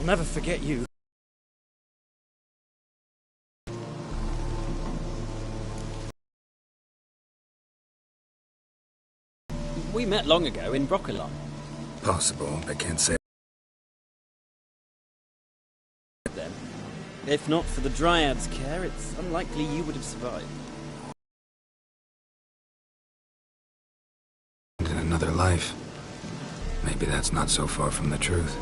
I'll never forget you. We met long ago in Broccolon. Possible, I can't say. Then, if not for the Dryad's care, it's unlikely you would have survived. In another life. Maybe that's not so far from the truth.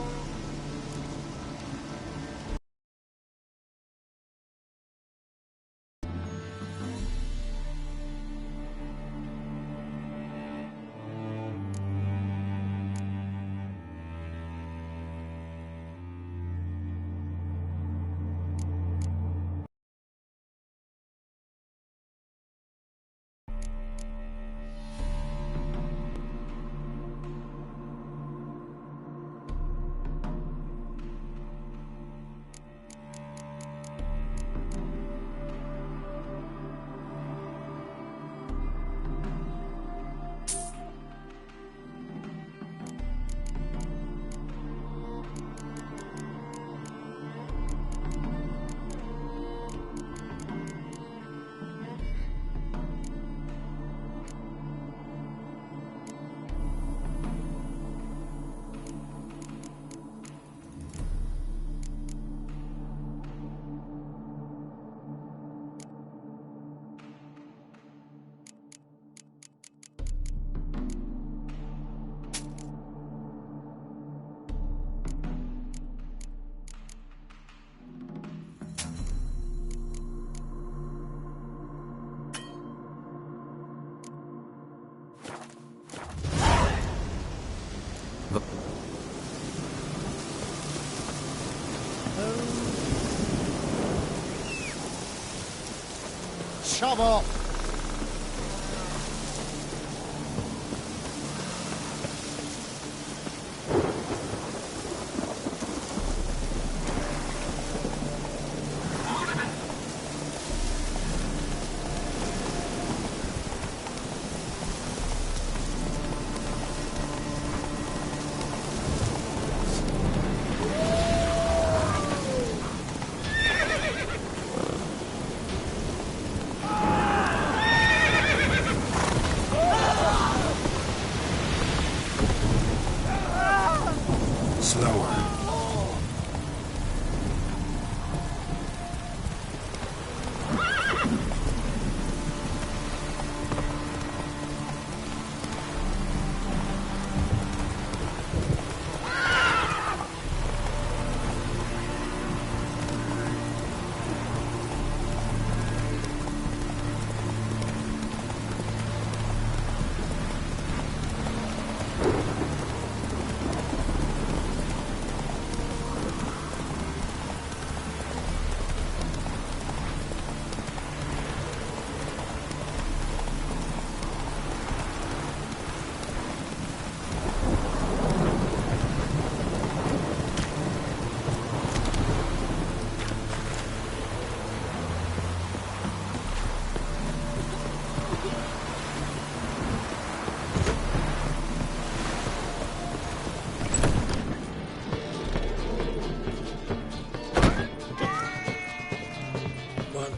Shove off!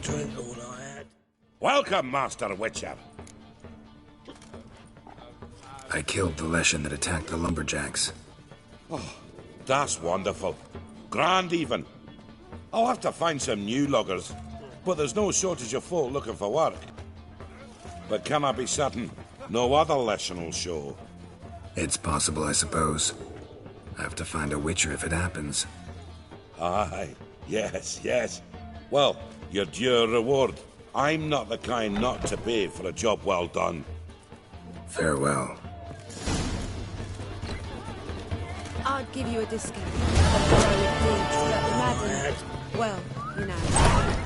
Drink all I had. Welcome, Master Witcher. I killed the Leshen that attacked the lumberjacks. Oh, that's wonderful. Grand even. I'll have to find some new loggers, but there's no shortage of folk looking for work. But can I be certain no other Leshen will show? It's possible, I suppose. I have to find a Witcher if it happens. Aye, yes. Well, your due reward. I'm not the kind not to pay for a job well done. Farewell. I'd give you a discount. But imagine, well, you know.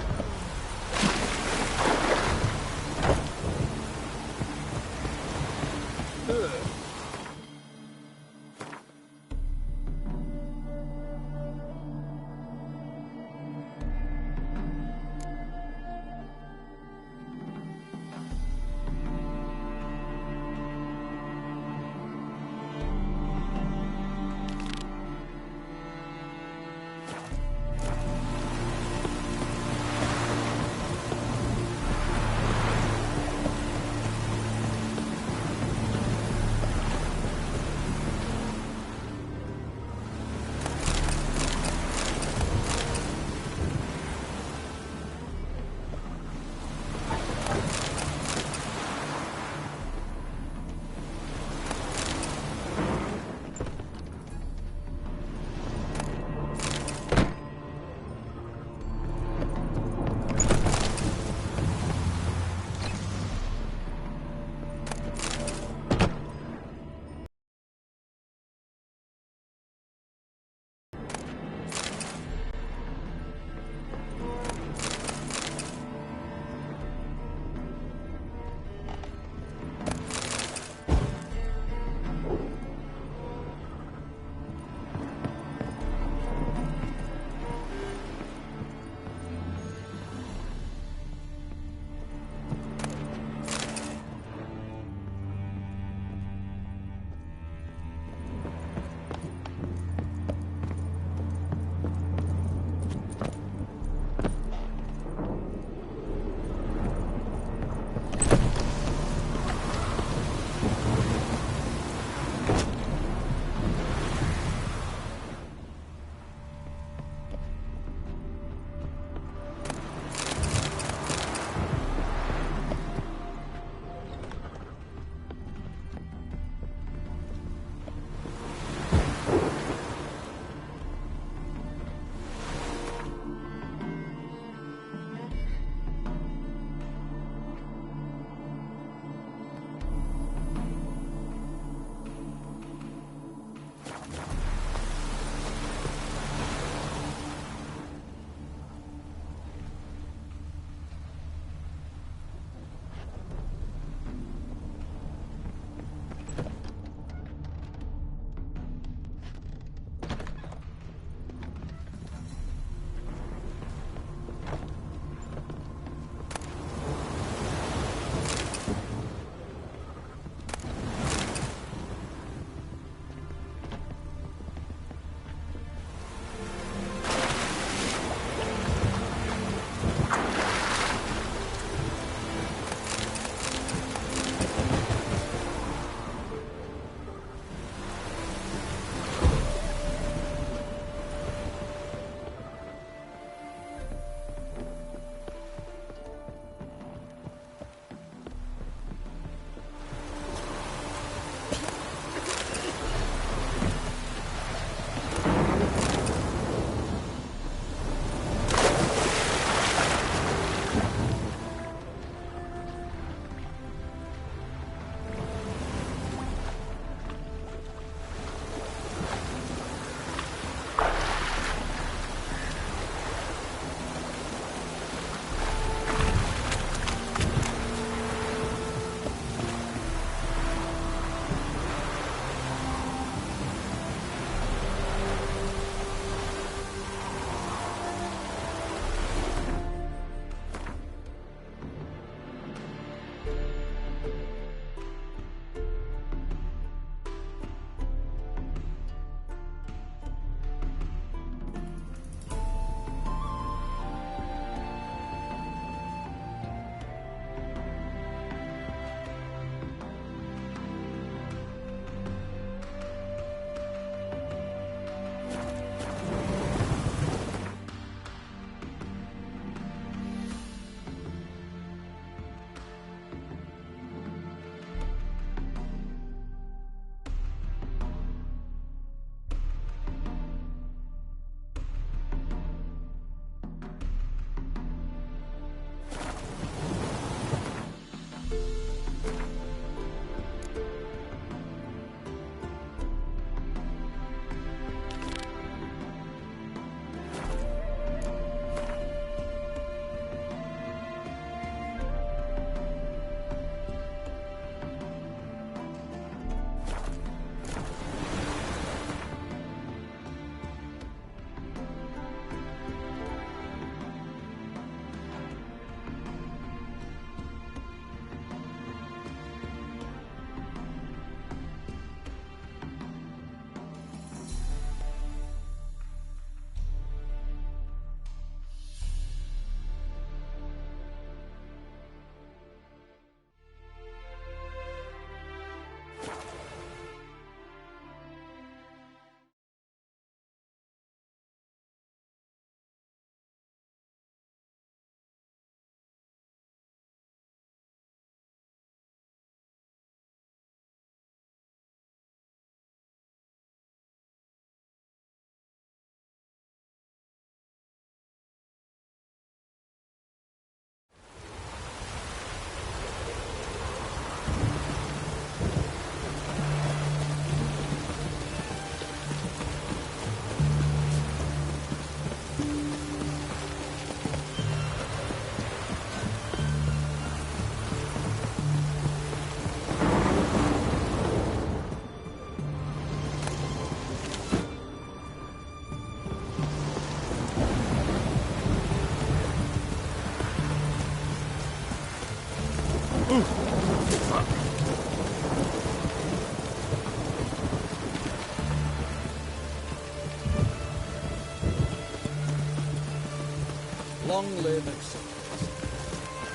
Long live it.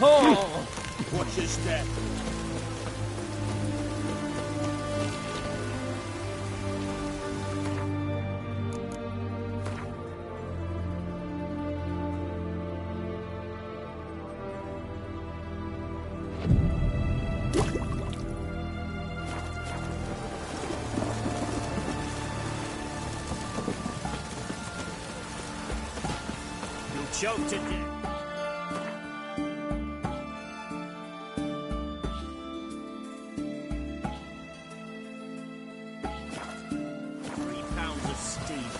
Oh! Watch your step. Choke to death. £3 of steam.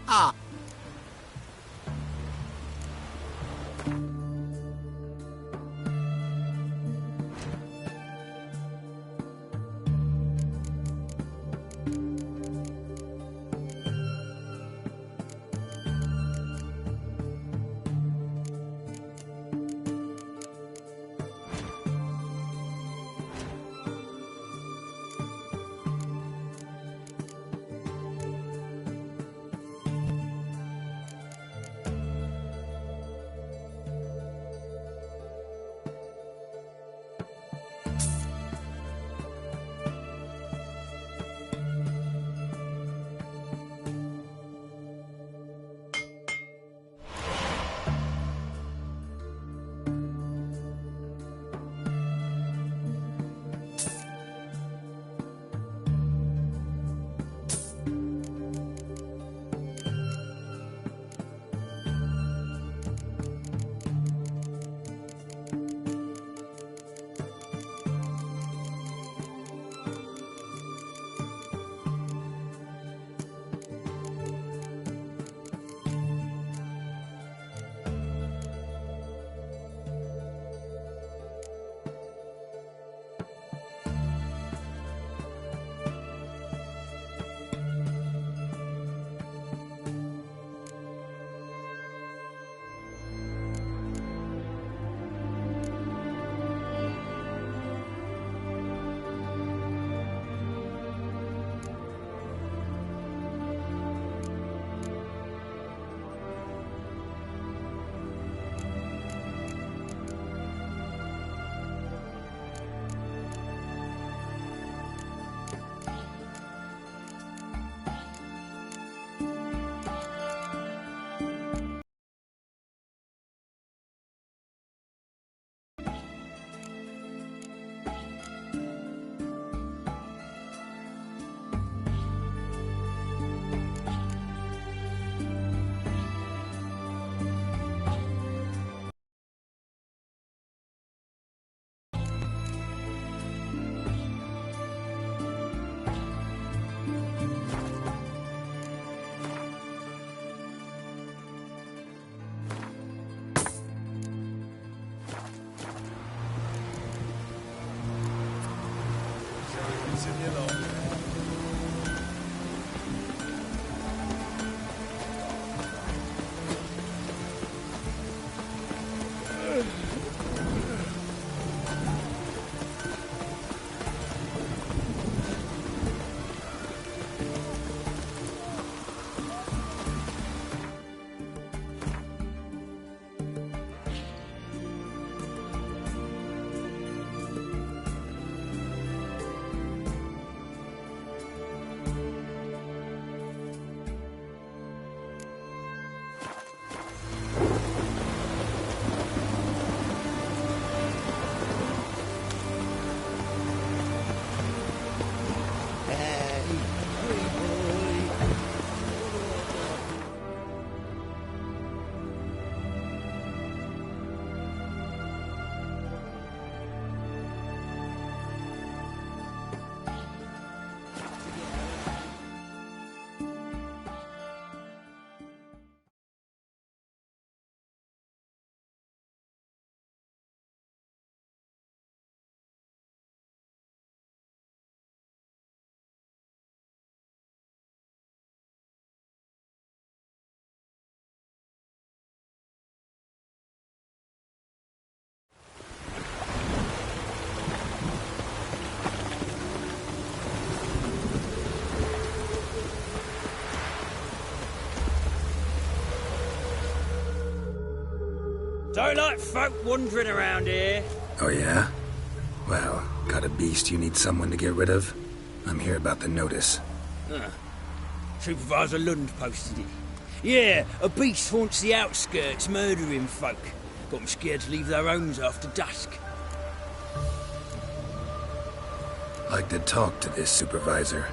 Ah. Don't like folk wandering around here. Oh yeah? Well, got a beast you need someone to get rid of? I'm here about the notice. Supervisor Lund posted it. Yeah, a beast haunts the outskirts, murdering folk. Got them scared to leave their homes after dusk. Like to talk to this supervisor.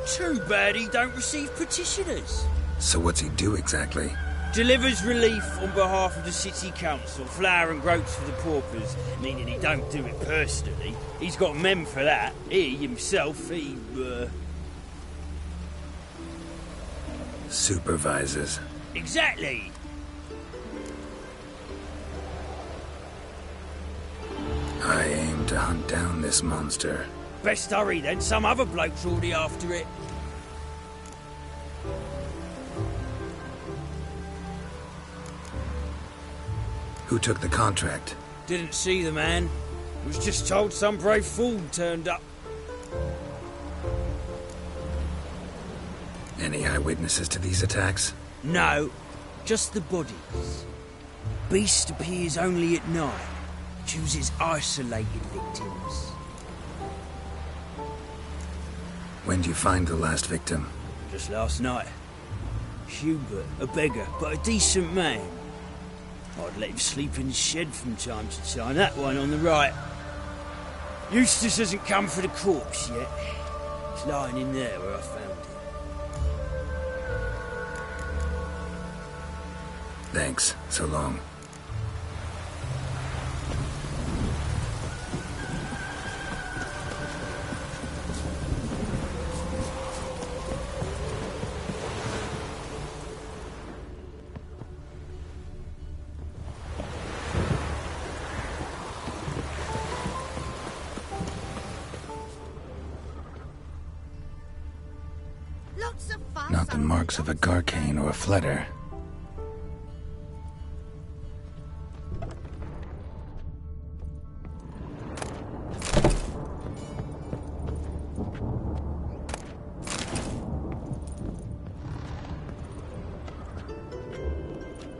Too bad he don't receive petitioners. So what's he do exactly? Delivers relief on behalf of the city council, flour and groats for the paupers, meaning he don't do it personally. He's got men for that. He, himself, Supervises. Exactly! I aim to hunt down this monster. Best hurry then, some other bloke's already after it. Who took the contract? Didn't see the man. Was just told some brave fool turned up. Any eyewitnesses to these attacks? No, just the bodies. Beast appears only at night. Chooses isolated victims. When did you find the last victim? Just last night. Hubert, a beggar, but a decent man. I'd let him sleep in the shed from time to time, that one on the right. Eustace hasn't come for the corpse yet. It's lying in there where I found it. Thanks. So long. Not the marks of a Garcane or a Fletter.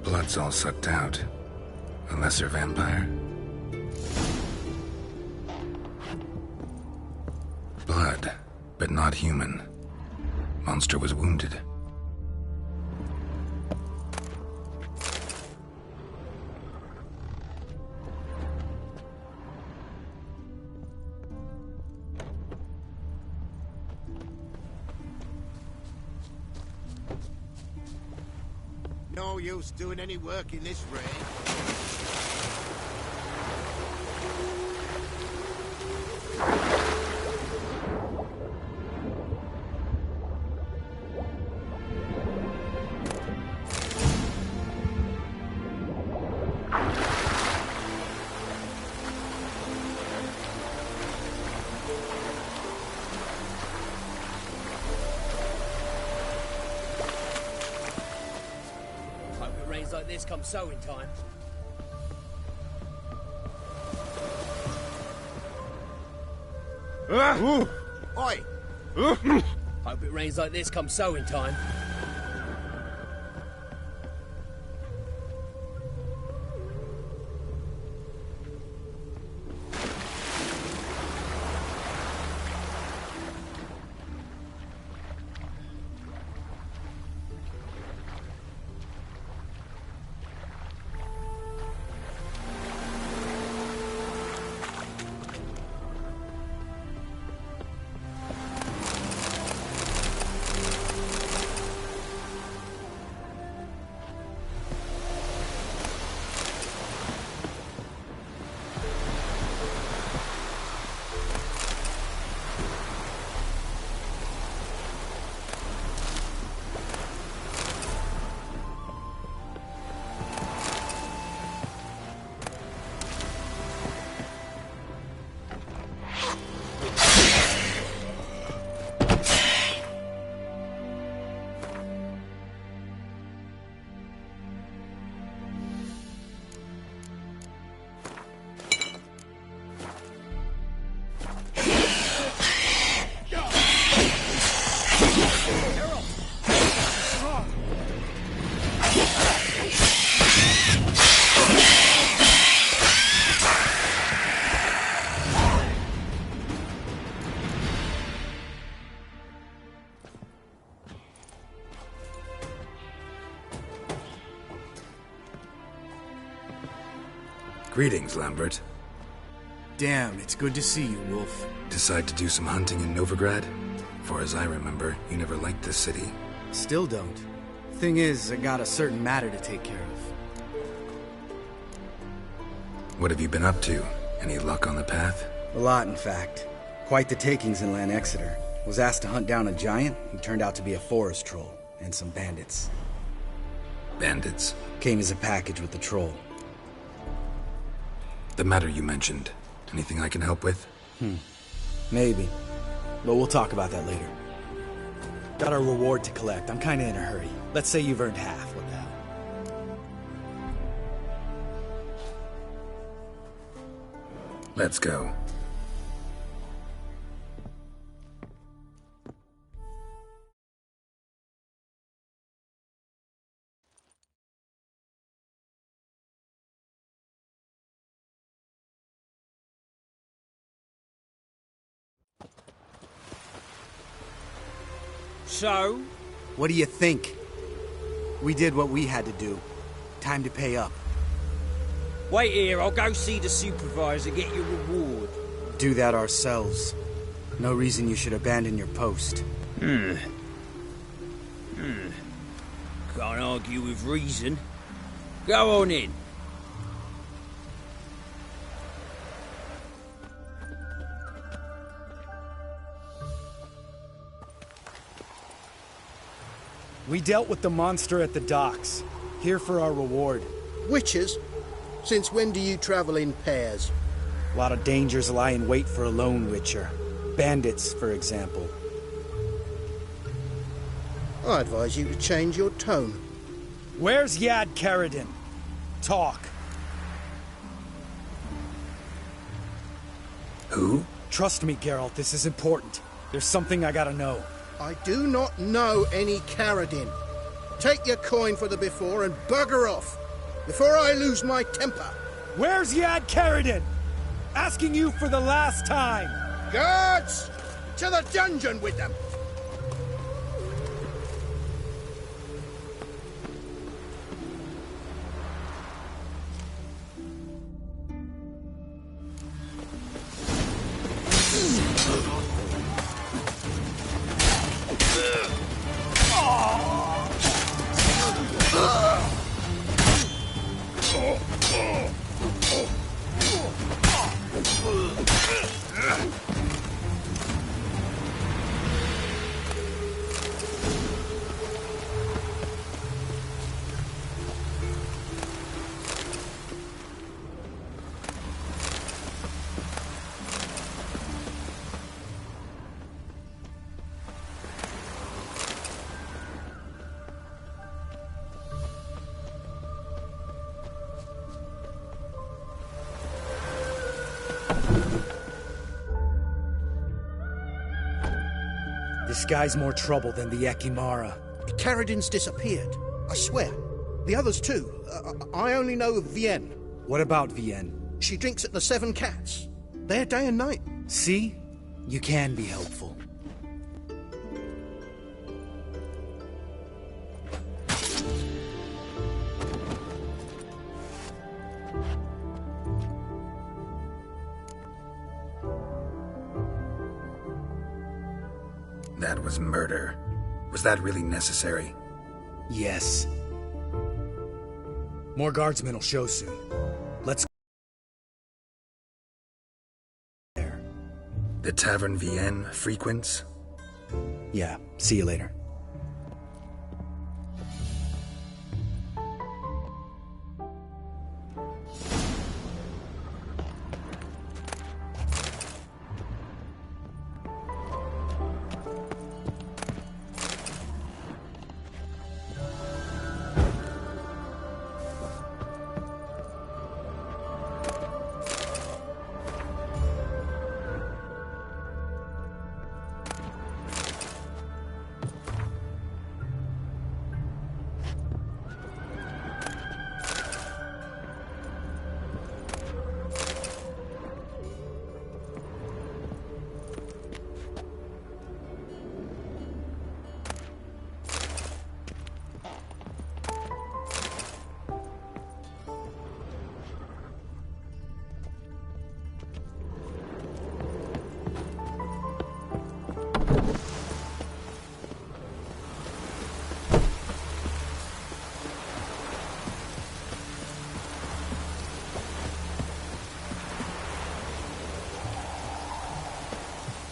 Blood's all sucked out. A lesser vampire. Blood, but not human. Monster was wounded. No use doing any work in this rain. Rains like this come sowing time. Oi! Hope it rains like this come sowing time. Greetings, Lambert. Damn, it's good to see you, Wolf. Decide to do some hunting in Novigrad? For as I remember, you never liked this city. Still don't. Thing is, I got a certain matter to take care of. What have you been up to? Any luck on the path? A lot, in fact. Quite the takings in Lan Exeter. Was asked to hunt down a giant who turned out to be a forest troll, and some bandits. Bandits? Came as a package with the troll. The matter you mentioned. Anything I can help with? Maybe. But we'll talk about that later. Got a reward to collect. I'm kinda in a hurry. Let's say you've earned half. What the hell? Let's go. So? What do you think? We did what we had to do. Time to pay up. Wait here, I'll go see the supervisor, get your reward. Do that ourselves. No reason you should abandon your post. Can't argue with reason. Go on in. We dealt with the monster at the docks. Here for our reward. Witches? Since when do you travel in pairs? A lot of dangers lie in wait for a lone witcher. Bandits, for example. I advise you to change your tone. Where's Yad Karadin? Talk. Who? Trust me, Geralt, this is important. There's something I gotta know. I do not know any Karadin. Take your coin for the before and bugger off, before I lose my temper. Where's Yad Karadin? Asking you for the last time. Guards! To the dungeon with them! This guy's more trouble than the Ekimara. Karadin's disappeared. I swear. The others too. I only know Vienne. What about Vienne? She drinks at the Seven Cats. There day and night. See? You can be helpful. That was murder. Was that really necessary? Yes. More guardsmen will show soon. Let's go. There. The Tavern Vienne frequents? Yeah, see you later.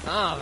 Ah.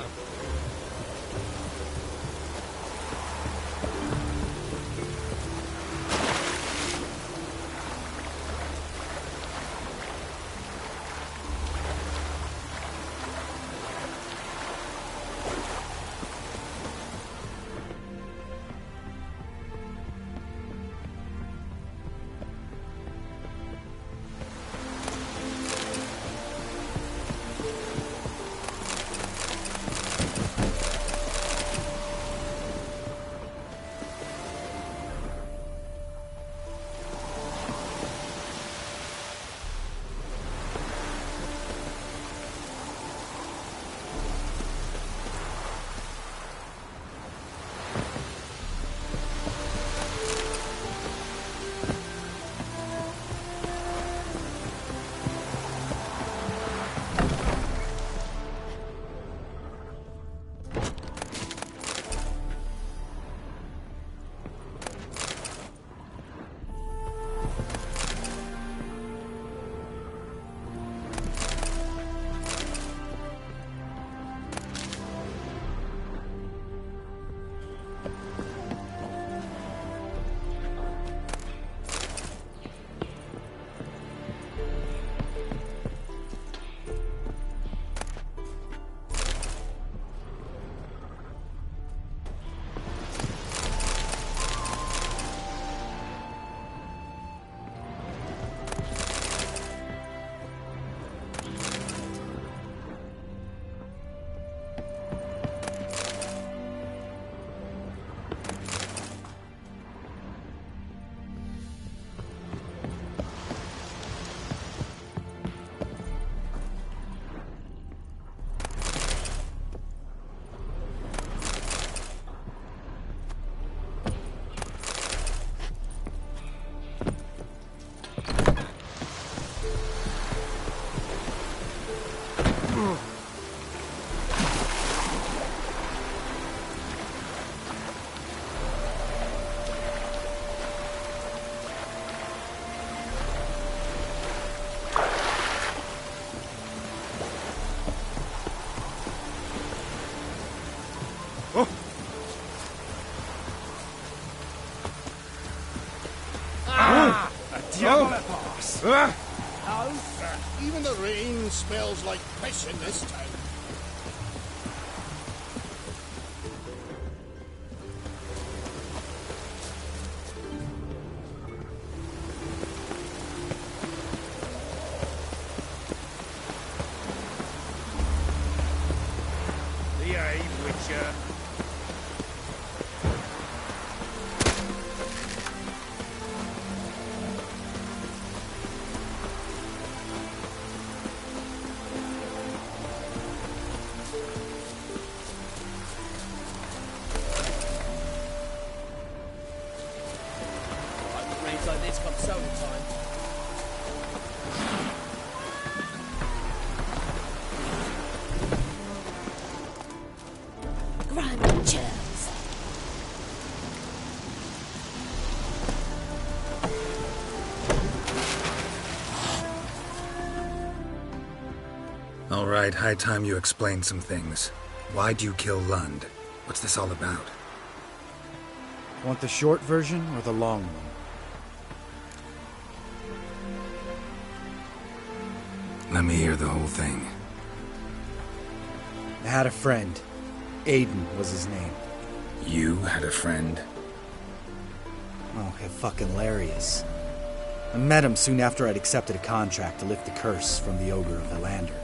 Even the rain smells like piss in this town. Behave, Witcher. Rains like this come summertime. Grand chills. All right, high time you explain some things. Why'd you kill Lund? What's this all about? Want the short version or the long one? Let me hear the whole thing. I had a friend. Aiden was his name. You had a friend? Oh, how fucking hilarious. I met him soon after I'd accepted a contract to lift the curse from the Ogre of Helander.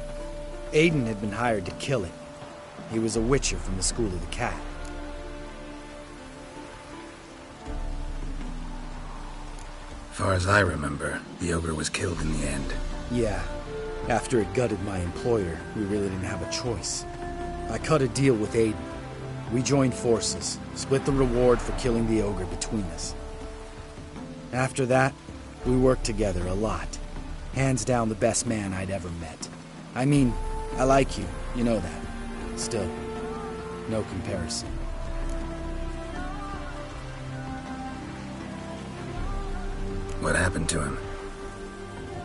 Aiden had been hired to kill it. He was a witcher from the School of the Cat. Far as I remember, the ogre was killed in the end. Yeah. After it gutted my employer, we really didn't have a choice. I cut a deal with Aiden. We joined forces, split the reward for killing the ogre between us. After that, we worked together a lot. Hands down the best man I'd ever met. I mean, I like you, you know that. Still, no comparison. What happened to him?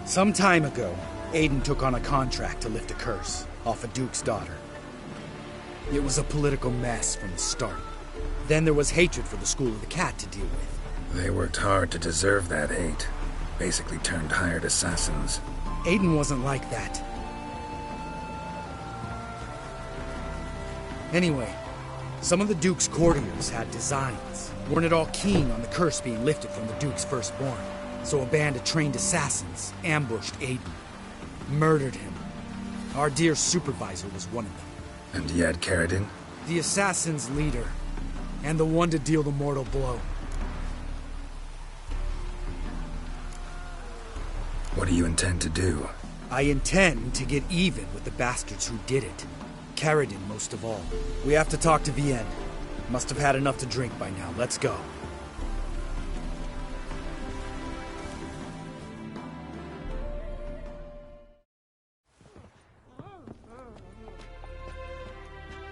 Some time ago, Aiden took on a contract to lift a curse off a duke's daughter. It was a political mess from the start. Then there was hatred for the School of the Cat to deal with. They worked hard to deserve that hate. Basically turned hired assassins. Aiden wasn't like that. Anyway, some of the Duke's courtiers had designs. Weren't at all keen on the curse being lifted from the Duke's firstborn. So a band of trained assassins ambushed Aiden. Murdered him. Our dear supervisor was one of them. And you had Carradine? The assassin's leader. And the one to deal the mortal blow. What do you intend to do? I intend to get even with the bastards who did it. Carradine most of all. We have to talk to Vienne. Must have had enough to drink by now. Let's go.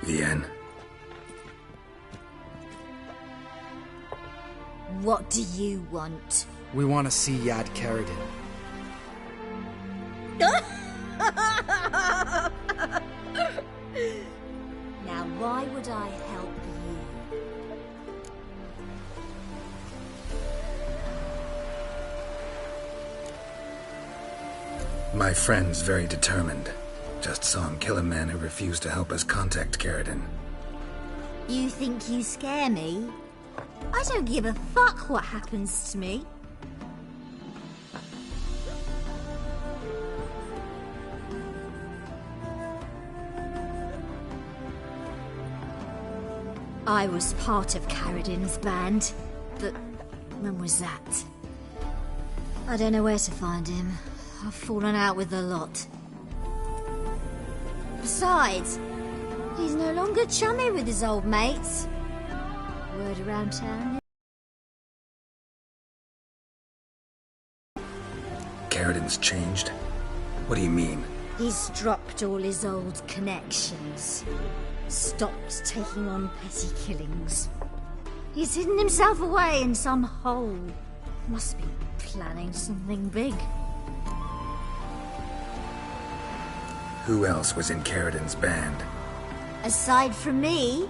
Vienne. What do you want? We want to see Yad Carradine. Now, why would I help you? My friend's very determined. Just saw him kill a man who refused to help us contact Carradine. You think you scare me? I don't give a fuck what happens to me. I was part of Carradine's band, but when was that? I don't know where to find him. I've fallen out with a lot. Besides, he's no longer chummy with his old mates. Word around town. Carradine's changed? What do you mean? He's dropped all his old connections. Stopped taking on petty killings. He's hidden himself away in some hole. Must be planning something big. Who else was in Carradine's band? Aside from me,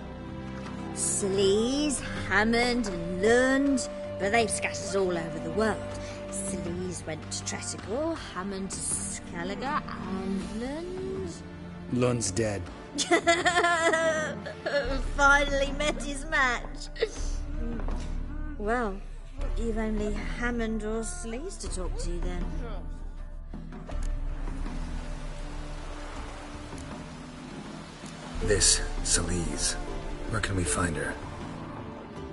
Sleaze, Hammond and Lund, but they've scattered all over the world. Sleaze went to Tw3, Hammond to Skellige, and Lund... Lund's dead. Finally met his match. Well, you've only Hammond or Sleaze to talk to then. This Sleaze. Where can we find her?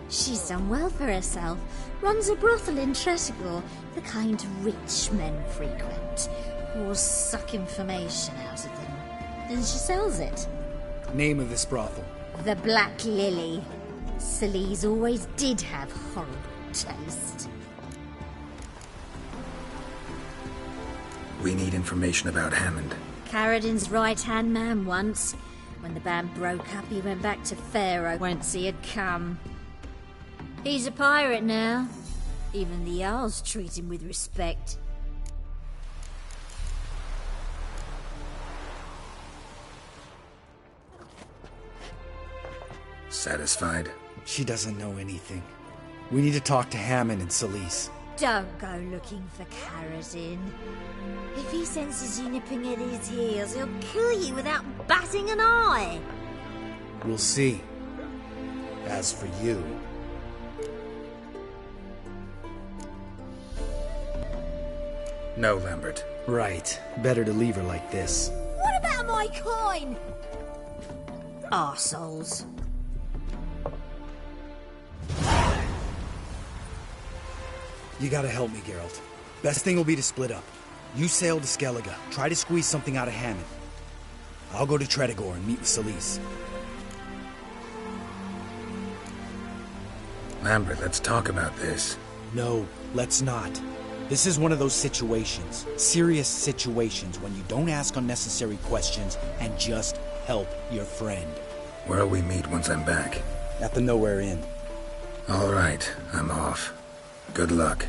She's done well for herself. Runs a brothel in Tw3, the kind rich men frequent. Or suck information out of them. Then she sells it. Name of this brothel? The Black Lily. Sleaze always did have horrible taste. We need information about Hammond. Carradine's right-hand man once. When the band broke up, he went back to Pharaoh whence he had come. He's a pirate now. Even the Jarls treat him with respect. Satisfied? She doesn't know anything. We need to talk to Hammond and Sleaze. Don't go looking for Carradine. If he senses you nipping at his heels, he'll kill you without batting an eye. We'll see. As for you... No, Lambert. Right. Better to leave her like this. What about my coin? Arseholes. You gotta help me, Geralt. Best thing will be to split up. You sail to Skellige. Try to squeeze something out of Hammond. I'll go to Tw3 and meet with Sleaze. Lambert, let's talk about this. No, let's not. This is one of those situations. Serious situations when you don't ask unnecessary questions and just help your friend. Where'll we meet once I'm back? At the Nowhere Inn. All right, I'm off. Good luck.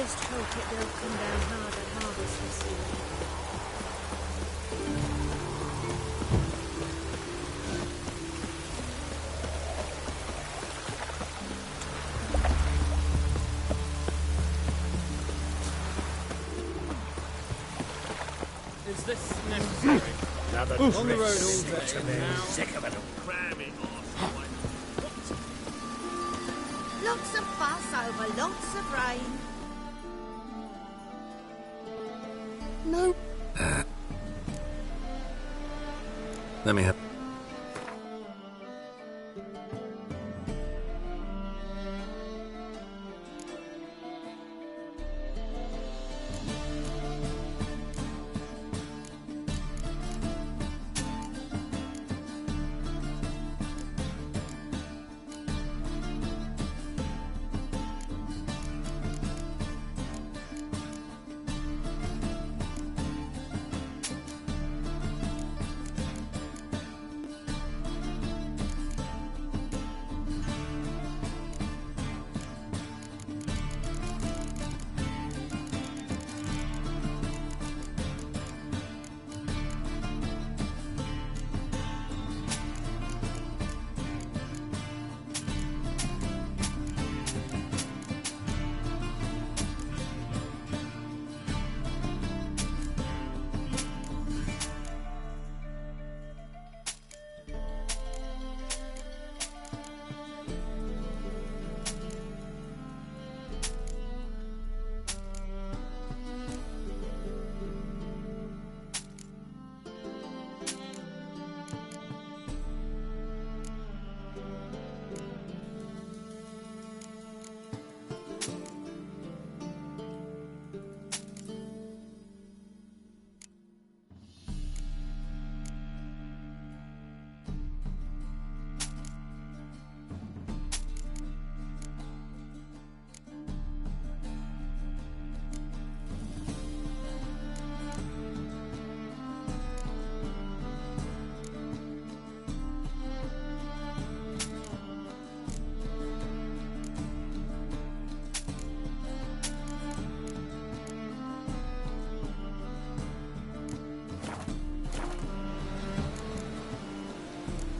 just hope it don't come down hard at harvest this year. Is this necessary? Another On the dress. road all day now. Sick of it all. Cram it Lots of fuss over lots of rain. No. Let me have.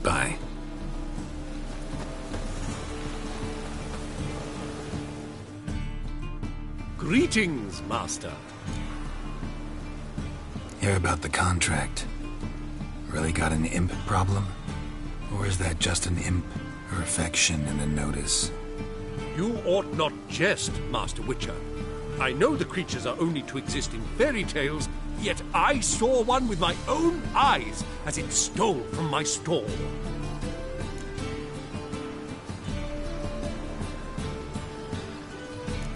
Bye. Greetings, Master. Hear about the contract. Really got an imp problem? Or is that just an imp or affection in the notice? You ought not jest, Master Witcher. I know the creatures are only to exist in fairy tales, yet I saw one with my own eyes as it stole from my stall.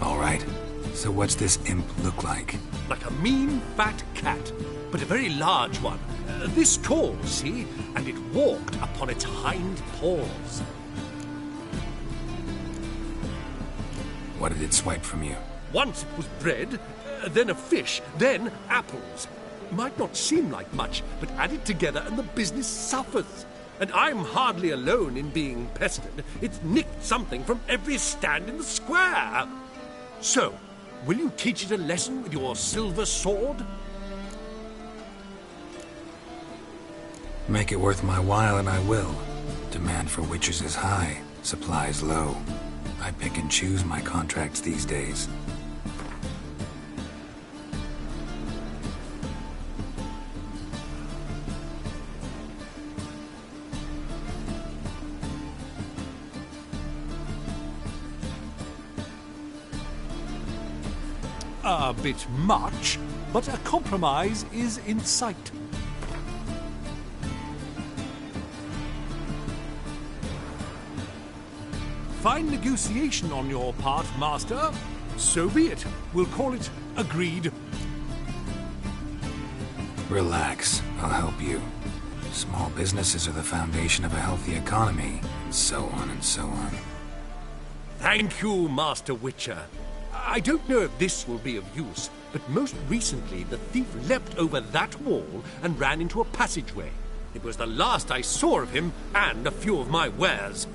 All right. So what's this imp look like? Like a mean, fat cat, but a very large one. This tall, see? And it walked upon its hind paws. What did it swipe from you? Once it was bread, then a fish, then apples. Might not seem like much, but add it together and the business suffers. And I'm hardly alone in being pestered. It's nicked something from every stand in the square. So, will you teach it a lesson with your silver sword? Make it worth my while and I will. Demand for witches is high, supplies low. I pick and choose my contracts these days. A bit much, but a compromise is in sight. Fine negotiation on your part, Master. So be it. We'll call it agreed. Relax, I'll help you. Small businesses are the foundation of a healthy economy, and so on and so on. Thank you, Master Witcher. I don't know if this will be of use, but most recently the thief leapt over that wall and ran into a passageway. It was the last I saw of him and a few of my wares.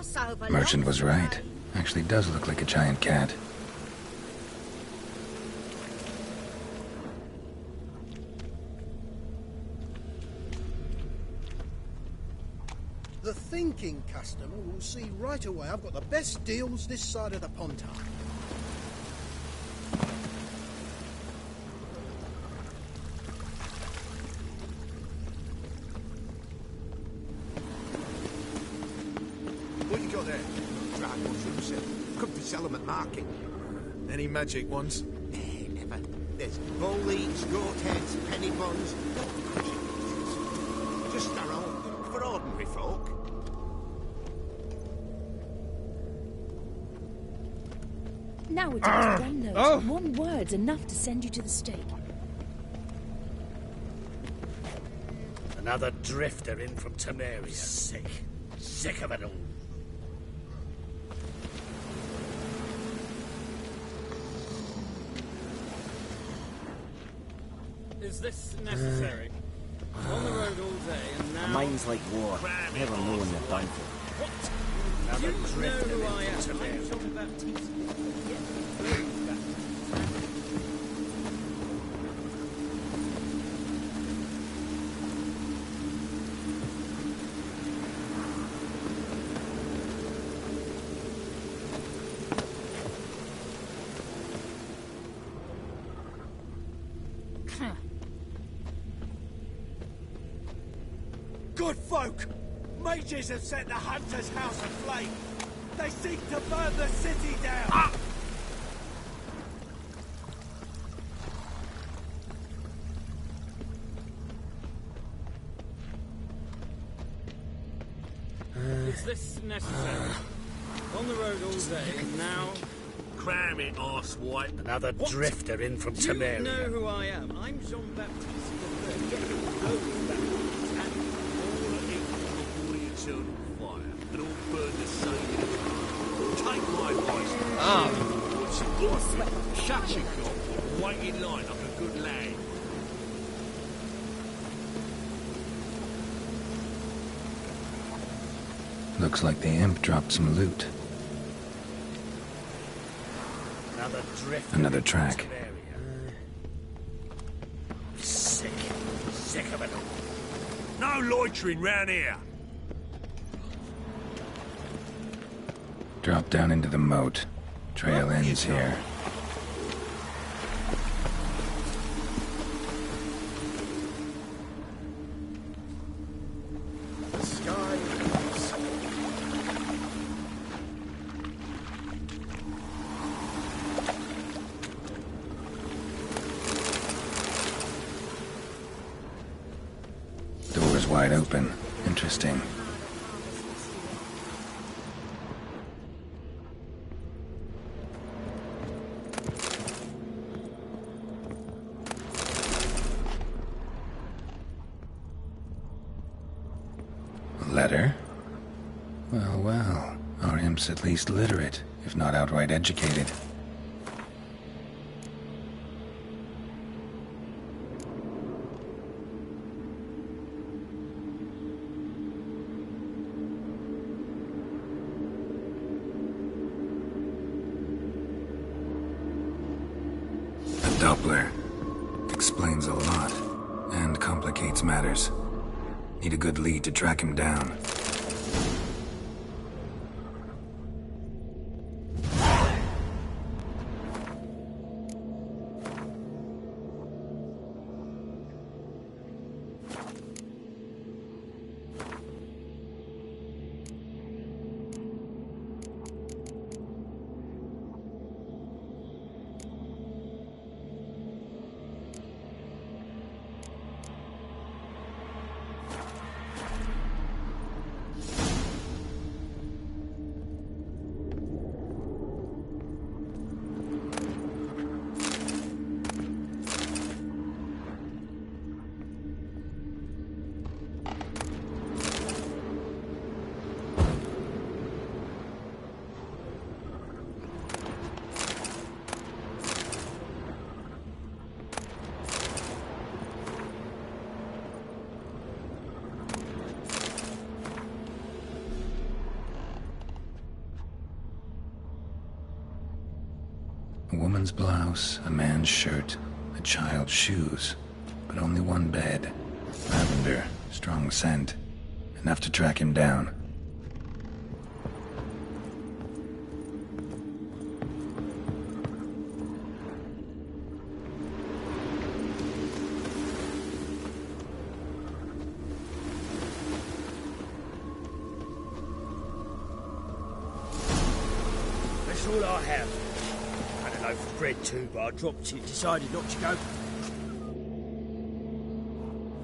fuss over Merchant was lots, right. Actually does look like a giant cat. The thinking customer will see right away I've got the best deals this side of the Pontar. What you got there? Dried mushrooms. Could be sell them at market. Any magic ones? Never. There's bull leeks, goat heads, penny buns. Just our own, for ordinary folk. Now we're down to one note. One word's enough to send you to the stake. Another drifter in from Temeria. Sick of it all. Is this necessary? On the road all day and now... Mine's like war. Never know when they're done for. What? Do you know who I am? I'm John Baptiste. Good folk! Mages have set the Hunter's house aflame! They seek to burn the city down! Is this necessary? On the road all day and now... Cram it, arse white. Another drifter in from Temeria. You know who I am. I'm Jean Baptiste Eternal fire, and all burn the same. Take my advice. Shut your gob. Wait in line like a good lad. Looks like the imp dropped some loot. Another drifter. Another track. Sick of it all. No loitering round here. Drop down into the moat. Trail ends here. The sky is... Door's wide open. Interesting. Letter? Well, well. Our imp's at least literate, if not outright educated. A Doppler. Explains a lot, and complicates matters. Need a good lead to track him down. A woman's blouse, a man's shirt, a child's shoes. But only one bed. Lavender, strong scent. Enough to track him down. That's all I have. I had a loaf of bread too, but I dropped it, decided not to go.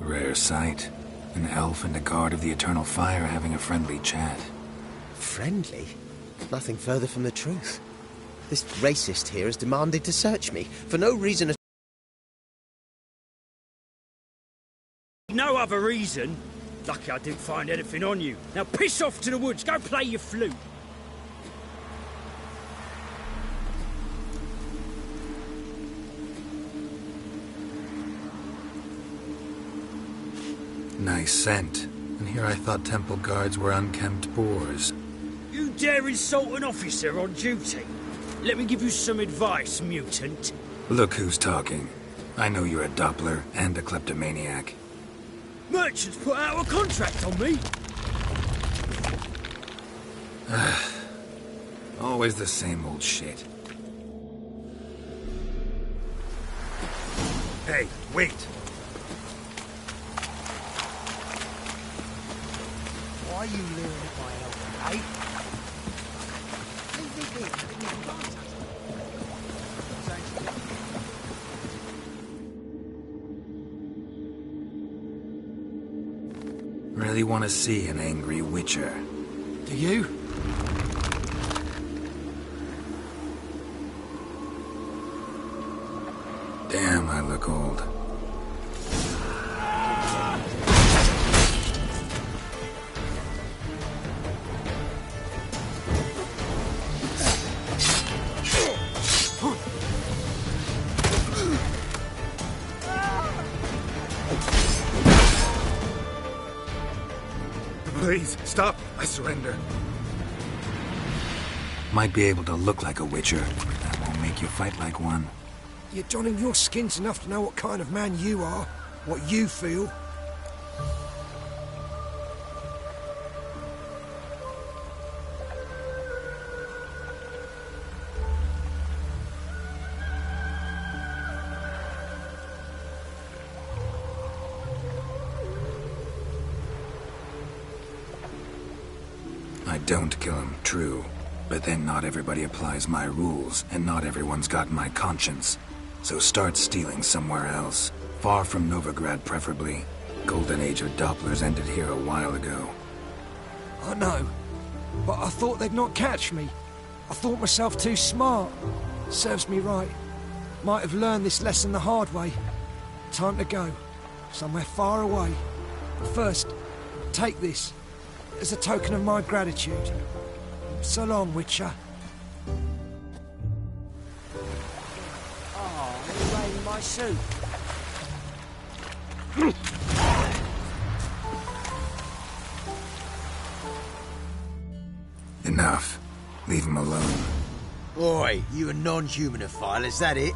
Rare sight. An elf and a guard of the Eternal Fire having a friendly chat. Friendly? Nothing further from the truth. This racist here has demanded to search me, for no reason at all. No other reason. Lucky I didn't find anything on you. Now piss off to the woods, go play your flute. Nice scent. And here I thought temple guards were unkempt boors. You dare insult an officer on duty? Let me give you some advice, mutant. Look who's talking. I know you're a Doppler and a kleptomaniac. Merchants put out a contract on me. Always the same old shit. Hey, wait! Why are you leering at my elbow, eh? Leave me be. You can't touch me. Really want to see an angry witcher. Do you? Damn, I look old. Please, stop. I surrender. Might be able to look like a witcher. That won't make you fight like one. You're donning your skins enough to know what kind of man you are, what you feel. I don't kill him, true. But then not everybody applies my rules, and not everyone's got my conscience. So start stealing somewhere else. Far from Novigrad, preferably. Golden age of Dopplers ended here a while ago. I know, but I thought they'd not catch me. I thought myself too smart. Serves me right. Might have learned this lesson the hard way. Time to go. Somewhere far away. But first, take this. As a token of my gratitude. So long, Witcher. Oh, you're raining my suit. Enough. Leave him alone. Oi, you a non-humanophile, is that it?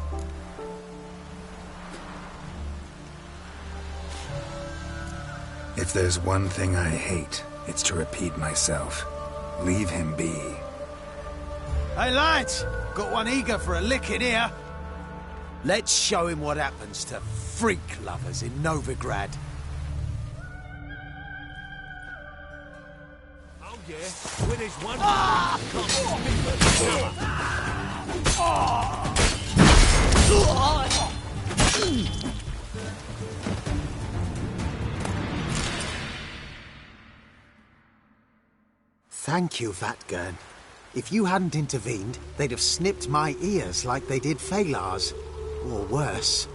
If there's one thing I hate, it's to repeat myself. Leave him be. Hey lads, got one eager for a licking here. Let's show him what happens to freak lovers in Novigrad. Oh yeah, when there's one... Thank you, Vatgern. If you hadn't intervened, they'd have snipped my ears like they did Phalar's. Or worse.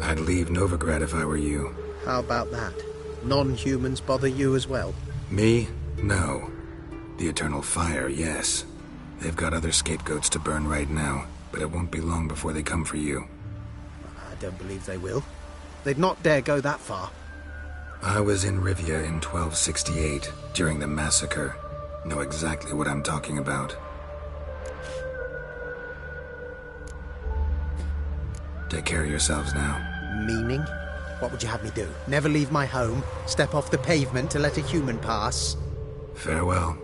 I'd leave Novigrad if I were you. How about that? Non-humans bother you as well? Me? No. The Eternal Fire, yes. They've got other scapegoats to burn right now, but it won't be long before they come for you. I don't believe they will. They'd not dare go that far. I was in Rivia in 1268, during the massacre. Know exactly what I'm talking about. Take care of yourselves now. Meaning? What would you have me do? Never leave my home? Step off the pavement to let a human pass? Farewell.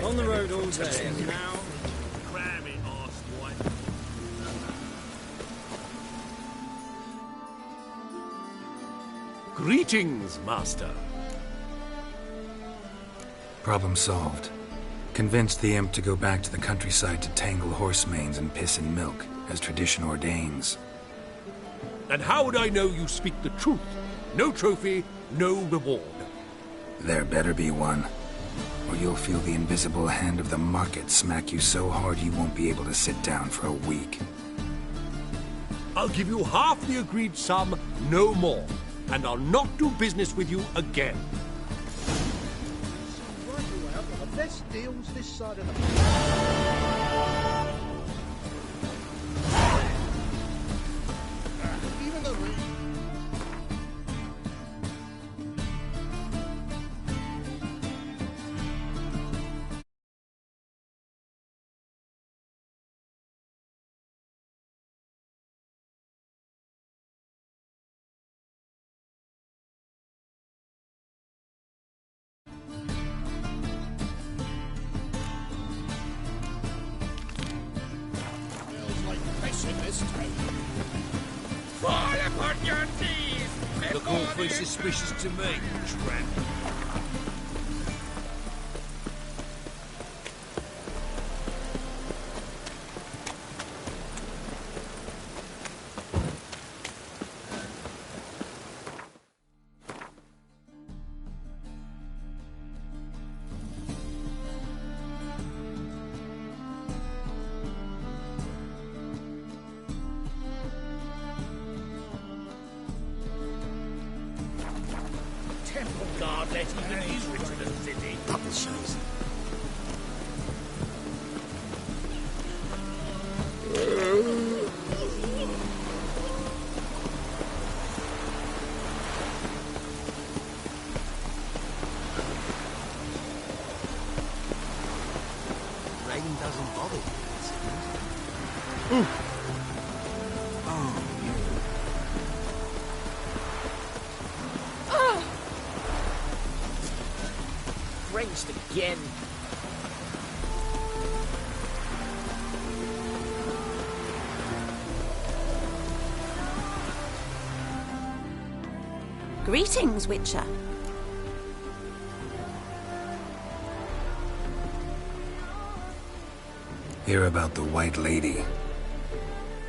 On the road all day. Now, Cram it, arsewipe. Greetings, Master. Problem solved. Convinced the imp to go back to the countryside to tangle horse manes and piss and milk, as tradition ordains. And how would I know you speak the truth? No trophy, no reward. There better be one, or you'll feel the invisible hand of the market smack you so hard you won't be able to sit down for a week. I'll give you half the agreed sum, no more. And I'll not do business with you again. The best deals this side of the... Even the Fall upon your knees! look awfully suspicious to me, tramp. Temple guard let even you into the city. Double shows. Rain doesn't bother you, it seems. Drenched again. Greetings, Witcher. Hear about the White Lady.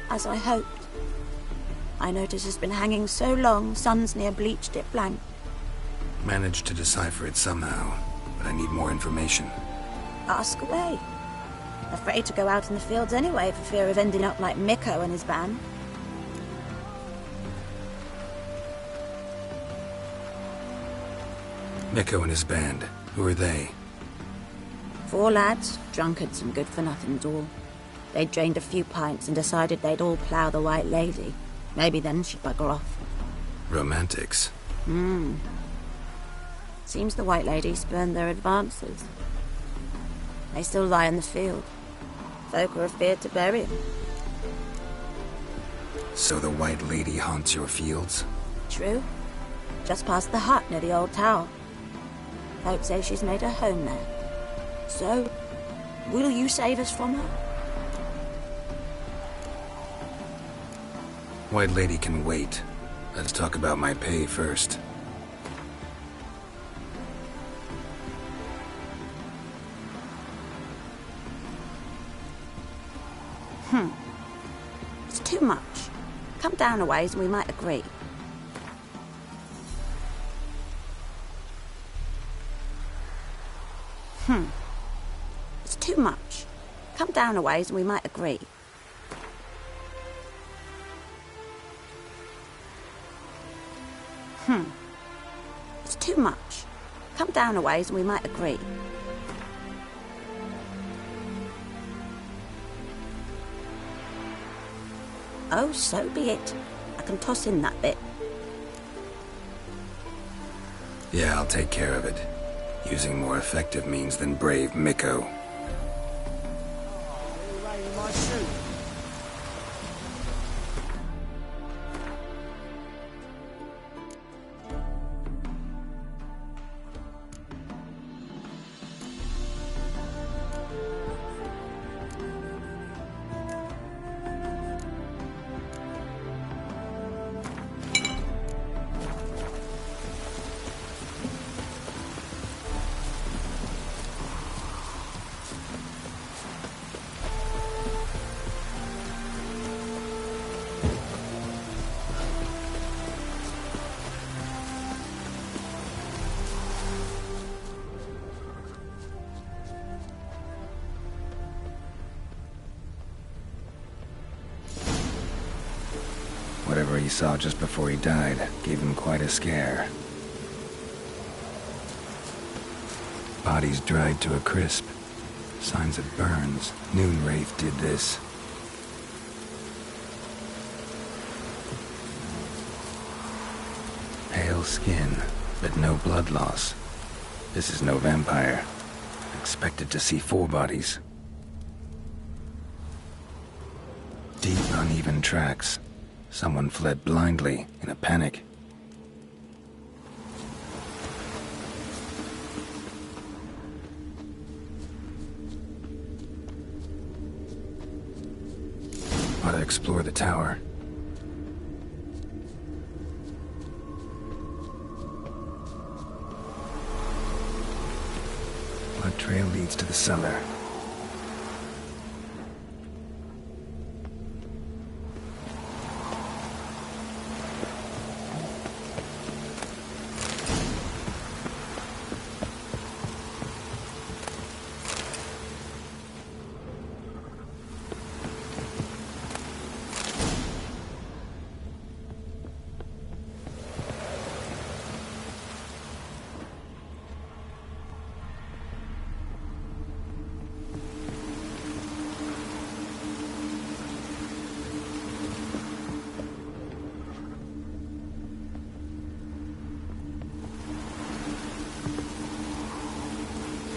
As I hoped. I notice it's been hanging so long, sun's near bleached it blank. Managed to decipher it somehow, but I need more information. Ask away. Afraid to go out in the fields anyway for fear of ending up like Mikko and his band. Mikko and his band. Who are they? 4 lads, drunkards and good-for-nothings all. They'd drained a few pints and decided they'd all plough the White Lady. Maybe then she'd bugger off. Romantics. Seems the White Lady spurned their advances. They still lie in the field. Folk are afeard to bury them. So the White Lady haunts your fields? True. Just past the hut near the old tower. Folk say she's made her home there. So, will you save us from her? White Lady can wait. Let's talk about my pay first. It's too much. Come down a ways and we might agree. It's too much. Come down a ways and we might agree. It's too much. Come down a ways and we might agree. Oh, so be it. I can toss in that bit. Yeah, I'll take care of it. Using more effective means than brave Miko. Whatever he saw just before he died gave him quite a scare. Bodies dried to a crisp. Signs of burns. Noon Wraith did this. Pale skin, but no blood loss. This is no vampire. Expected to see 4 bodies. Deep, uneven tracks. Someone fled blindly, in a panic. Ought to explore the tower. Blood trail leads to the cellar.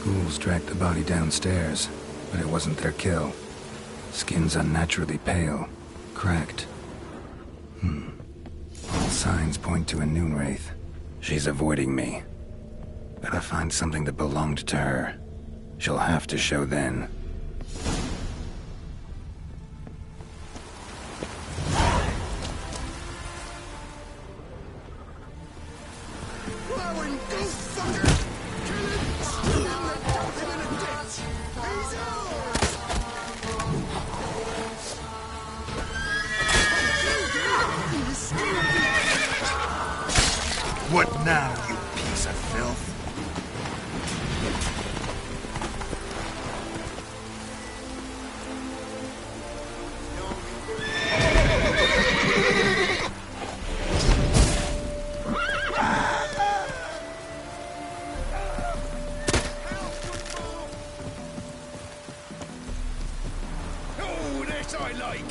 Ghouls dragged the body downstairs, but it wasn't their kill. Skin's unnaturally pale, cracked. All signs point to a Noon Wraith. She's avoiding me. Gotta find something that belonged to her. She'll have to show then. What now, you piece of filth? Oh, this I like!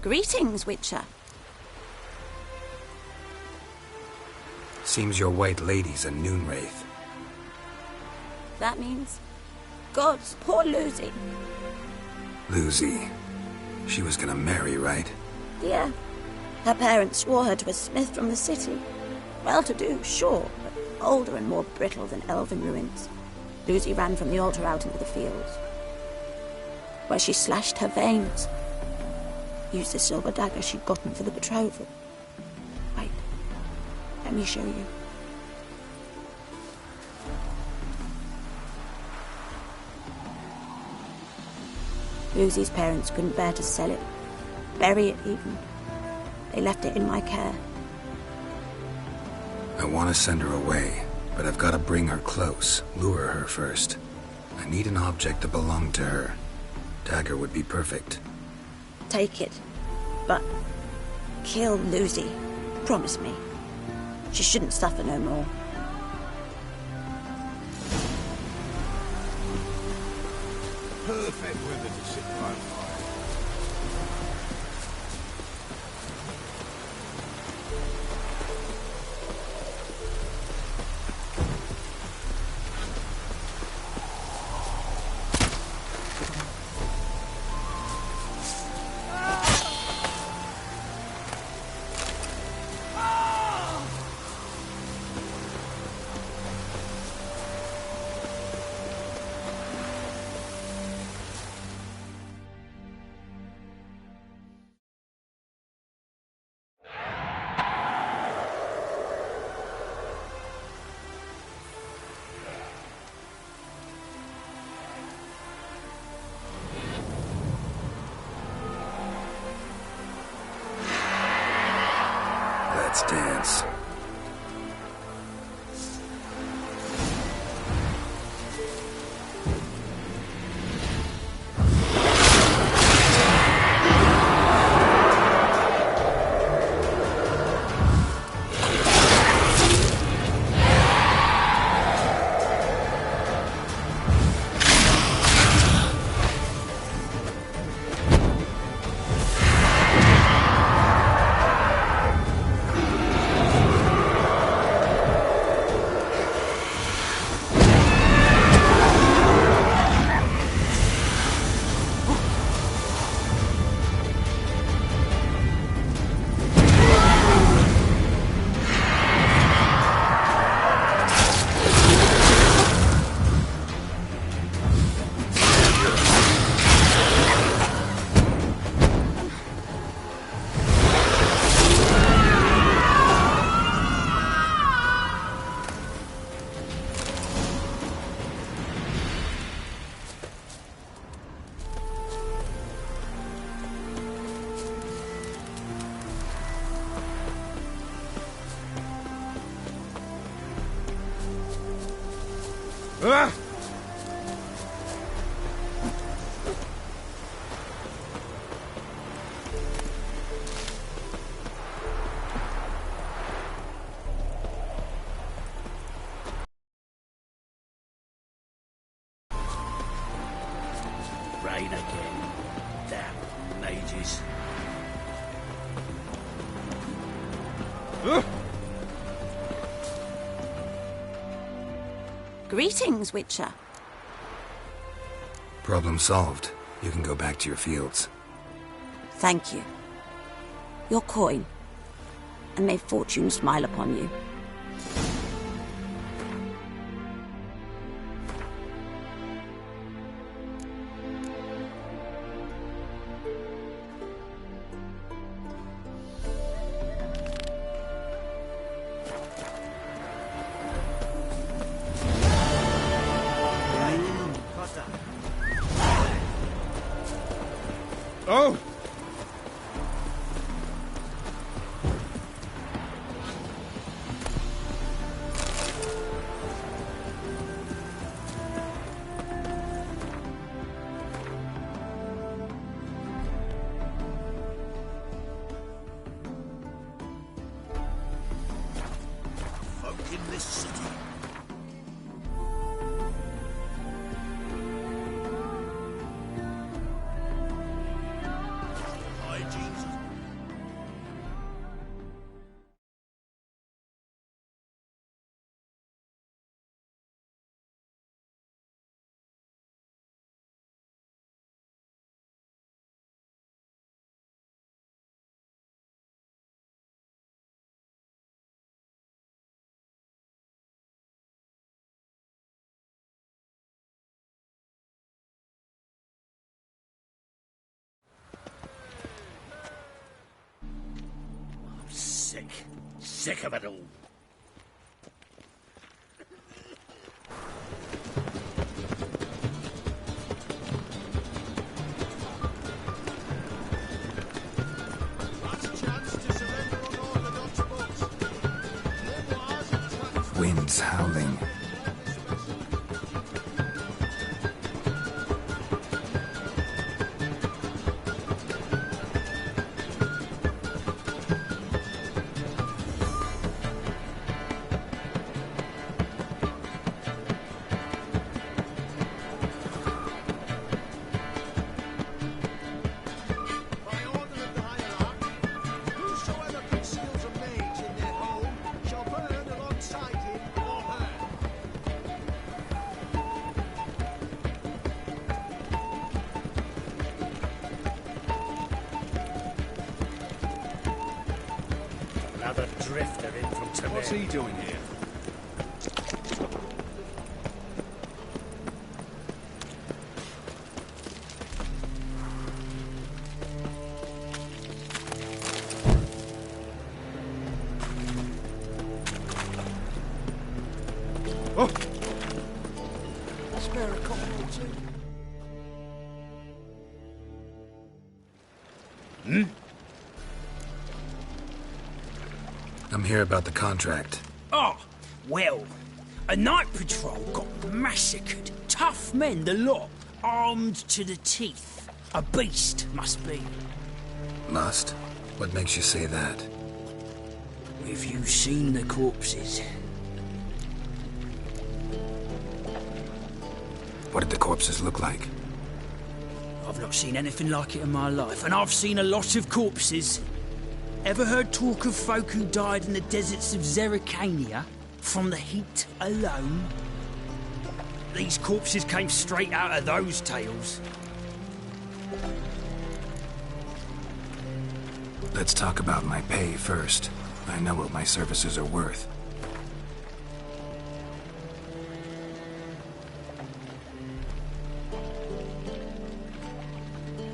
Greetings, Witcher. Seems your white lady's a noon wraith. That means... Gods, poor Lucy. Lucy. She was gonna marry, right? Yeah. Her parents swore her to a smith from the city. Well-to-do, sure, but older and more brittle than elven ruins. Lucy ran from the altar out into the fields, where she slashed her veins. Used the silver dagger she'd gotten for the betrothal. Wait, let me show you. Lucy's parents couldn't bear to sell it, bury it even. They left it in my care. I want to send her away, but I've got to bring her close, lure her first. I need an object that belonged to her. Dagger would be perfect. Take it, but kill Lucy. Promise me. She shouldn't suffer no more. Perfect weather to sit by a fire. Let's dance. Rain again. Damn mages. Greetings, Witcher. Problem solved. You can go back to your fields. Thank you. Your coin. And may fortune smile upon you. Oh! Sick. Sick of it all. Wind's howling. Another drifter in from Tw3. What's he doing here? Oh! Spare a copper or two. Hmm? I'm here about the contract. Oh, well, a night patrol got massacred. Tough men, the lot, armed to the teeth. A beast, must be. Must? What makes you say that? Have you seen the corpses? What did the corpses look like? I've not seen anything like it in my life, and I've seen a lot of corpses. Ever heard talk of folk who died in the deserts of Zerrikania from the heat alone? These corpses came straight out of those tales. Let's talk about my pay first. I know what my services are worth.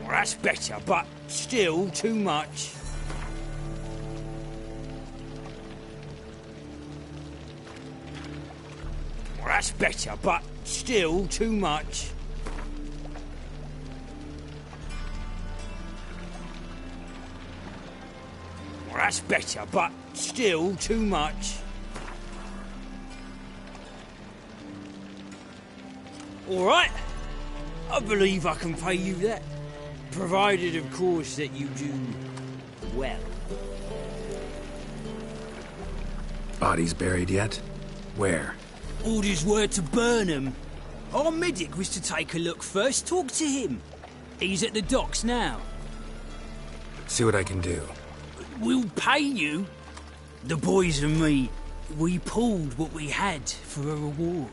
Well, that's better, but still too much. Well, that's better, but still too much. Well, that's better, but still too much. All right. I believe I can pay you that. Provided, of course, that you do well. Bodies buried yet? Where? Orders were to burn them. Our medic was to take a look first. Talk to him. He's at the docks now. See what I can do. We'll pay you. The boys and me, we pulled what we had for a reward.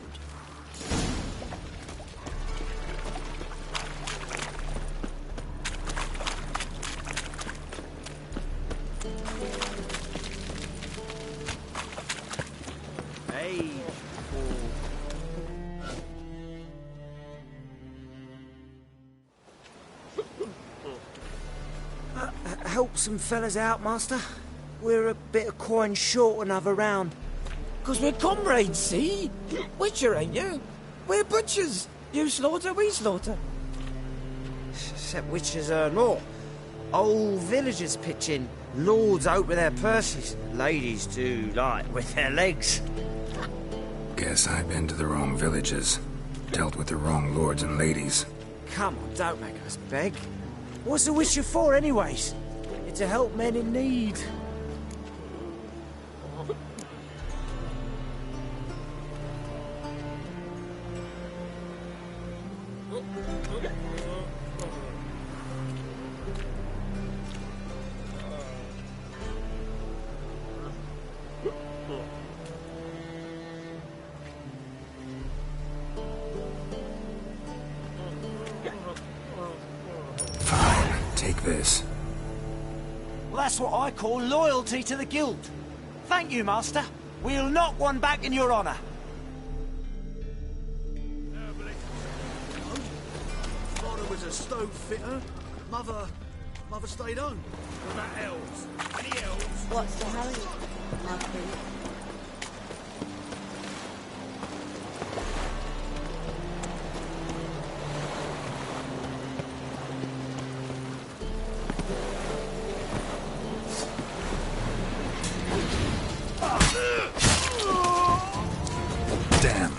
Help some fellas out, Master. We're a bit of coin short another round. 'Cause we're comrades, see? Witcher, ain't you? We're butchers. You slaughter, we slaughter. Except witchers earn more. Old villagers pitch in. Lords out with their purses. Ladies do, like, with their legs. Guess I've been to the wrong villages. Dealt with the wrong lords and ladies. Come on, don't make us beg. What's the witcher for, anyways? It's to help men in need. Fine, take this. Well, that's what I call loyalty to the guild. Thank you, Master. We'll knock one back in your honour. Father was a stove fitter. Mother stayed home. What about elves? Any elves? What's the hurry? Nothing. Damn.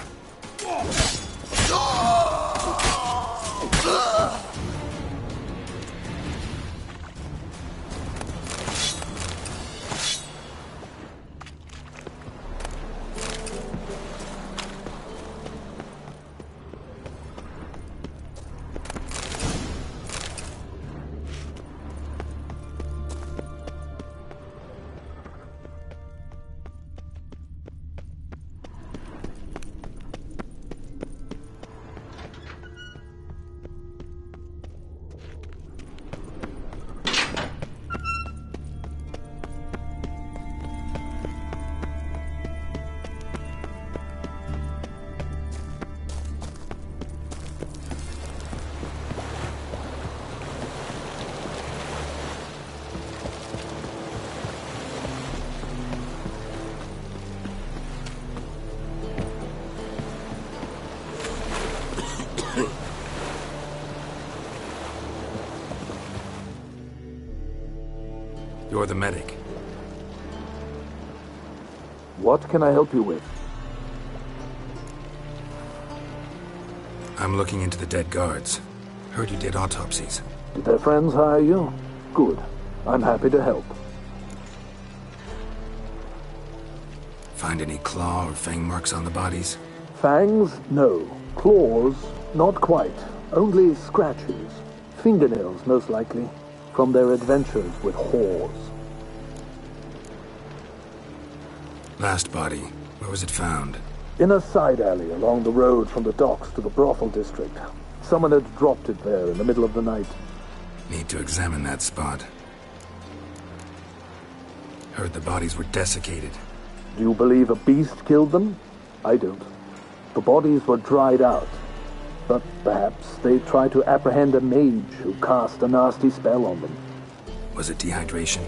You're the medic. What can I help you with? I'm looking into the dead guards. Heard you did autopsies. Did their friends hire you? Good. I'm happy to help. Find any claw or fang marks on the bodies? Fangs? No. Claws? Not quite. Only scratches. Fingernails, most likely. From their adventures with whores. Last body. Where was it found? In a side alley along the road from the docks to the brothel district. Someone had dropped it there in the middle of the night. Need to examine that spot. Heard the bodies were desiccated. Do you believe a beast killed them? I don't. The bodies were dried out. But perhaps they tried to apprehend a mage who cast a nasty spell on them. Was it dehydration?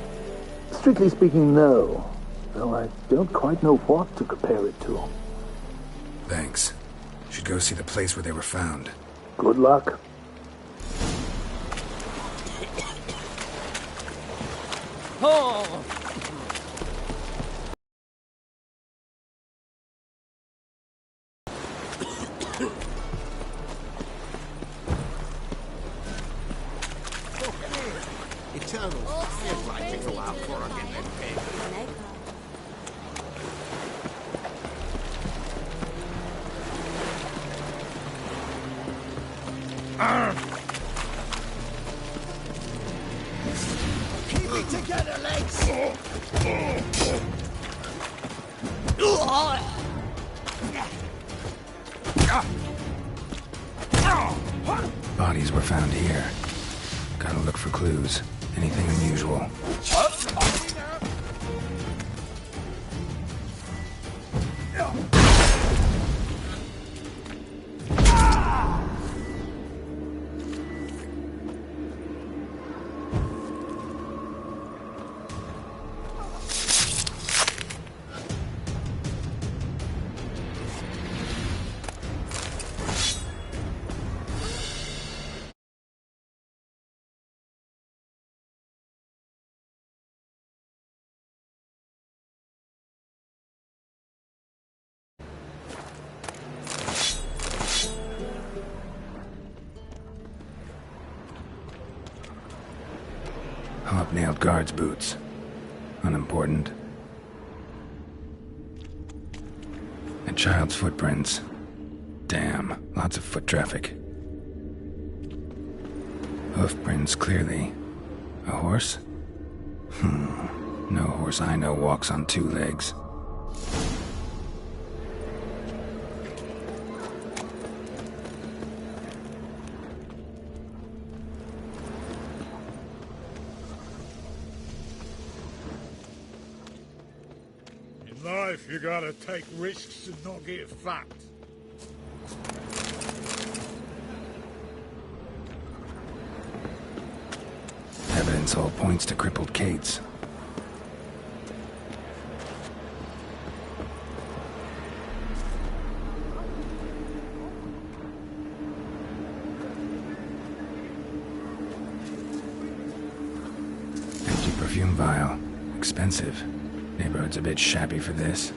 Strictly speaking, no. Though I don't quite know what to compare it to. Thanks. Should go see the place where they were found. Good luck. Oh! Eternal feels like to go out for a minute, pig. Keep it together, legs! Bodies were found here. Gotta look for clues. Anything unusual. Hobnailed guards' boots. Unimportant. A child's footprints. Damn, lots of foot traffic. Hoof prints, clearly. A horse? No horse I know walks on two legs. In life, you gotta take risks and not get fucked. Evidence all points to crippled Kate's. vile. Expensive. Neighborhood's a bit shabby for this.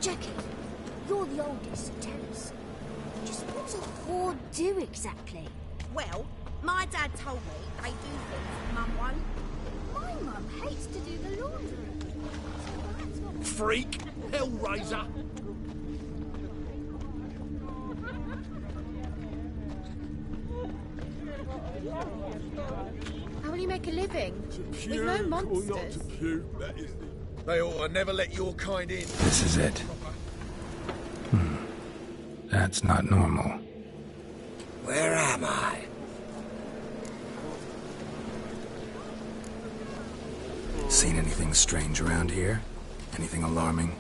Jackie, you're the oldest. Tell us, just what's a horde do exactly? Well, my dad told me they do things Mum won't. My mum hates to do the laundry. Freak! Hellraiser! How will you make a living? With no monsters. They ought to never let your kind in. This is it. That's not normal. Where am I? Seen anything strange around here? Anything alarming?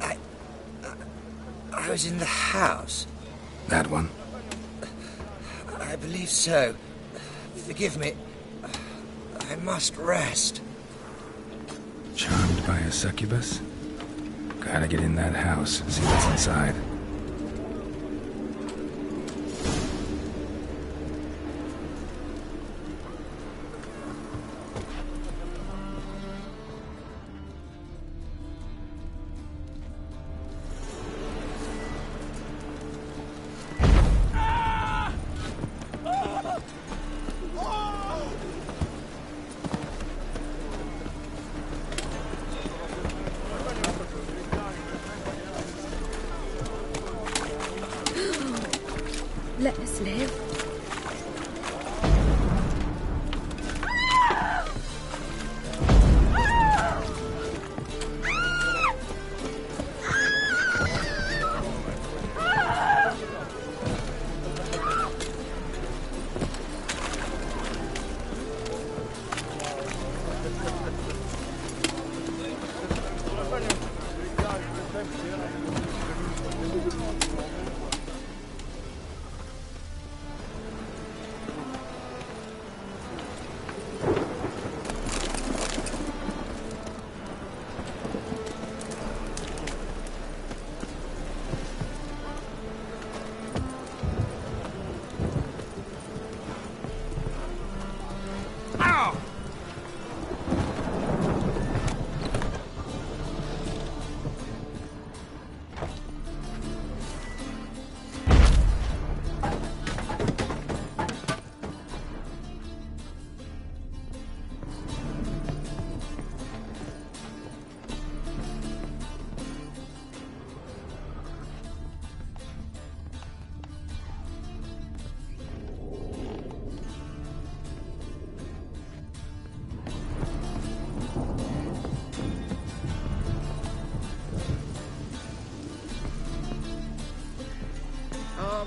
I was in the house. That one? I believe so. Forgive me. I must rest. Charmed by a succubus? Gotta get in that house, see what's inside. Let us live.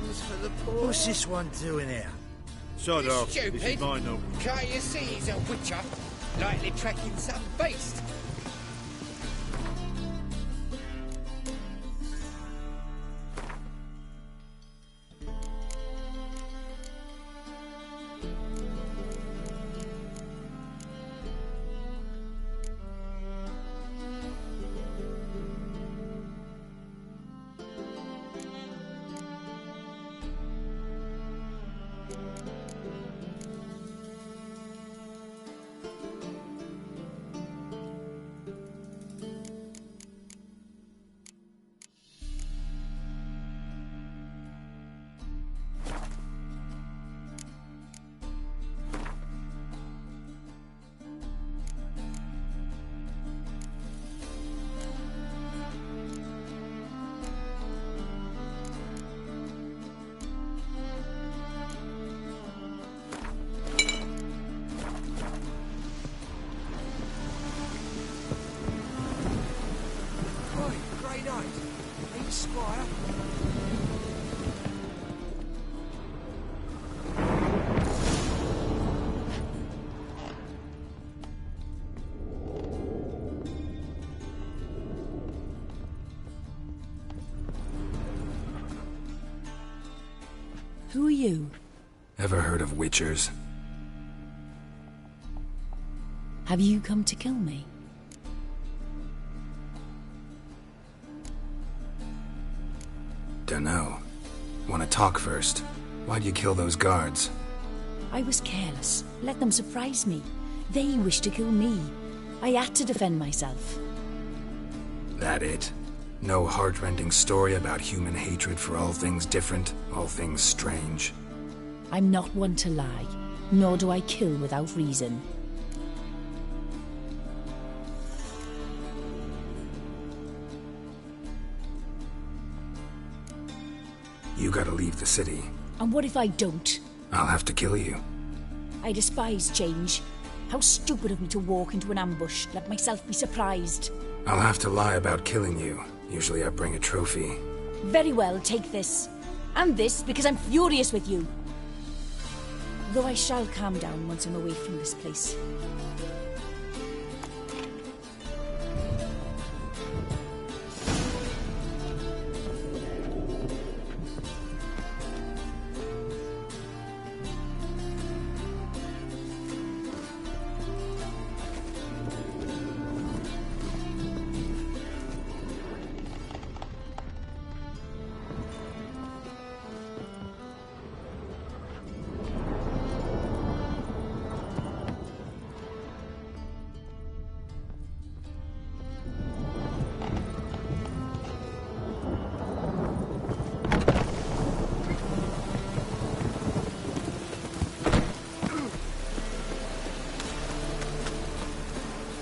For the poor. What's this one doing here? Sod off. Stupid. This is my novel. Can't you see he's a witcher? Likely tracking some beast. right. Ain't Squire. Who are you? Ever heard of witchers? Have you come to kill me? Dunno. Wanna talk first? Why'd you kill those guards? I was careless. Let them surprise me. They wished to kill me. I had to defend myself. That it? No heart-rending story about human hatred for all things different, all things strange? I'm not one to lie, nor do I kill without reason. You gotta leave the city. And what if I don't? I'll have to kill you. I despise change. How stupid of me to walk into an ambush, let myself be surprised. I'll have to lie about killing you. Usually I bring a trophy. Very well, take this. And this, because I'm furious with you. Though I shall calm down once I'm away from this place.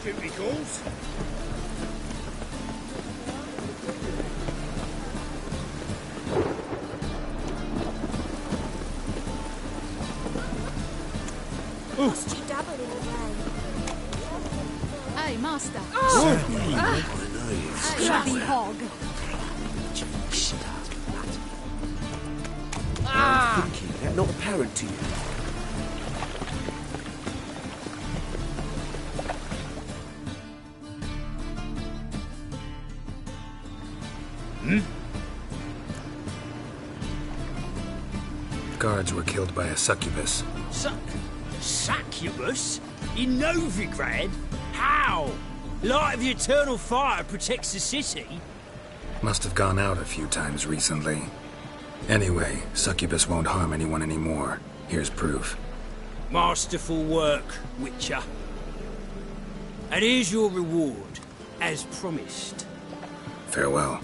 Duty calls. Must you dabble in the rain? Hey, master. Oh! Scrappy hog. Thinking that not apparent to you. Guards were killed by a succubus. Succubus? In Novigrad? How? Light of the eternal fire protects the city? Must have gone out a few times recently. Anyway, succubus won't harm anyone anymore. Here's proof. Masterful work, Witcher. And here's your reward, as promised. Farewell.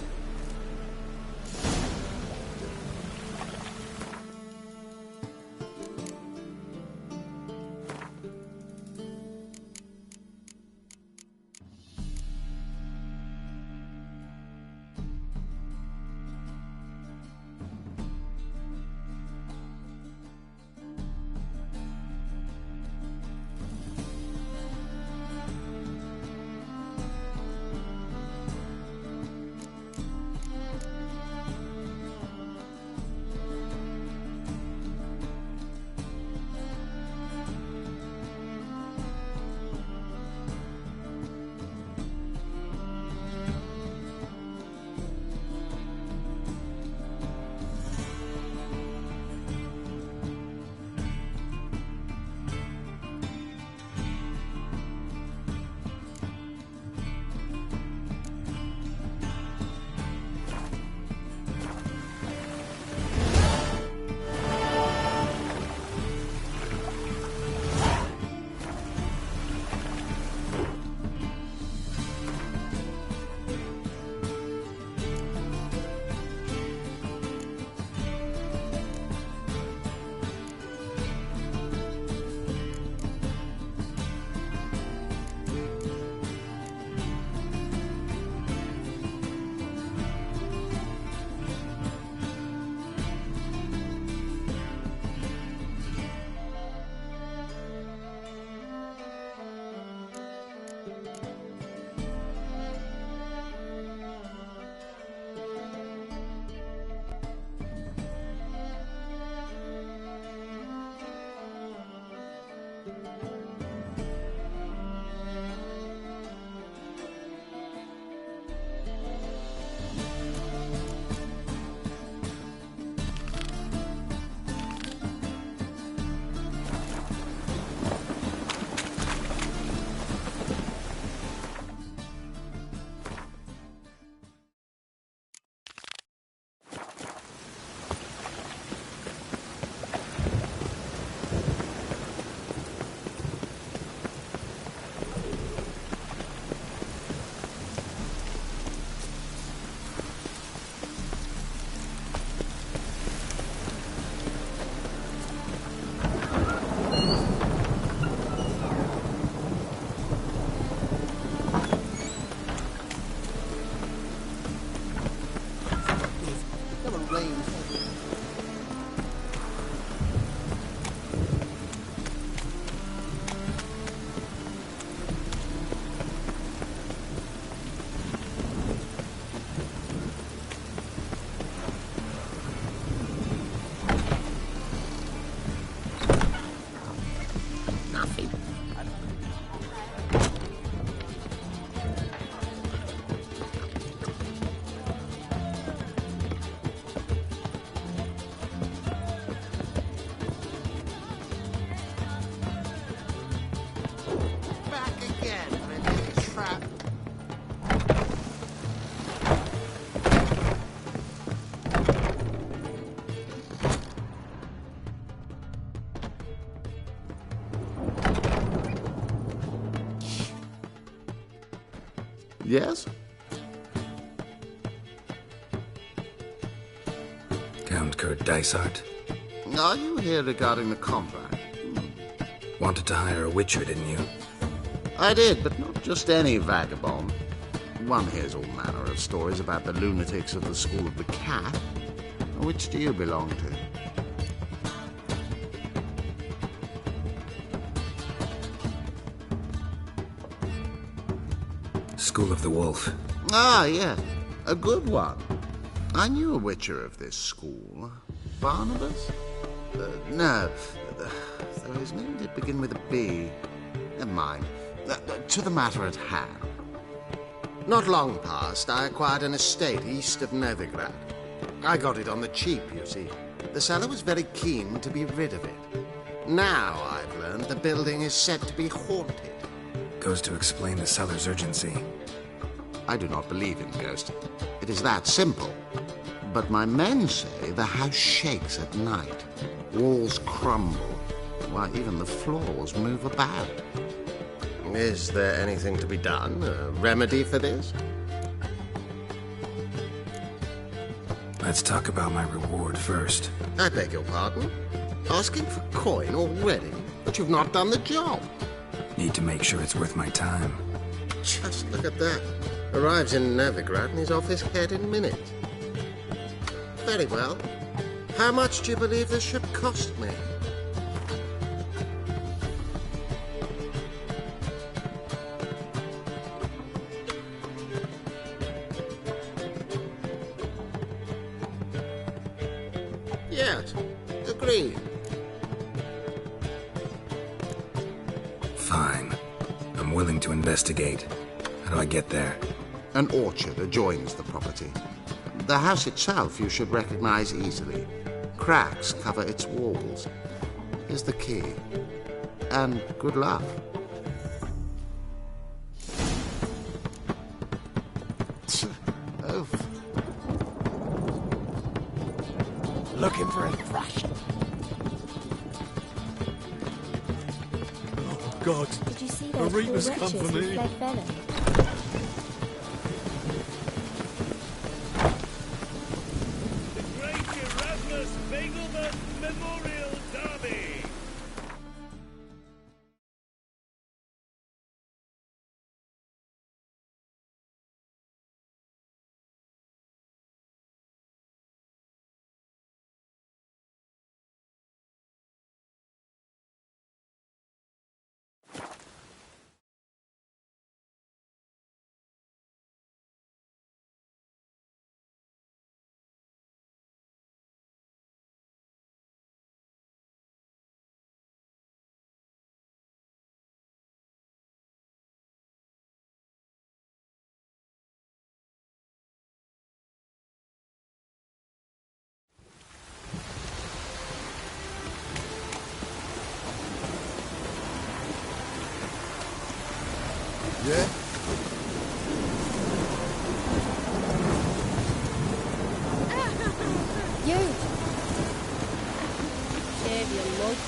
Yes? Count Kurt Dysart? Are you here regarding the contract? Wanted to hire a witcher, didn't you? I did, but not just any vagabond. One hears all manner of stories about the lunatics of the School of the Cat. Which do you belong to? School of the Wolf. Ah, yes. A good one. I knew a witcher of this school. Barnabas? No. Though his name did begin with a B. Never mind. To the matter at hand. Not long past, I acquired an estate east of Novigrad. I got it on the cheap, you see. The seller was very keen to be rid of it. Now, I've learned the building is said to be haunted. Goes to explain the seller's urgency. I do not believe in ghosts. It is that simple. But my men say the house shakes at night. Walls crumble. Why, even the floors move about. Is there anything to be done? A remedy for this? Let's talk about my reward first. I beg your pardon? Asking for coin already? But you've not done the job. Need to make sure it's worth my time. Just look at that. Arrives in Novigrad and he's off his head in minutes. Very well. How much do you believe this should cost me? Yes, agreed. Fine. I'm willing to investigate. How do I get there? An orchard adjoins the property. The house itself you should recognize easily. Cracks cover its walls. Here's the key. And good luck. Oh. Looking for a thrash. Oh, God. Did you see those poor Arena's wretches who company. fled Velen? Memorial Derby! Yeah? You! Shave your love.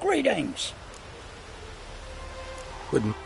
Greetings. Wouldn't...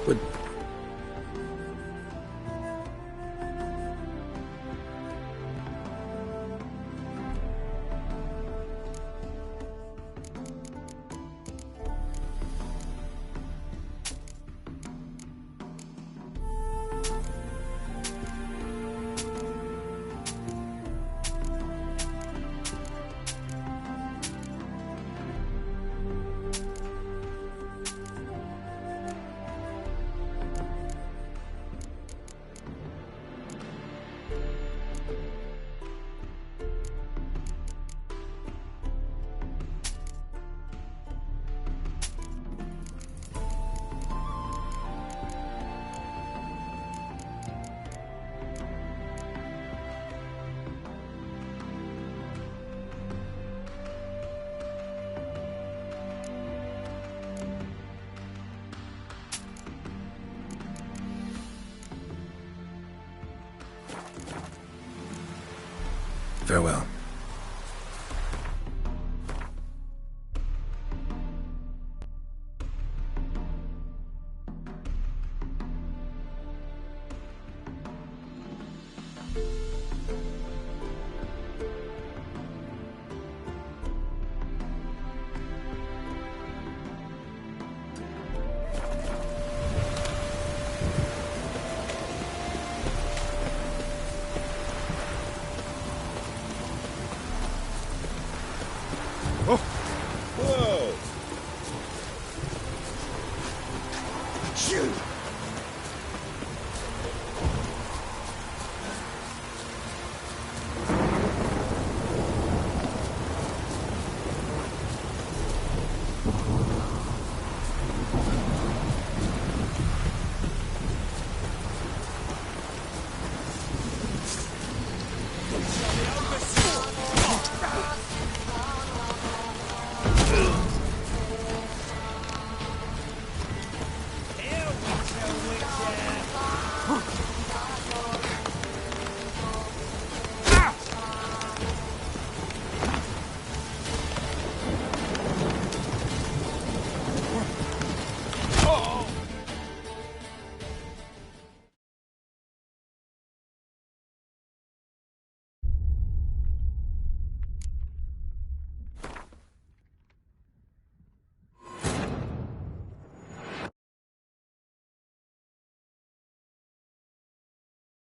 Would... Farewell. Whoa! Shoot!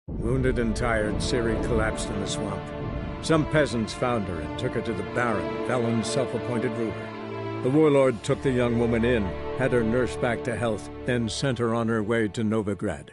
Wounded and tired, Ciri collapsed in the swamp. Some peasants found her and took her to the Baron, Velen's self-appointed ruler. The warlord took the young woman in, had her nursed back to health, then sent her on her way to Novigrad.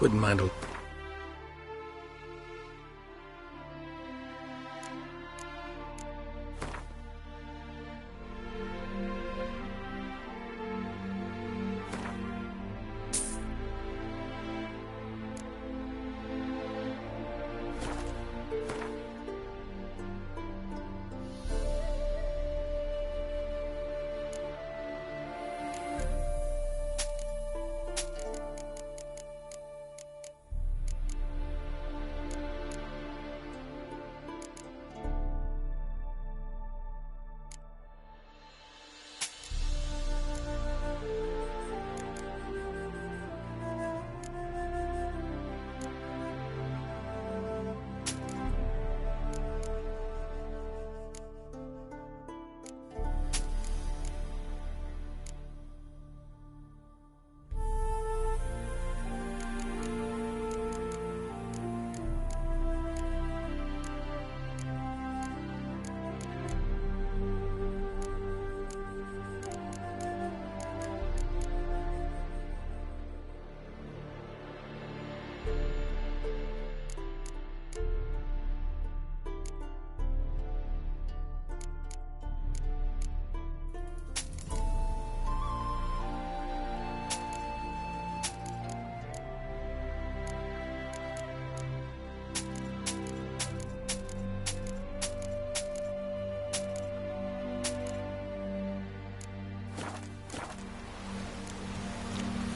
Guten Meindl.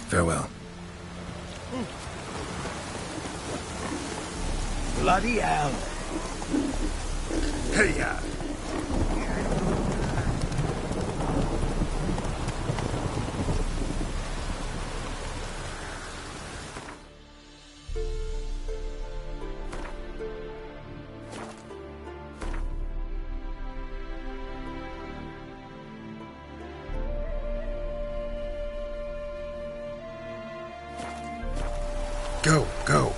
Farewell. Bloody hell. Hey-ya! Go, go.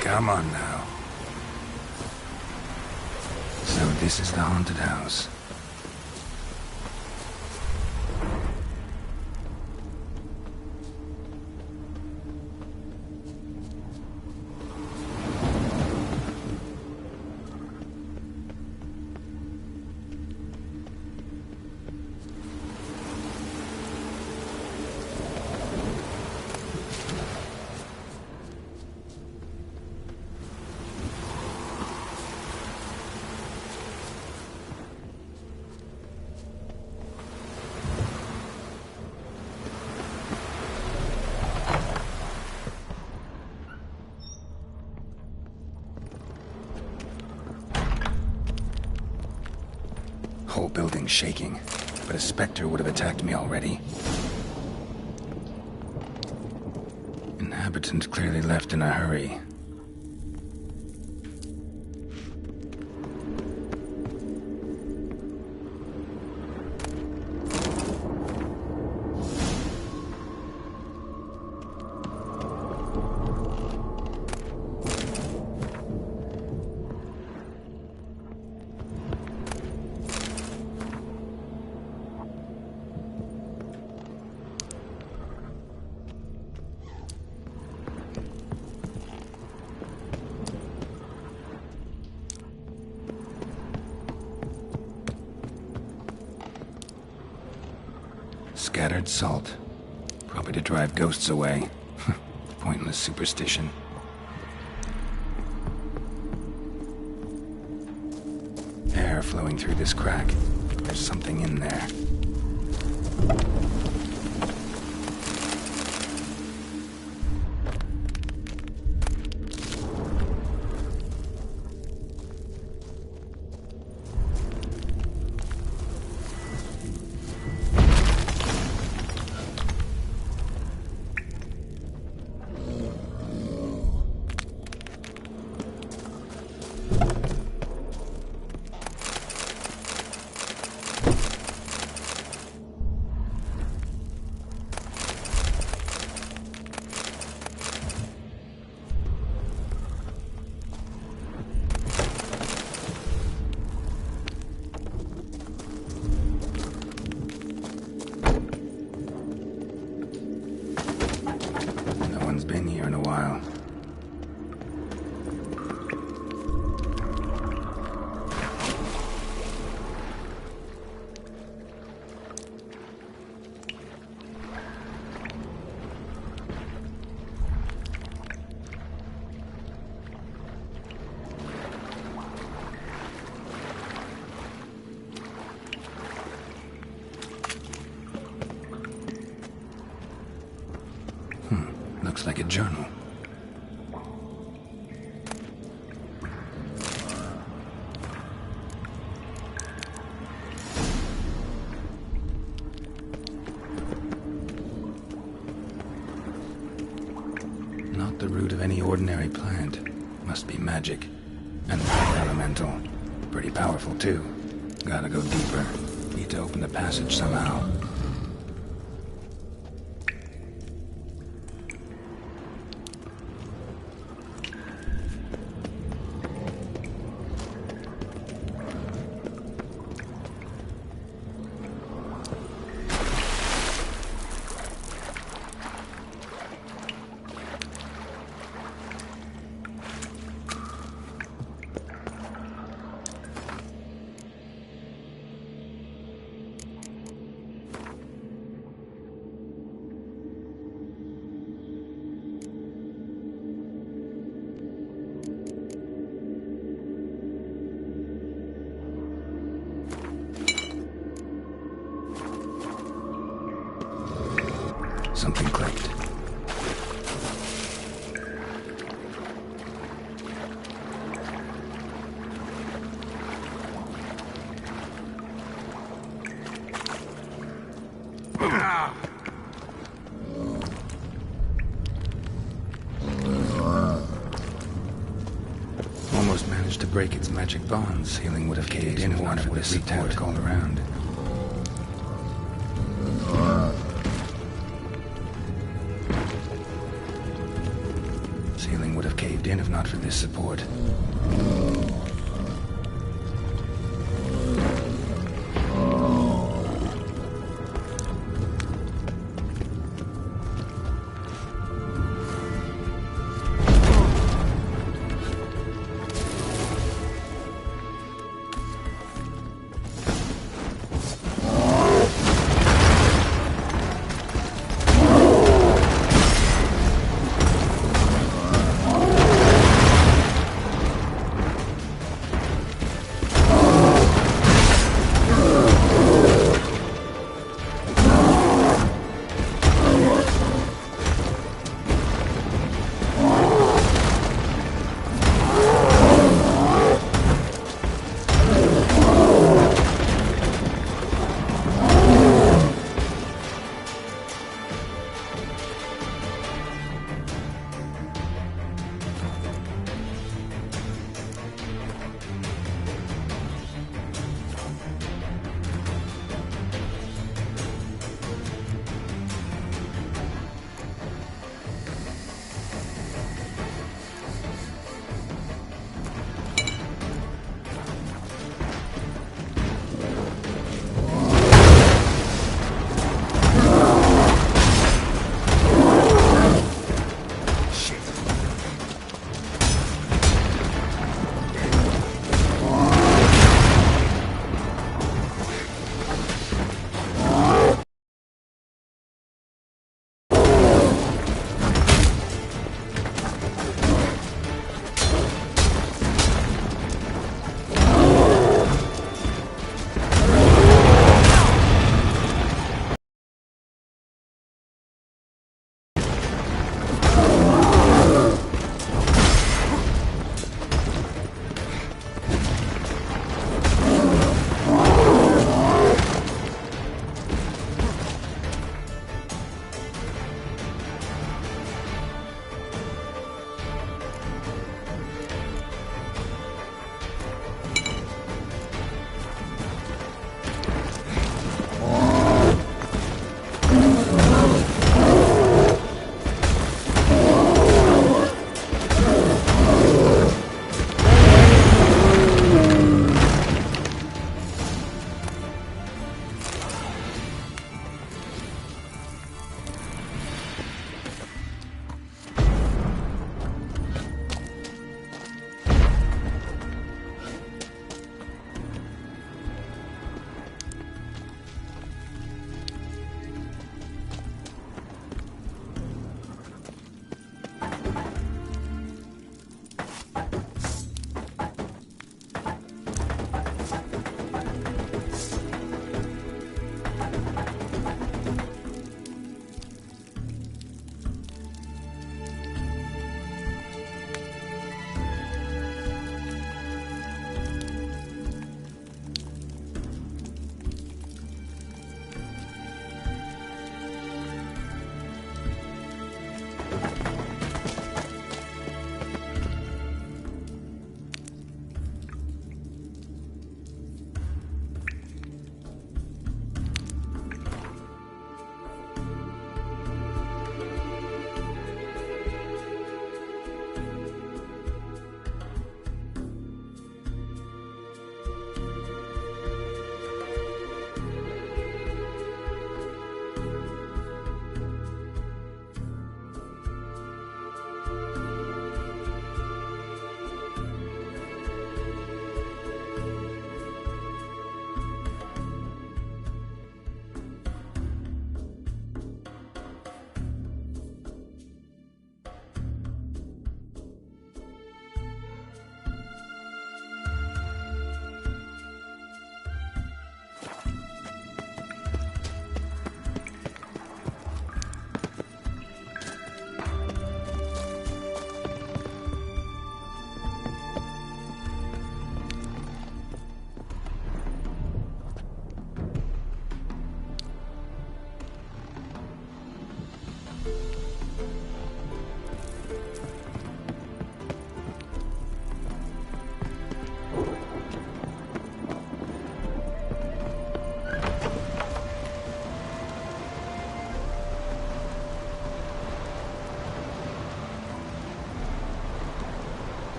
Come on now. So this is the haunted house. Whole building's shaking, but a specter would have attacked me already. Inhabitants clearly left in a hurry. Scattered salt. Probably to drive ghosts away. Pointless superstition. Air flowing through this crack. There's something in there. Been here in a while. Looks like a journal. Not the root of any ordinary plant. Must be magic. And elemental. Pretty powerful, too. Gotta go deeper. Need to open the passage somehow. Something clicked. Almost managed to break its magic bonds. Ceiling would have caved in if not for this support all around. Ceiling would have caved in if not for this support.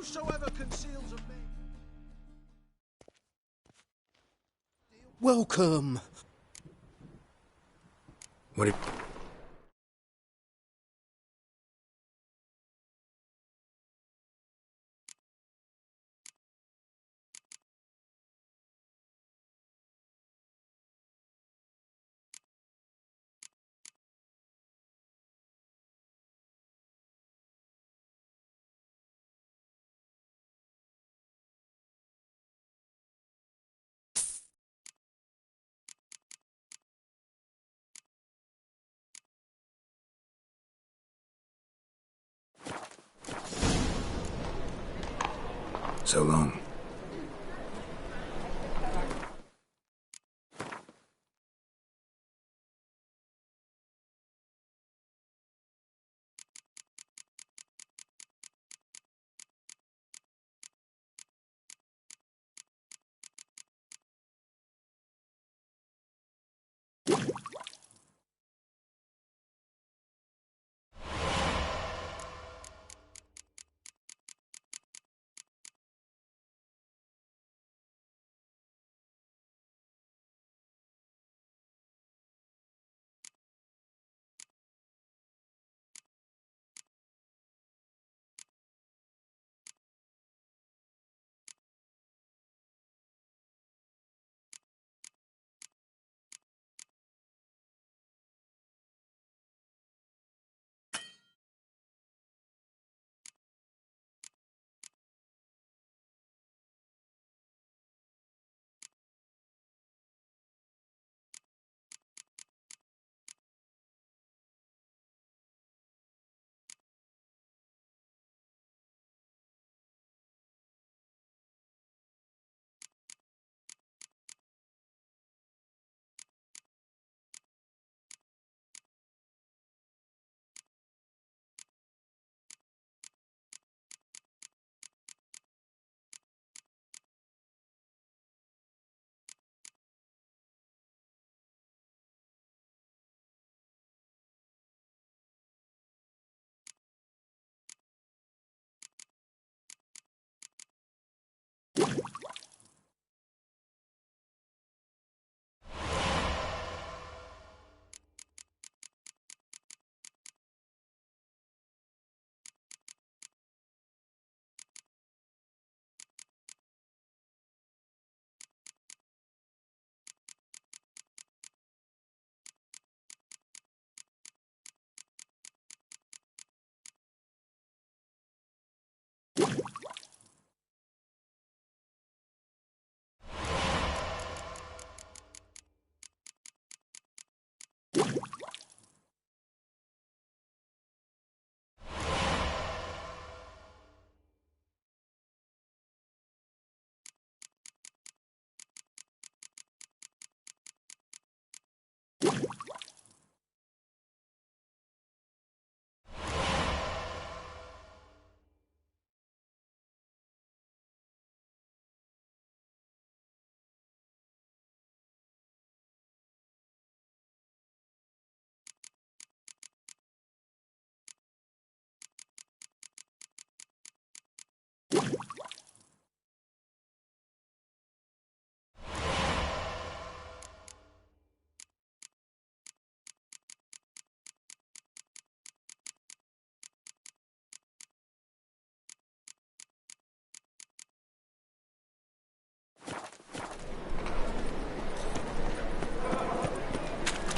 Whosoever conceals a man... Welcome. What? So long.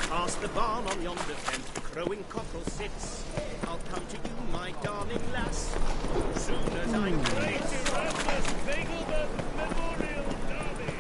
Past the barn on yonder fence, the crowing cockerel sits. I'll come to you, my darling lass, soon as I'm Memorial Derby.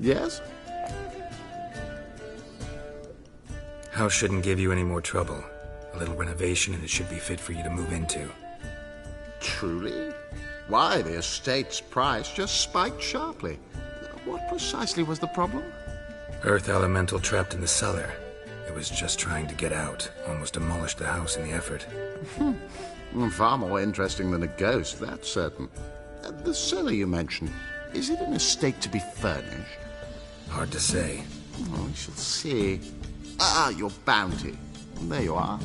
Yes? House shouldn't give you any more trouble. A little renovation and it should be fit for you to move into. Truly? Why, the estate's price just spiked sharply. What precisely was the problem? Earth elemental trapped in the cellar. It was just trying to get out. Almost demolished the house in the effort. Far more interesting than a ghost, that's certain. The cellar you mentioned, is it an estate to be furnished? Hard to say. Oh, we shall see. Ah, your bounty. There you are.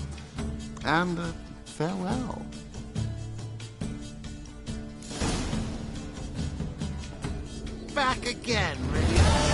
And farewell. Back again, really.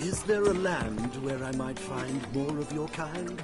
Is there a land where I might find more of your kind?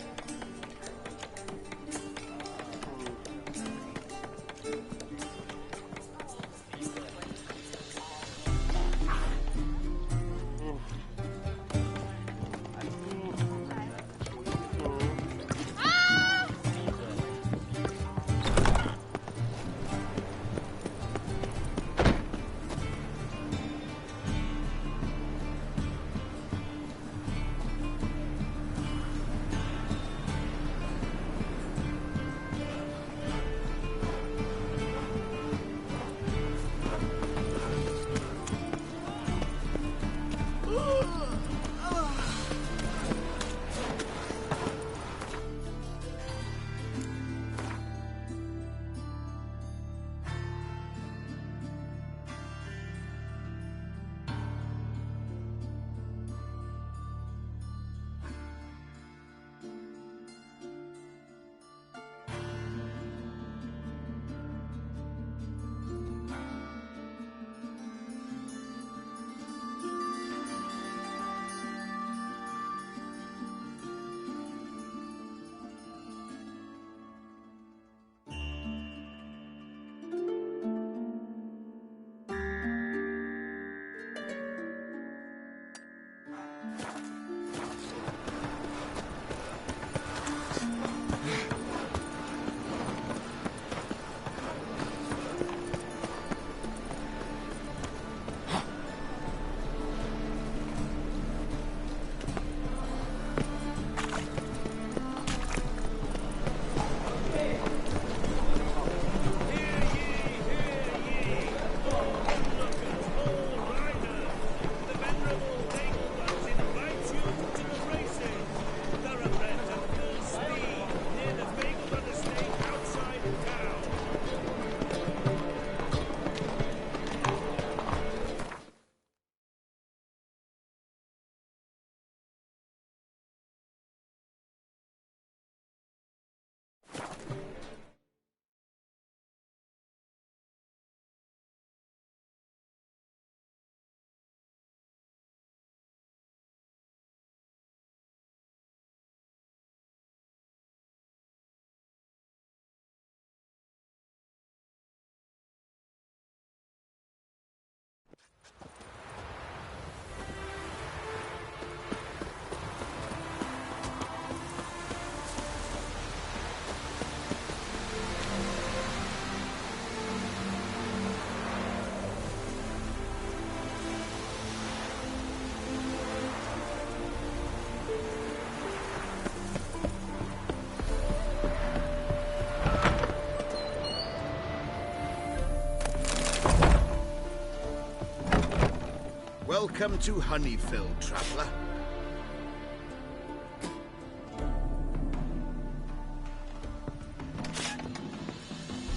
Welcome to Honeyfield, traveller.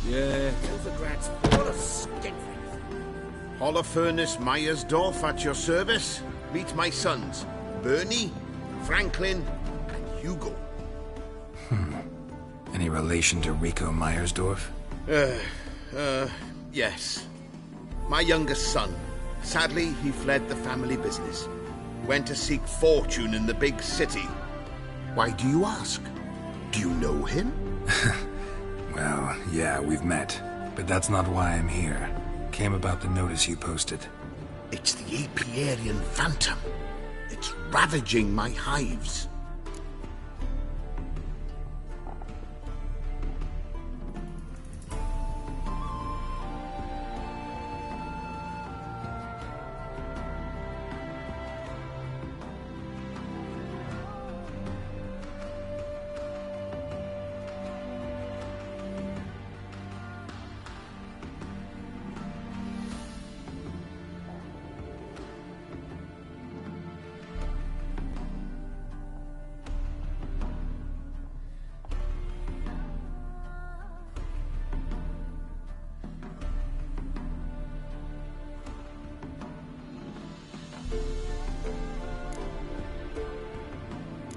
Yeah. Novigrad's full of stink. Holofernes Meyersdorf at your service. Meet my sons, Bernie, Franklin, and Hugo. Any relation to Rico Meyersdorf? Yes. My youngest son. Sadly, he fled the family business. Went to seek fortune in the big city. Why do you ask? Do you know him? Well, yeah, we've met. But that's not why I'm here. Came about the notice you posted. It's the Apiarian Phantom. It's ravaging my hives.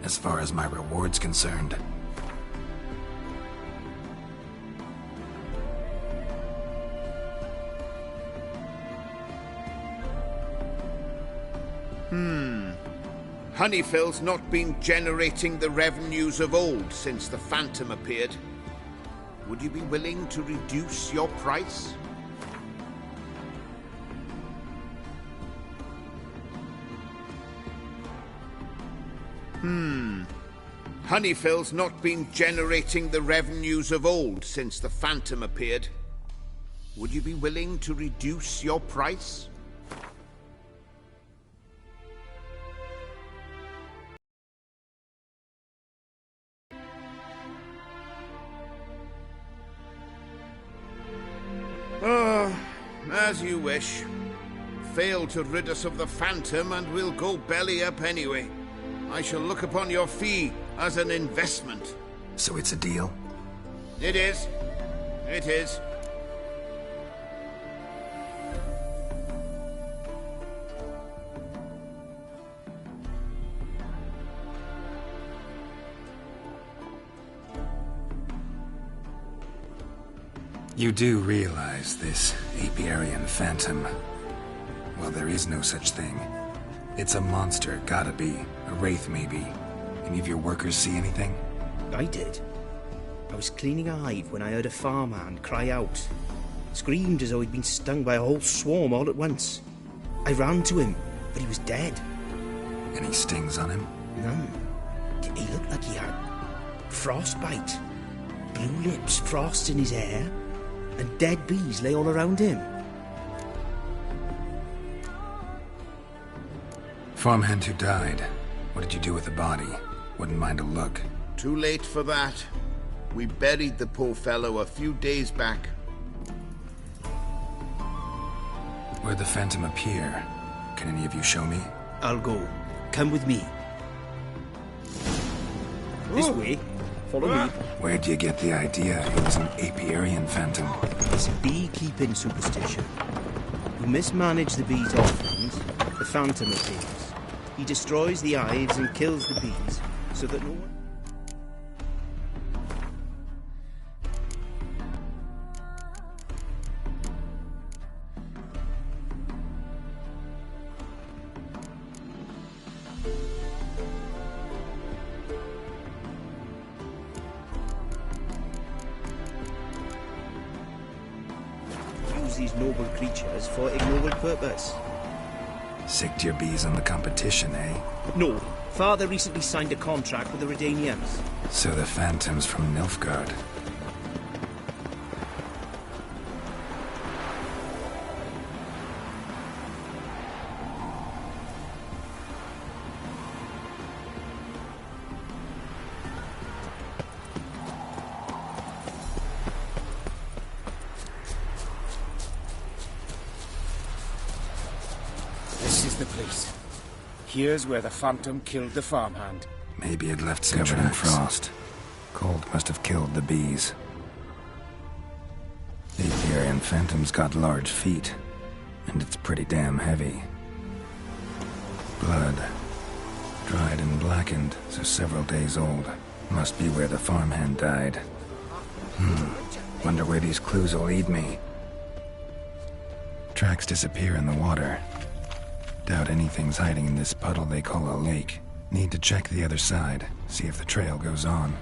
As far as my reward's concerned. Honeyfield's not been generating the revenues of old since the Phantom appeared. Would you be willing to reduce your price? Honeyfield's not been generating the revenues of old since the Phantom appeared. Would you be willing to reduce your price? As you wish. Fail to rid us of the Phantom and we'll go belly up anyway. I shall look upon your fee as an investment. So it's a deal? It is. It is. You do realize this Apiarian Phantom? Well, there is no such thing. It's a monster, gotta be. A wraith, maybe. Any of your workers see anything? I did. I was cleaning a hive when I heard a farmhand cry out. Screamed as though he'd been stung by a whole swarm all at once. I ran to him, but he was dead. Any stings on him? None. He looked like he had frostbite. Blue lips, frost in his hair, and dead bees lay all around him. Farmhand who died. What did you do with the body? Wouldn't mind a look. Too late for that. We buried the poor fellow a few days back. Where'd the Phantom appear? Can any of you show me? I'll go. Come with me. This way. Follow me. Where'd you get the idea it was an Apiarian Phantom? It's a beekeeping superstition. You mismanage the bees' offerings, the Phantom appears. He destroys the hives and kills the bees, so that no one... Use these noble creatures for ignoble purpose. Sicked your bees on the competition, eh? No. Father recently signed a contract with the Redanians. So the Phantom's from Nilfgaard. This is the place. Here's where the Phantom killed the farmhand. Maybe it left some covered in frost. Cold must have killed the bees. The Apiarian Phantom's got large feet, and it's pretty damn heavy. Blood. Dried and blackened, so several days old. Must be where the farmhand died. Wonder where these clues will lead me. Tracks disappear in the water. Doubt anything's hiding in this puddle they call a lake. Need to check the other side, see if the trail goes on.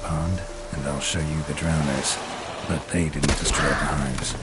pond, and I'll show you the drowners. But they didn't destroy the hives.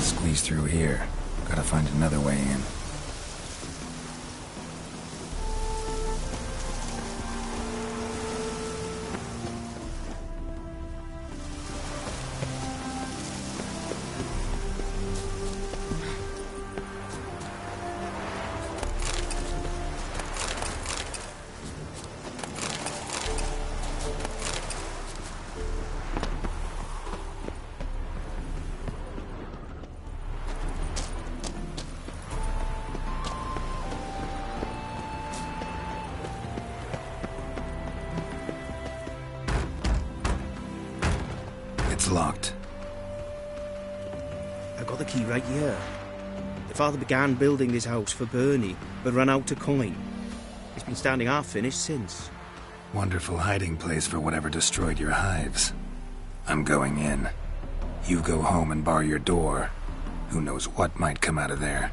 Squeeze through here. Gotta find another way in. It's locked. I got the key right here. The father began building this house for Bernie, but ran out of coin. It's been standing half finished since. Wonderful hiding place for whatever destroyed your hives. I'm going in. You go home and bar your door. Who knows what might come out of there.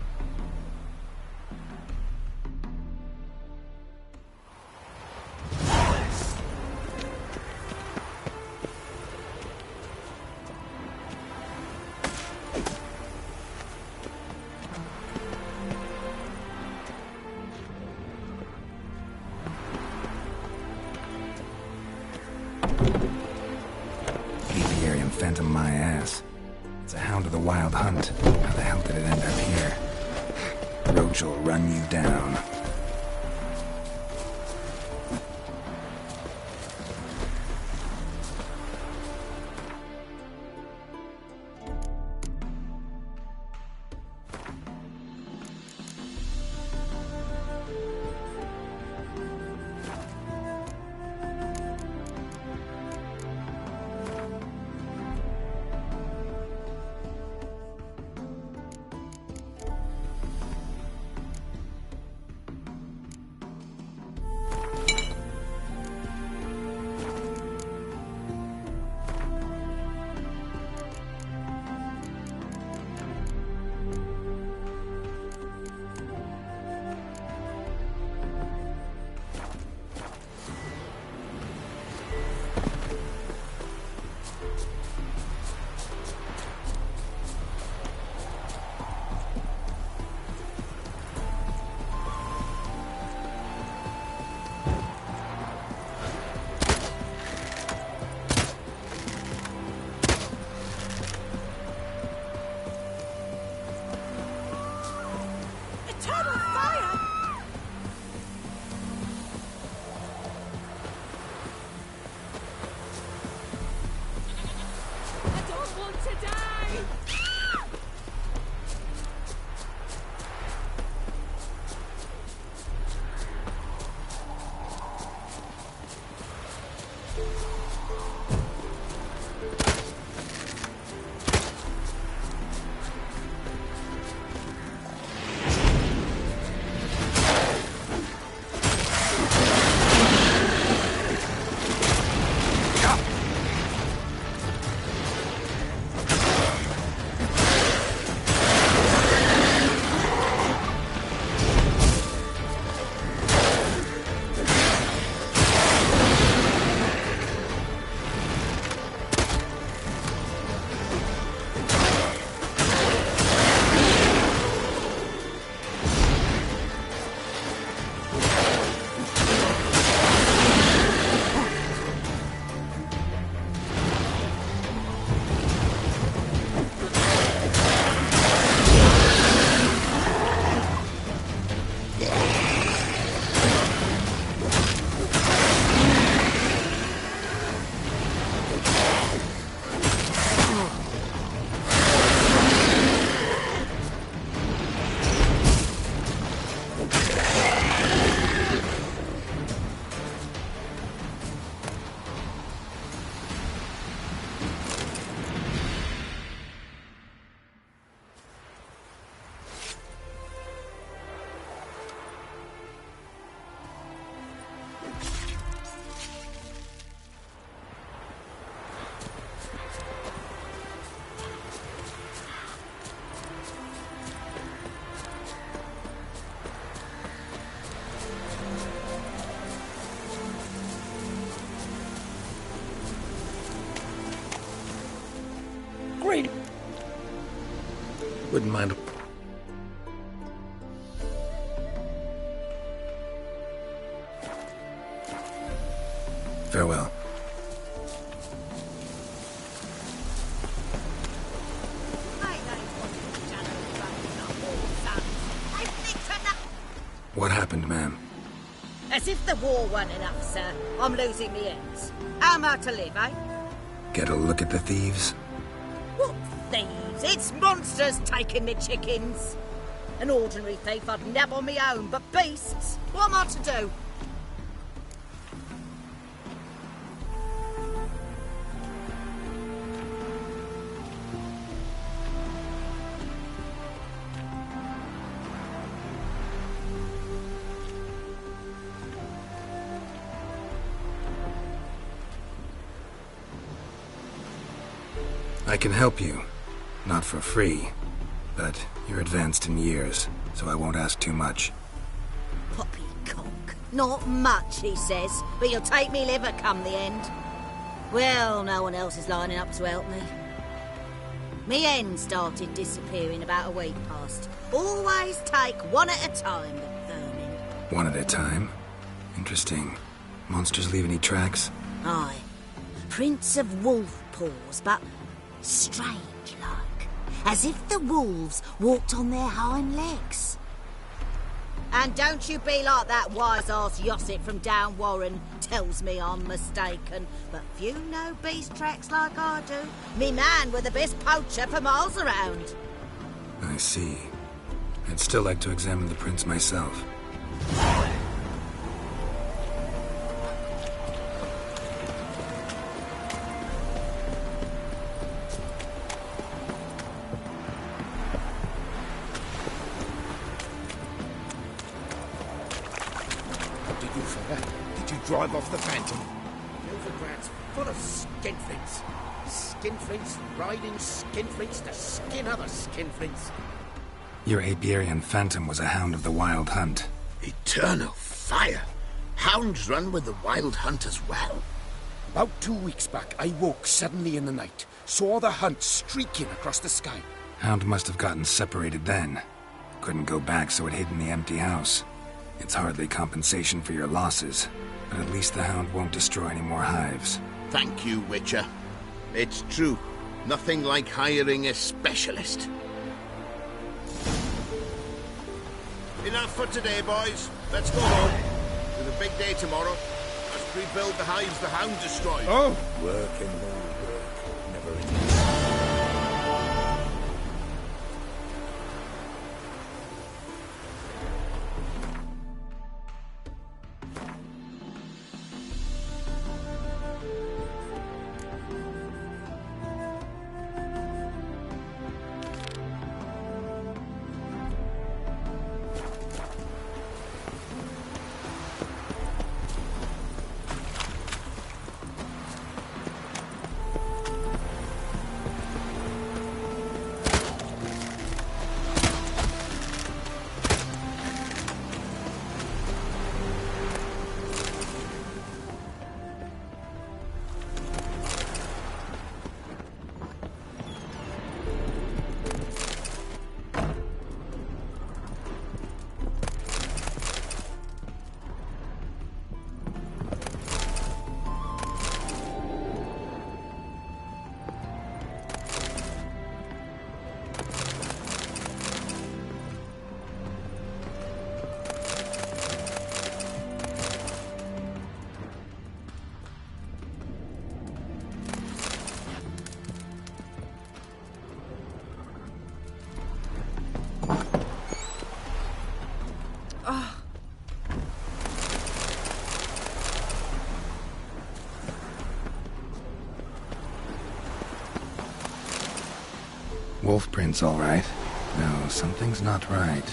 Phantom my ass. It's a hound of the wild hunt. How the hell did it end up here? Roach will run you down. Wouldn't mind. Farewell. What happened, ma'am? As if the war weren't enough, sir. I'm losing me ends. How am I to live, eh? Get a look at the thieves? What thieves? It's monsters taking me chickens. An ordinary thief I'd nab on me own, but beasts? What am I to do? I can help you. Not for free. But you're advanced in years, so I won't ask too much. Poppycock. Not much, he says, but you'll take me liver come the end. Well, no one else is lining up to help me. Me hen started disappearing about a week past. Always take one at a time, the vermin. One at a time? Interesting. Monsters leave any tracks? Aye. Prints of wolf paws, but strange like. As if the wolves walked on their hind legs. And don't you be like that wise-ass Yossit from down Warren tells me I'm mistaken. But few know beast tracks like I do. Me man were the best poacher for miles around. I see. I'd still like to examine the prints myself. Drive off the Phantom. Novigrad's full of skinflints. Skinflints riding skinflints to skin other skinflints. Your Apiarian Phantom was a hound of the Wild Hunt. Eternal fire! Hounds run with the Wild Hunt as well. About 2 weeks back, I woke suddenly in the night. Saw the hunt streaking across the sky. Hound must have gotten separated then. Couldn't go back, so it hid in the empty house. It's hardly compensation for your losses. But at least the hound won't destroy any more hives. Thank you, Witcher. It's true. Nothing like hiring a specialist. Enough for today, boys. Let's go home. With a big day tomorrow. Let's rebuild the hives the hound destroyed. Oh! Work and more work. Never enough. Wolf prints, all right. No, something's not right.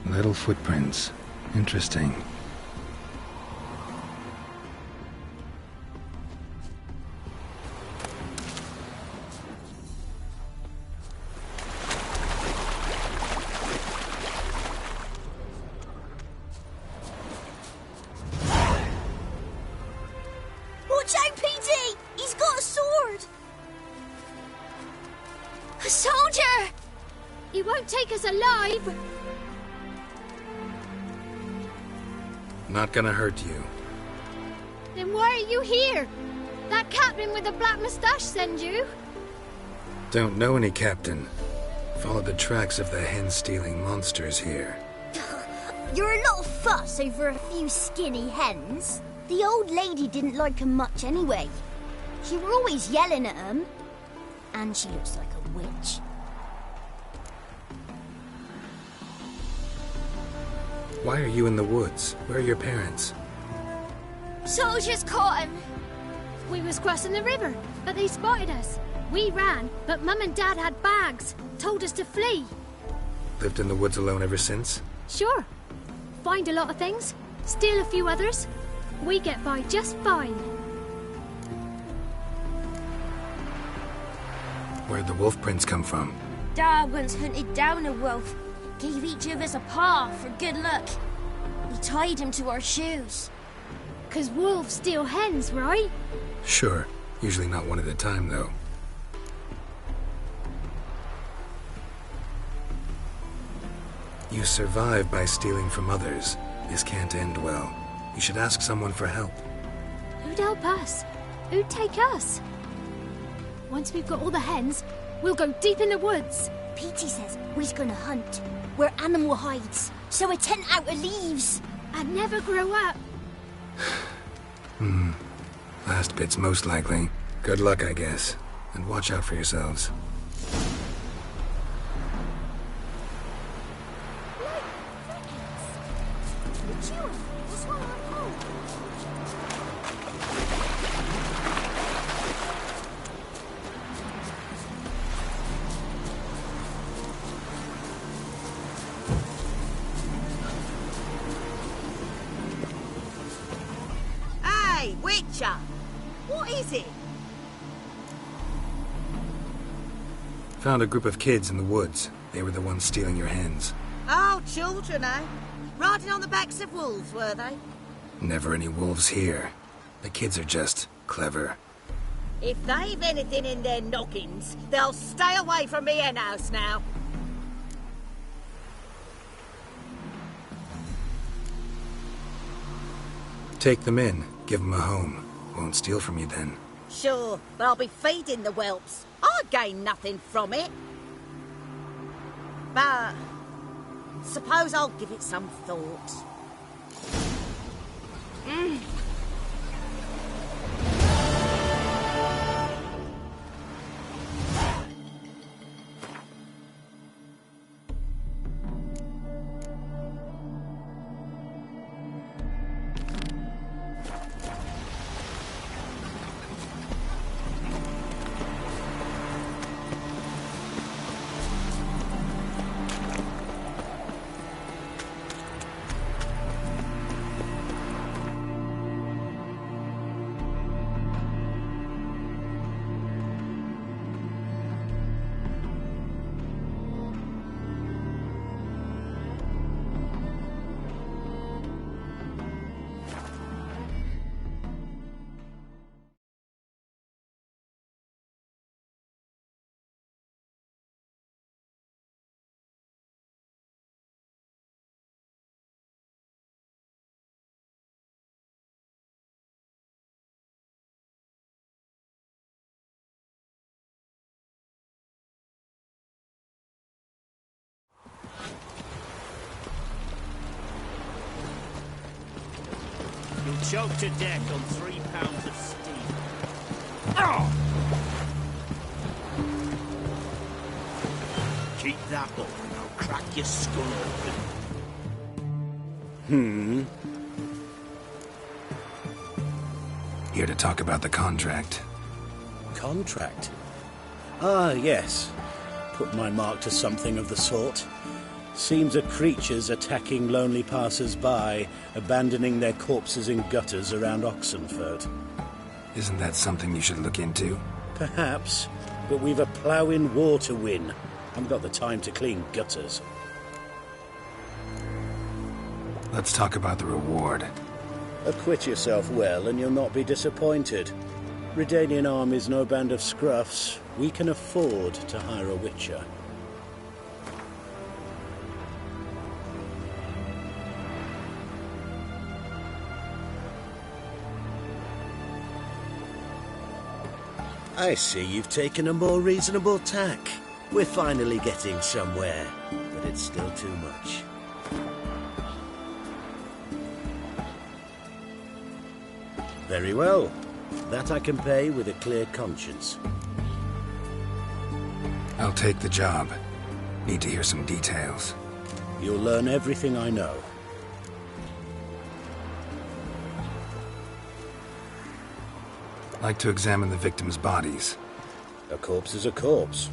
Little footprints. Interesting. A soldier! He won't take us alive! Not gonna hurt you. Then why are you here? That captain with the black moustache send you? Don't know any captain. Followed the tracks of the hen-stealing monsters here. You're a little fuss over a few skinny hens. The old lady didn't like 'em much anyway. She were always yelling at 'em. And she looks like a witch. Why are you in the woods? Where are your parents? Soldiers caught him! We was crossing the river, but they spotted us. We ran, but Mum and Dad had bags. Told us to flee. Lived in the woods alone ever since? Sure. Find a lot of things, steal a few others. We get by just fine. Where'd the wolf prints come from? Dad once hunted down a wolf. Gave each of us a paw for good luck. We tied him to our shoes. 'Cause wolves steal hens, right? Sure. Usually not one at a time, though. You survive by stealing from others. This can't end well. You should ask someone for help. Who'd help us? Who'd take us? Once we've got all the hens, we'll go deep in the woods. Petey says we's gonna hunt. We're animal hides, so a tent out of leaves. And never grow up. Last bit's most likely. Good luck, I guess. And watch out for yourselves. Hey, Witcher! What is it? Found a group of kids in the woods. They were the ones stealing your hens. Oh, children, eh? Riding on the backs of wolves, were they? Never any wolves here. The kids are just clever. If they've anything in their noggins, they'll stay away from me hen house now. Take them in. Give them a home. Won't steal from you then. Sure, but I'll be feeding the whelps. I gain nothing from it. But suppose I'll give it some thought. You'll choke to death on 3 pounds of steam. Oh! Keep that up and I'll crack your skull open. Here to talk about the contract. Contract? Ah, yes. Put my mark to something of the sort. Seems a creature's attacking lonely passers-by, abandoning their corpses in gutters around Oxenford. Isn't that something you should look into? Perhaps, but we've a ploughing war to win. Haven't got the time to clean gutters. Let's talk about the reward. Acquit yourself well and you'll not be disappointed. Redanian army's no band of scruffs. We can afford to hire a witcher. I see you've taken a more reasonable tack. We're finally getting somewhere, but it's still too much. Very well. That I can pay with a clear conscience. I'll take the job. Need to hear some details. You'll learn everything I know. Like to examine the victims' bodies. A corpse is a corpse.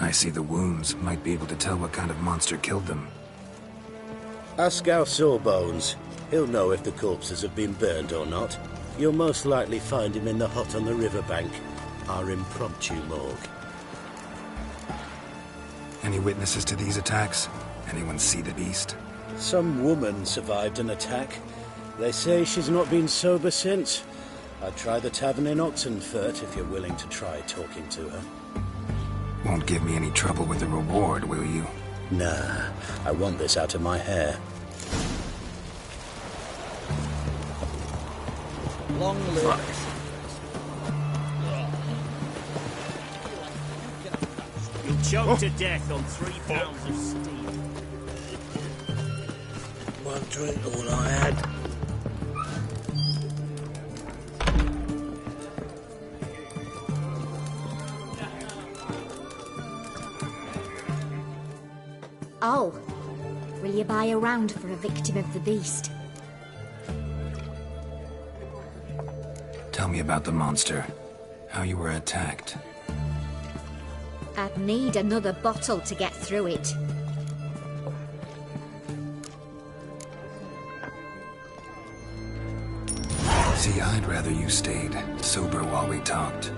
I see the wounds. Might be able to tell what kind of monster killed them. Ask our Sawbones. He'll know if the corpses have been burned or not. You'll most likely find him in the hut on the riverbank, our impromptu morgue. Any witnesses to these attacks? Anyone see the beast? Some woman survived an attack. They say she's not been sober since. I'd try the tavern in Oxenfurt if you're willing to try talking to her. Won't give me any trouble with the reward, will you? Nah, I want this out of my hair. Long live. You'll choke to death on 3 pounds of steel. One drink, all I had. Oh, will you buy a round for a victim of the beast? Tell me about the monster. How you were attacked. I'd need another bottle to get through it. See, I'd rather you stayed sober while we talked.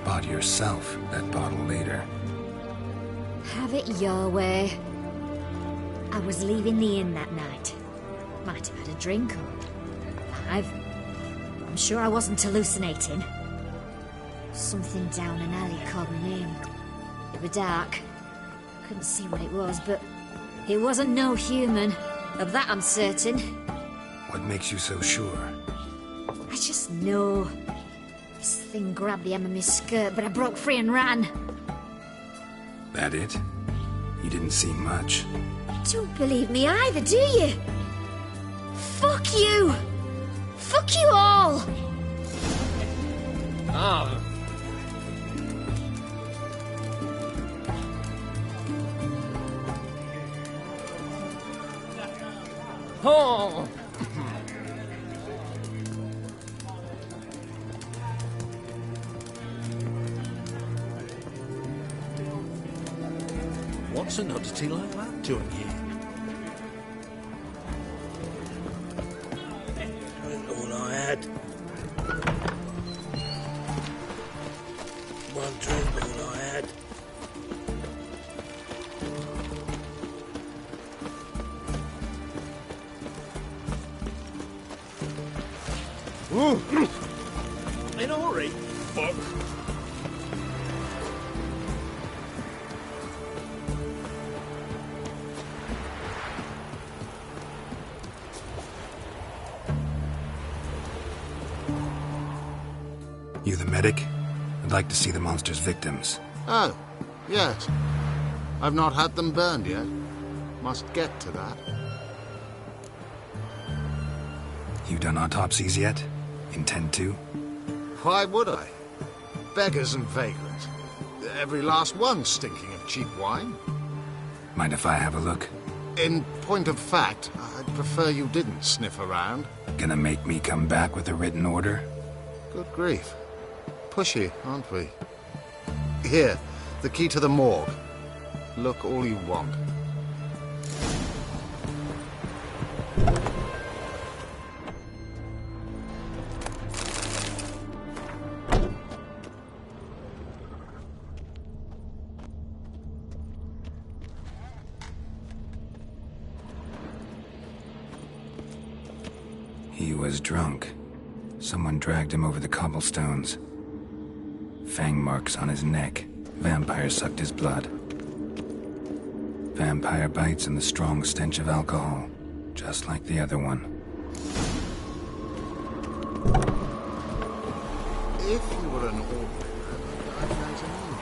Bought yourself that bottle later. Have it your way. I was leaving the inn that night. Might have had a drink or 5. I'm sure I wasn't hallucinating. Something down an alley called my name. It was dark. Couldn't see what it was, but it wasn't no human. Of that I'm certain. What makes you so sure? I just know. This thing grabbed the hem of my skirt, but I broke free and ran. That it? You didn't see much. Don't believe me either, do you? Fuck you! Fuck you all! Ah. Oh. What's an oddity like that doing here? All I had. One drink, all I had. In a hurry? Fuck. You the medic? I'd like to see the monster's victims. Oh, yes. I've not had them burned yet. Must get to that. You done autopsies yet? Intend to? Why would I? Beggars and vagrants. Every last one stinking of cheap wine. Mind if I have a look? In point of fact, I'd prefer you didn't sniff around. Gonna make me come back with a written order? Good grief. Pushy, aren't we? Here, the key to the morgue. Look all you want. He was drunk. Someone dragged him over the cobblestones. fang marks on his neck. Vampire sucked his blood. Vampire bites and the strong stench of alcohol, just like the other one. If you were an orc, I'd like to know.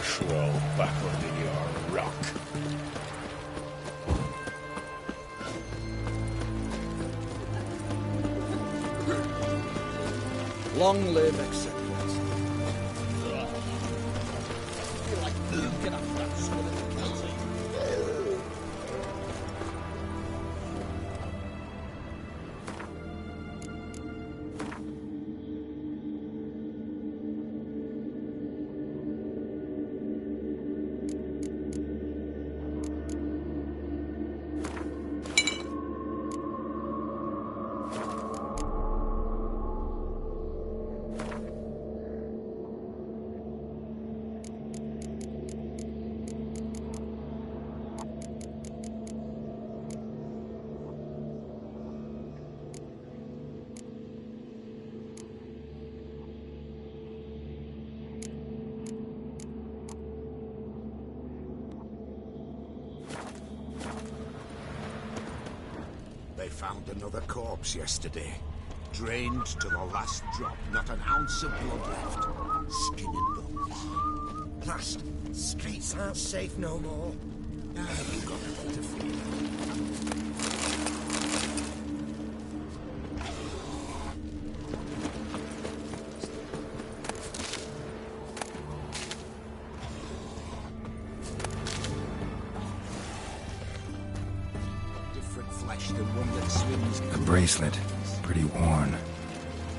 Crawl back under your rock. Long live acceptance. I feel like puking after that skull in the canteen. They found another corpse yesterday. Drained to the last drop, not an ounce of blood left. Skin and bones. Last, streets aren't safe no more. Now you've got nothing to fear. A bracelet, pretty worn.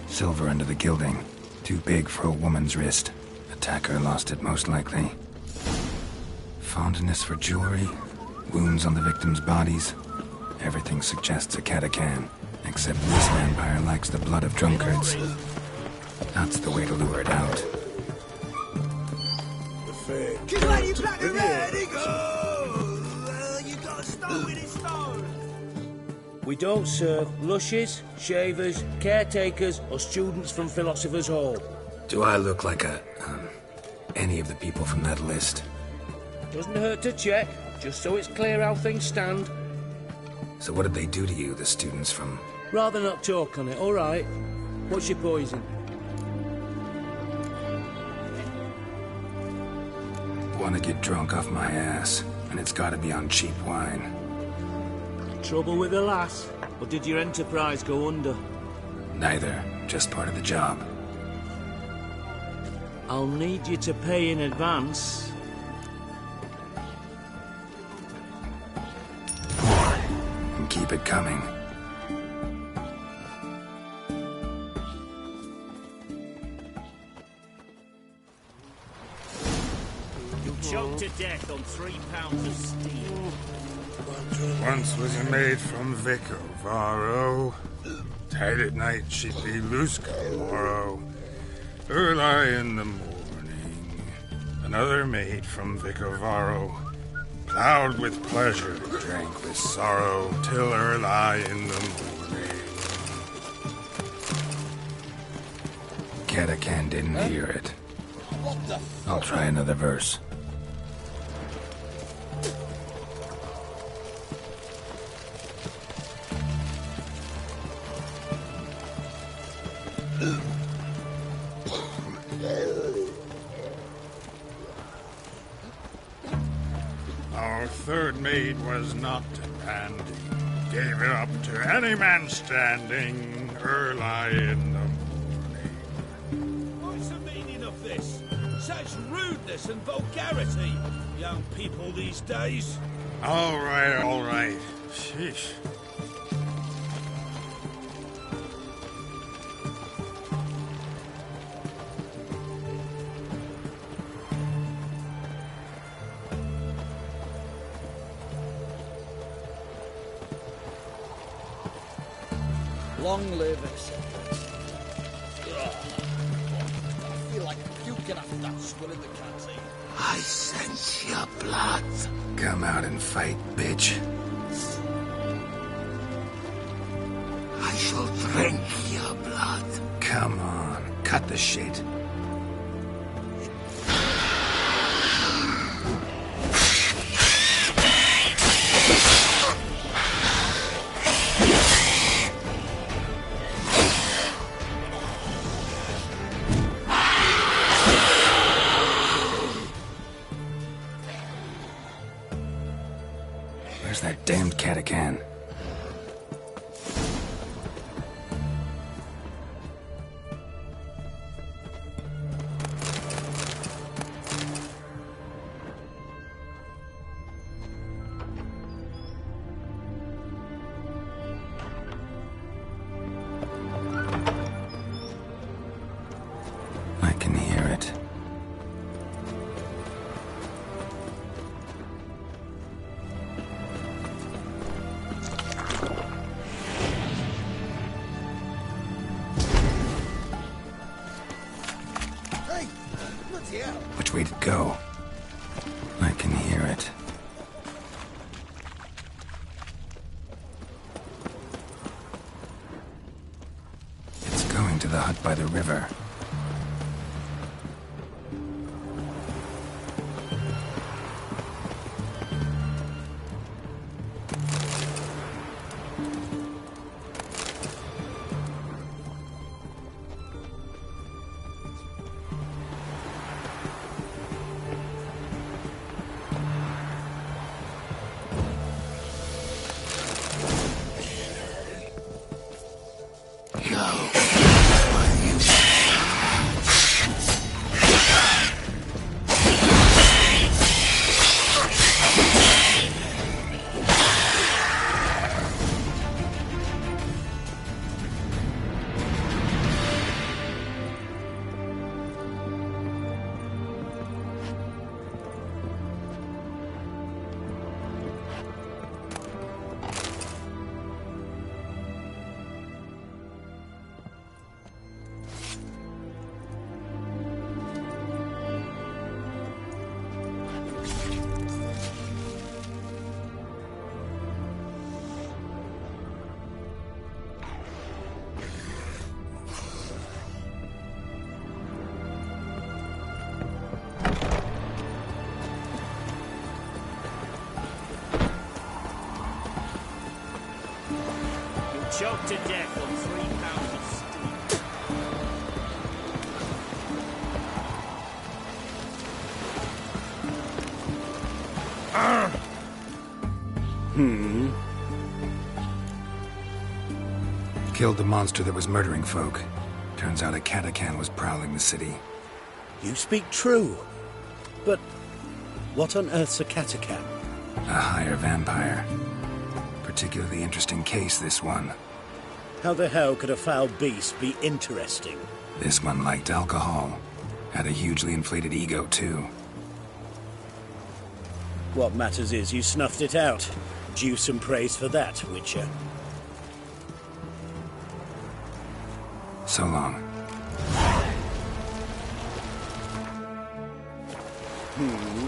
Silver under the gilding. Too big for a woman's wrist. Attacker lost it most likely. Fondness for jewelry. Wounds on the victims' bodies. Everything suggests a catacan. Except this vampire likes the blood of drunkards. That's the way to lure it out. Get ready, black and red, he goes! You gotta start with his stone! We don't serve lushes, shavers, caretakers, or students from Philosopher's Hall. Do I look like any of the people from that list? Doesn't hurt to check, just so it's clear how things stand. So what did they do to you, the students from... Rather not talk on it, all right? What's your poison? Want to get drunk off my ass, and it's got to be on cheap wine. Trouble with the lass? Or did your enterprise go under? Neither, just part of the job. I'll need you to pay in advance. And keep it coming. Choked to death on 3 pounds of steel. Once was a maid from Vicovaro. Tight at night she'd be loose tomorrow. Early in the morning. Another maid from Vicovaro. Plowed with pleasure, drank with sorrow, till early in the morning. Catacan didn't hear it. I'll try another verse. Our third maid was not dandy. Gave it up to any man standing early in the morning. What's the meaning of this? Such rudeness and vulgarity, young people these days. All right, all right. Sheesh. Long live acceptance. I feel like puking after that skull in the canteen. I sense your blood. Come out and fight, bitch. I shall drink your blood. the shit. Where's that damned catachan? I can hear it. Hey, bloody hell. Which way to go? I can hear it. It's going to the hut by the river. Choked to death on 3 pounds of steak. Killed the monster that was murdering folk. Turns out a catachan was prowling the city. You speak true. But what on earth's a catachan? A higher vampire. Particularly interesting case, this one. How the hell could a foul beast be interesting? This one liked alcohol. Had a hugely inflated ego, too. What matters is you snuffed it out. Due some praise for that, Witcher. So long. Hmm.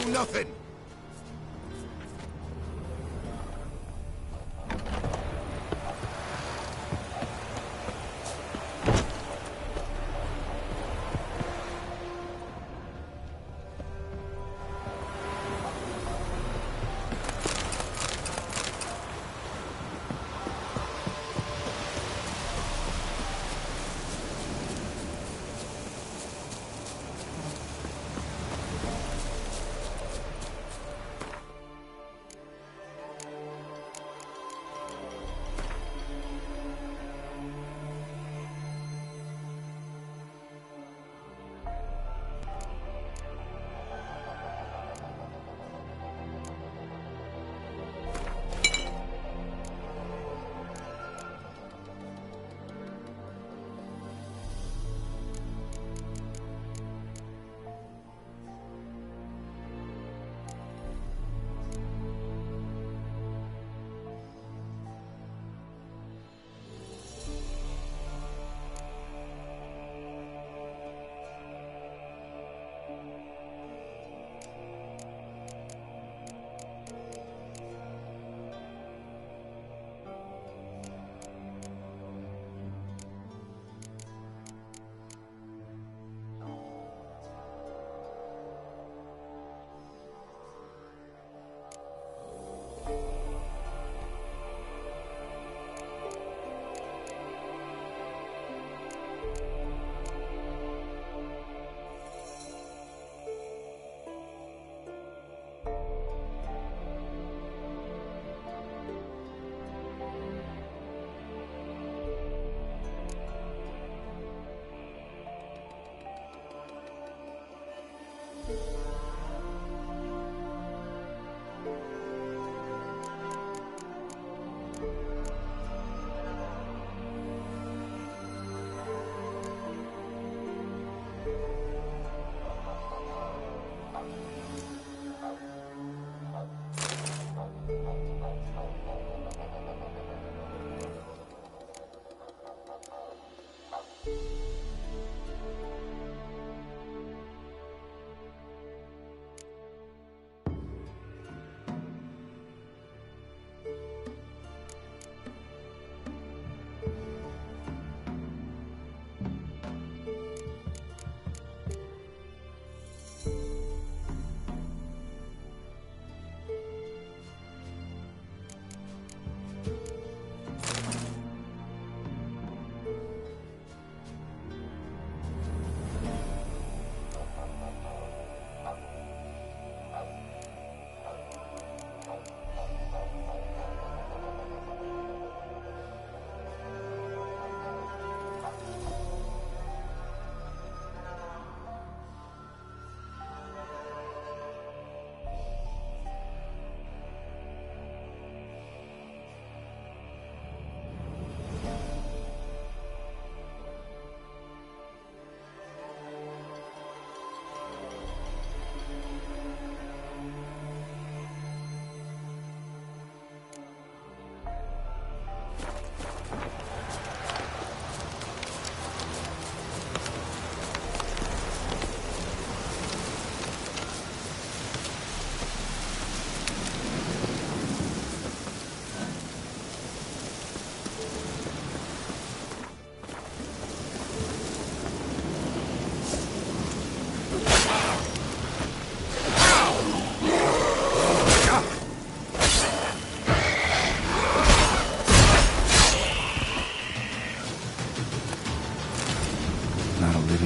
do nothing.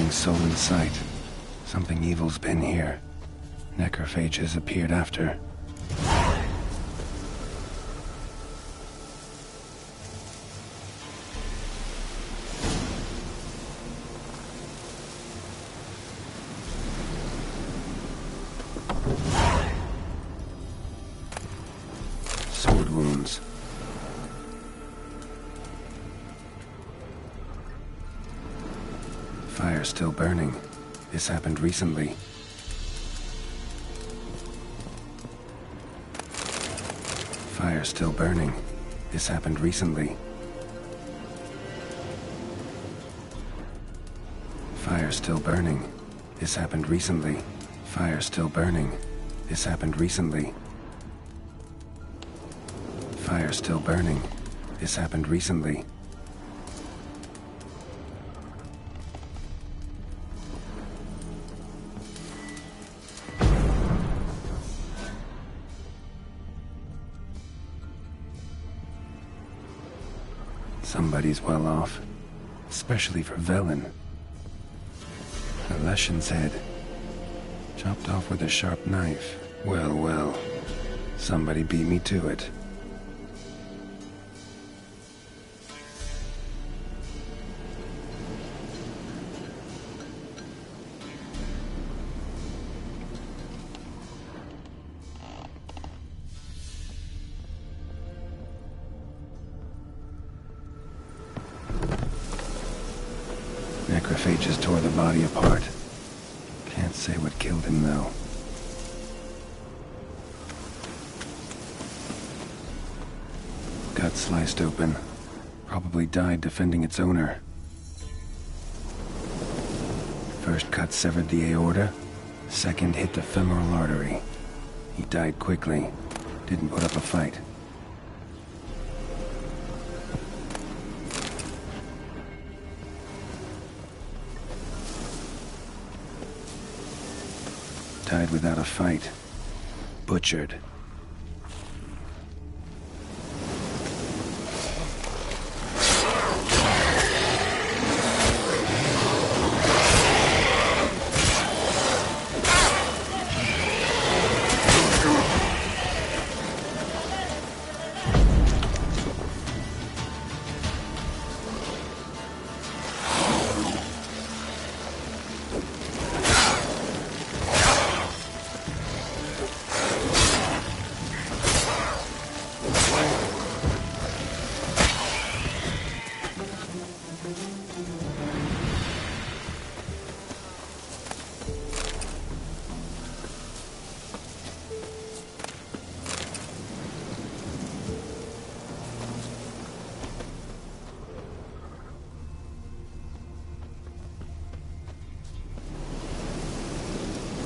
Soul in sight. Something evil's been here. Necrophages appeared after. Sword wounds. Fire still burning. This happened recently. Fire still burning. This happened recently. Fire still burning. This happened recently. Fire still burning. This happened recently. Fire's still burning. This happened recently. Somebody's well off, especially for Velen. A Leshen's head, chopped off with a sharp knife. Well, well, somebody beat me to it. Necrophages tore the body apart. Can't say what killed him, though. Gut sliced open. Probably died defending its owner. First cut severed the aorta. Second hit the femoral artery. He died quickly. Didn't put up a fight. Died without a fight. Butchered.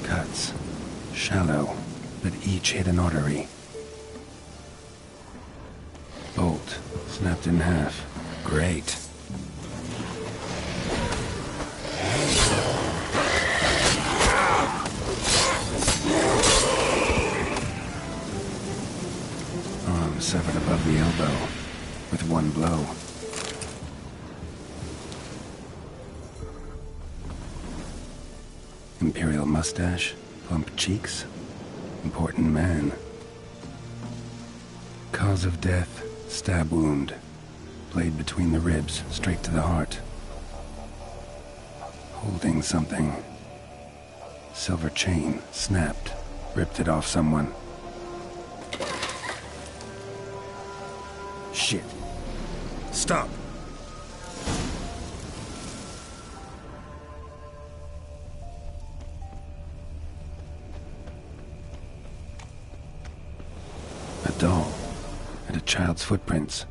Cuts. Shallow, but each hit an artery. Bolt. Snapped in half. Great. Arm severed above the elbow, with one blow. Imperial mustache, plump cheeks. Important man. Cause of death, stab wound. Blade between the ribs, straight to the heart. Holding something. Silver chain, snapped. Ripped it off someone. Shit. Stop. A doll. And a child's footprints.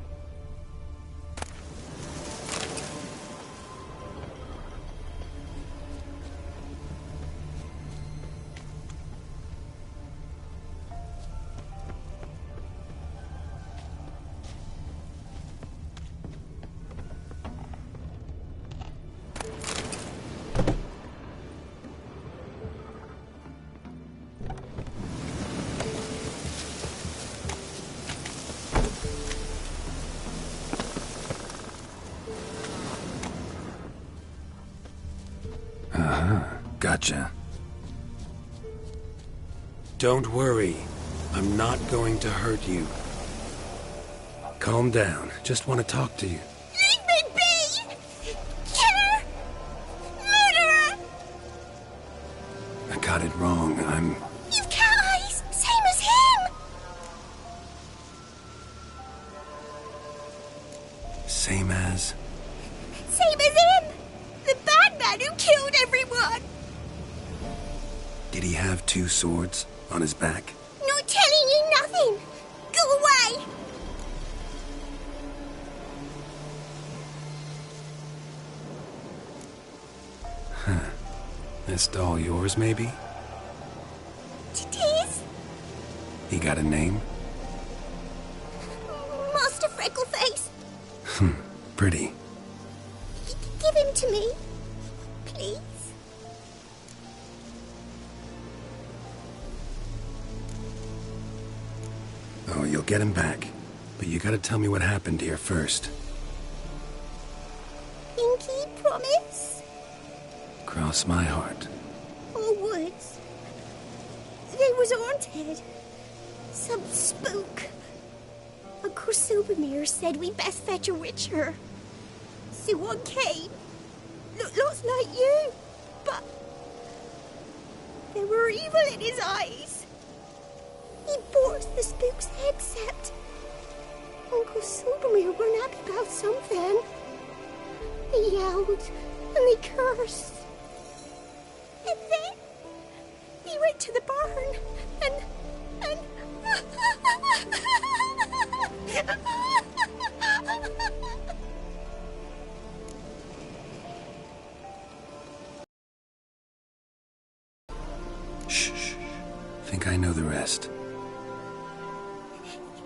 Gotcha. Don't worry. I'm not going to hurt you. Calm down. Just want to talk to you. Leave me be! Killer! Murderer! I got it wrong. You've cat eyes! Same as him! Same as... Same as him! The bad man who killed everyone! Did he have two swords on his back? Not telling you nothing! Go away! Huh. This doll yours, maybe? It is? He got a name? Master Freckleface. Pretty. Give him to me. Please. Oh, you'll get him back. But you gotta tell me what happened here first. Pinky promise? Cross my heart. Or woods. They was haunted. Some spook. Uncle Silvermere said we best fetch a witcher. So one came. Looked lots like you. But there were evil in his eyes. He forced the spook's head, except Uncle Silvermere weren't happy about something. They yelled and they cursed. And then he went to the barn and Shh. Think I know the rest.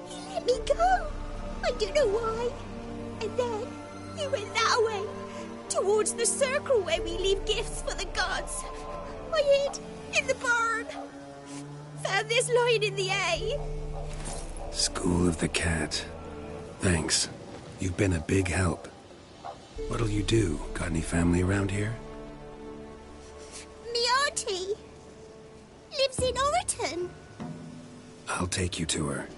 he let me go. I don't know why. And then he went that way, towards the circle where we leave gifts for the gods. I hid in the barn. Found this lying in the hay. School of the Cat. Thanks. You've been a big help. What'll you do? Got any family around here? Me auntie lives in Orton. I'll take you to her.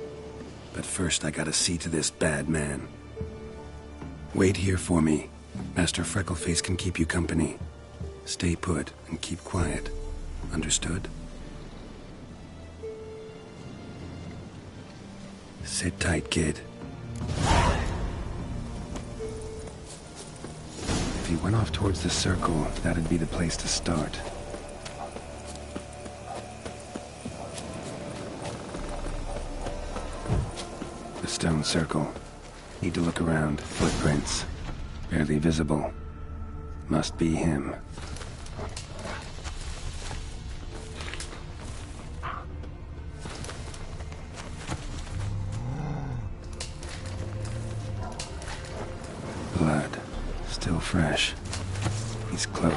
But first I gotta see to this bad man. Wait here for me. Master Freckleface can keep you company. Stay put and keep quiet. Understood? Sit tight, kid. If he went off towards the circle, that'd be the place to start. The stone circle. Need to look around. Footprints. Barely visible. Must be him. Blood. Still fresh. He's close.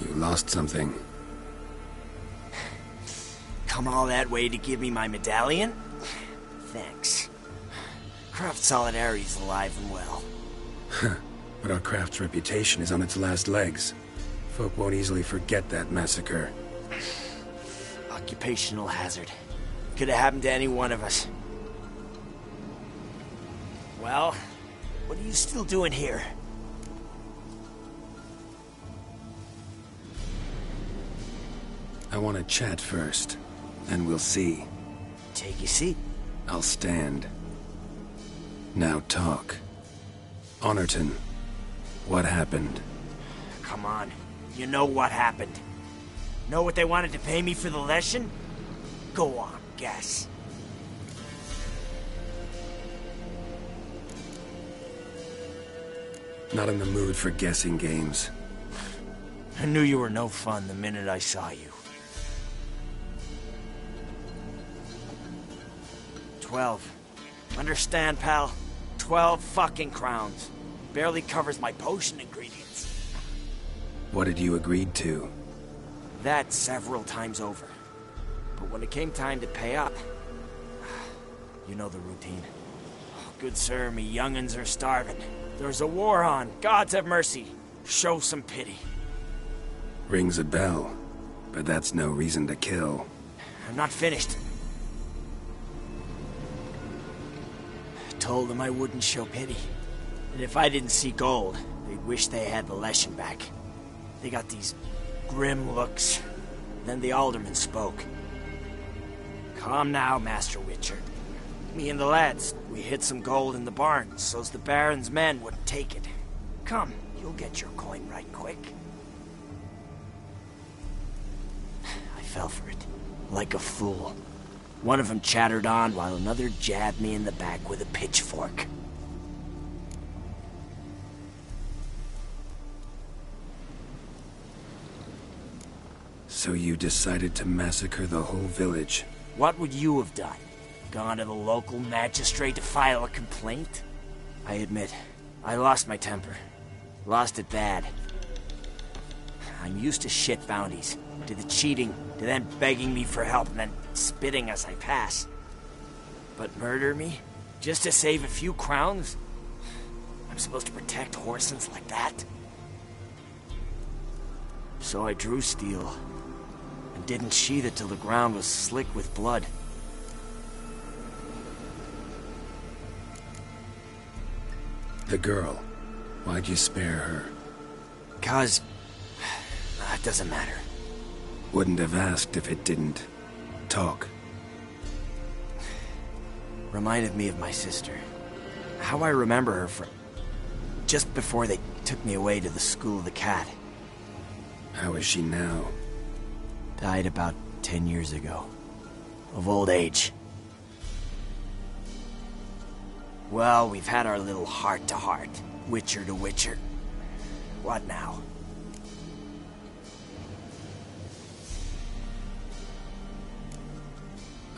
You lost something. Come all that way to give me my medallion? Thanks. Craft Solidarity's alive and well. But our craft's reputation is on its last legs. Folk won't easily forget that massacre. Occupational hazard. Could have happened to any one of us. Well, what are you still doing here? I want to chat first, then we'll see. Take your seat. I'll stand. Now talk. Honorton, what happened? Come on. You know what happened. Know what they wanted to pay me for the lesson? Go on, guess. Not in the mood for guessing games. I knew you were no fun the minute I saw you. 12. Understand, pal? 12 fucking crowns. Barely covers my potion ingredients. What had you agreed to? That several times over. But when it came time to pay up, you know the routine. Oh, good sir, me young'uns are starving. There's a war on. Gods have mercy. Show some pity. Rings a bell, but that's no reason to kill. I'm not finished. told them I wouldn't show pity. And if I didn't see gold, they'd wish they had the Leshen back. They got these grim looks. Then the alderman spoke. Calm now, Master Witcher. Me and the lads, we hid some gold in the barn, so's the Baron's men wouldn't take it. Come, you'll get your coin right quick. I fell for it, like a fool. One of them chattered on while another jabbed me in the back with a pitchfork. So you decided to massacre the whole village? What would you have done? Gone to the local magistrate to file a complaint? I admit, I lost my temper. Lost it bad. I'm used to shit bounties, to the cheating, to then begging me for help and then spitting as I pass. But murder me? Just to save a few crowns? I'm supposed to protect Horsens like that? So I drew steel, and didn't sheathe it till the ground was slick with blood. The girl. Why'd you spare her? 'Cause... it doesn't matter. Wouldn't have asked if it didn't talk. Reminded me of my sister. How I remember her from... just before they took me away to the School of the Cat. How is she now? Died about 10 years ago. Of old age. Well, we've had our little heart-to-heart. Witcher to Witcher. What now?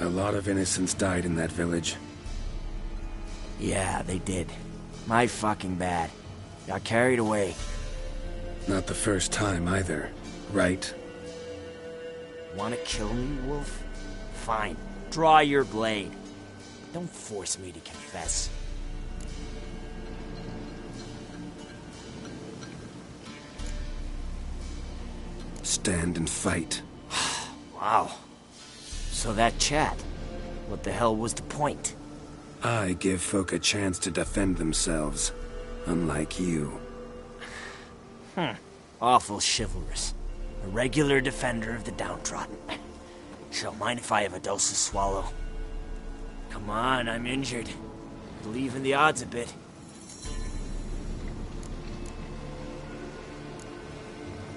A lot of innocents died in that village. Yeah, they did. My fucking bad. Got carried away. Not the first time either, right? Wanna kill me, Wolf? Fine. Draw your blade. Don't force me to confess. Stand and fight. Wow. So that chat, what the hell was the point? I give folk a chance to defend themselves, unlike you. Awful chivalrous. A regular defender of the downtrodden. Don't mind if I have a dose to swallow. Come on, I'm injured. Believe in the odds a bit.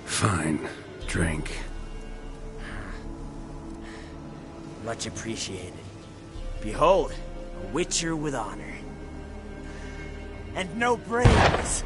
Fine. Drink. Much appreciated. Behold, a Witcher with honor. And no brains!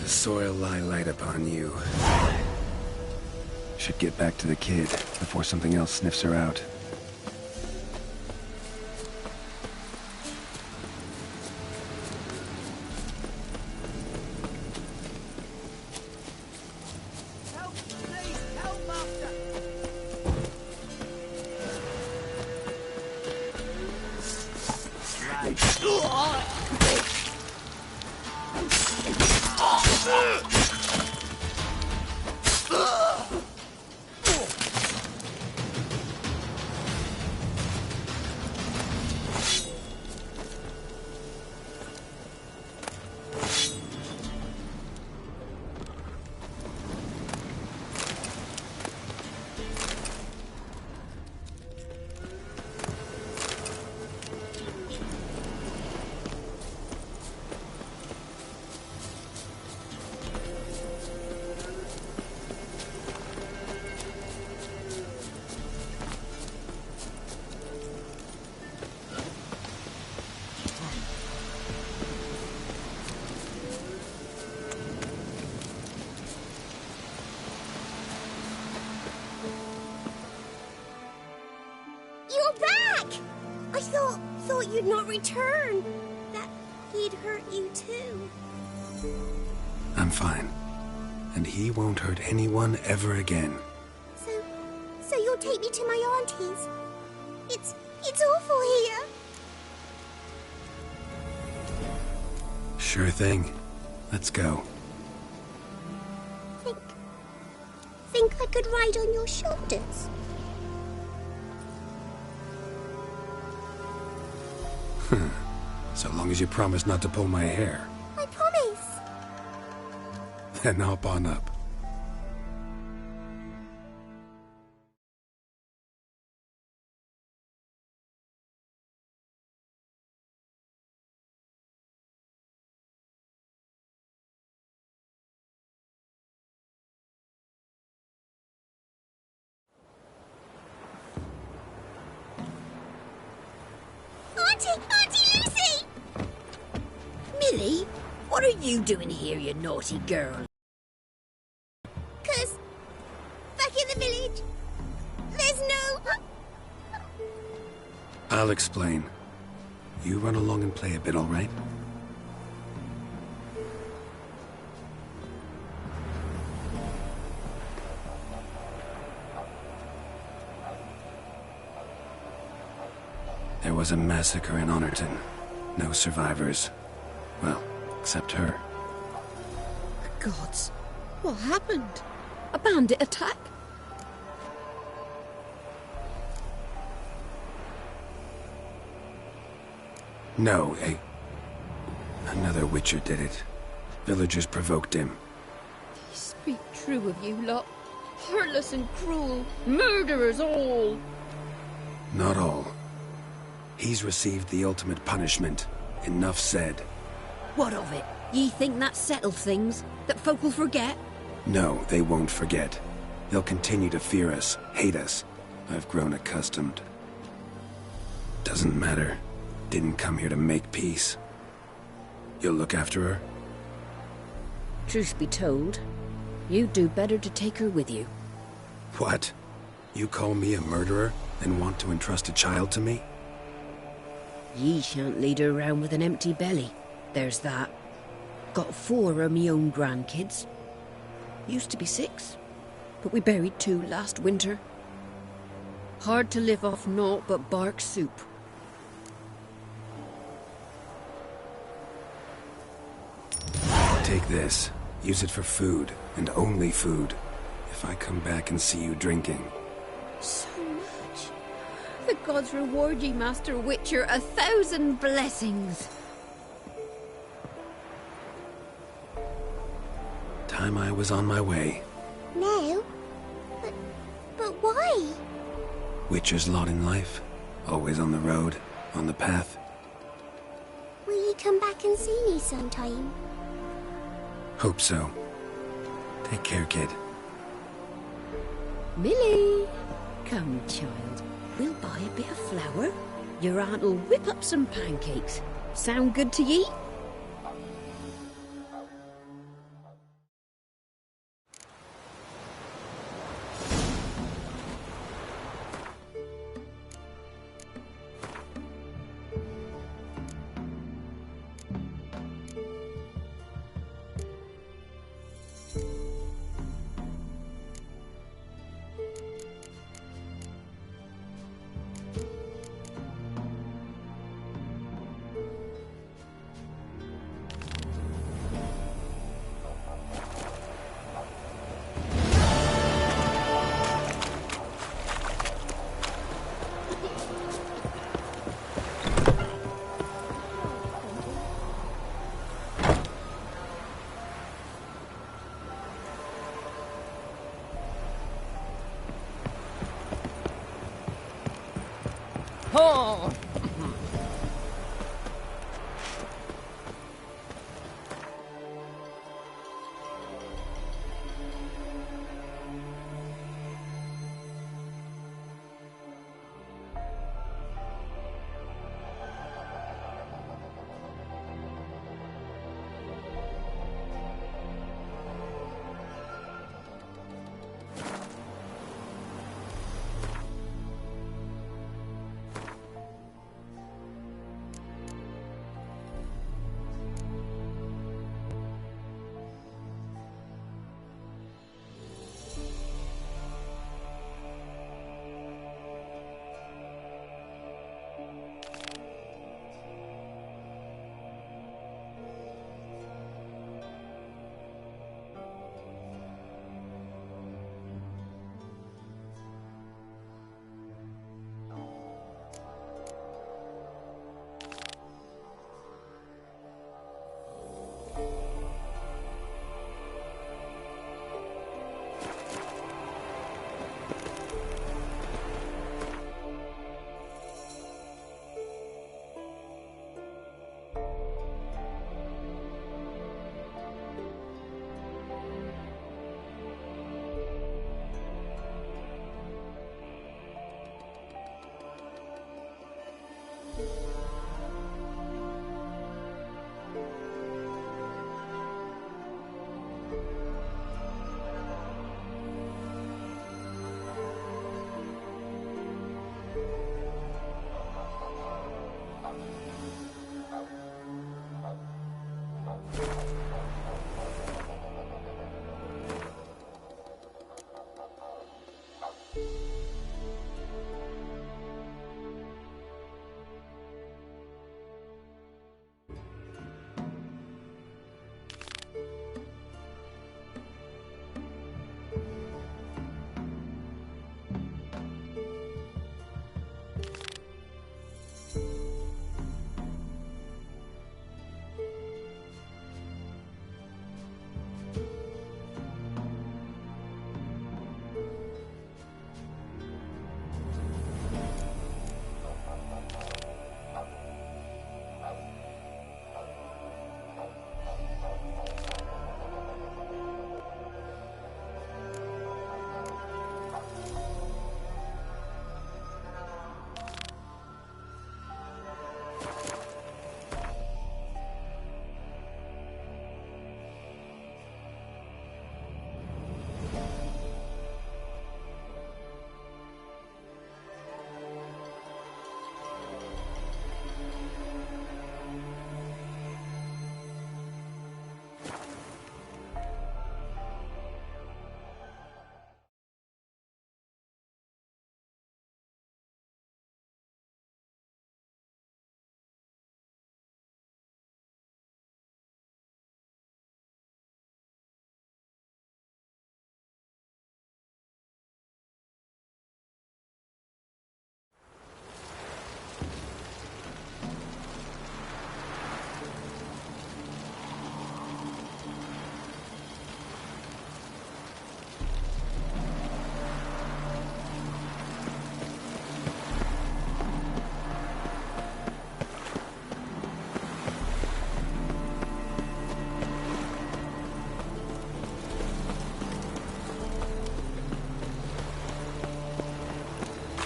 The soil lie light upon you. Should get back to the kid before something else sniffs her out. You'd not return. That he'd hurt you too. I'm fine. And he won't hurt anyone ever again. So you'll take me to my auntie's? It's awful here. Sure thing. Let's go. Think I could ride on your shoulders? So long as you promise not to pull my hair. I promise. Then hop on up. Auntie Lucy! Millie, what are you doing here, you naughty girl? 'Cause back in the village, there's no... I'll explain. You run along and play a bit, all right? There was a massacre in Honorton. No survivors. Well, except her. Gods, what happened? A bandit attack? No, another Witcher did it. Villagers provoked him. They speak true of you lot. Heartless and cruel. Murderers all. Not all. He's received the ultimate punishment. Enough said. What of it? Ye think that settled things? That folk will forget? No, they won't forget. They'll continue to fear us, hate us. I've grown accustomed. Doesn't matter. Didn't come here to make peace. You'll look after her? Truth be told, you'd do better to take her with you. What? You call me a murderer and want to entrust a child to me? Ye shan't lead her around with an empty belly. There's that. Got 4 of me own grandkids. Used to be 6. but we buried 2 last winter. Hard to live off naught but bark soup. Take this. Use it for food, and only food. If I come back and see you drinking. So much. The gods reward ye, Master Witcher, 1,000 blessings. Time I was on my way. No? But why? Witcher's lot in life. Always on the road, on the path. Will you come back and see me sometime? Hope so. Take care, kid. Millie! Come, child. We'll buy a bit of flour. Your aunt'll whip up some pancakes. Sound good to ye? Oh!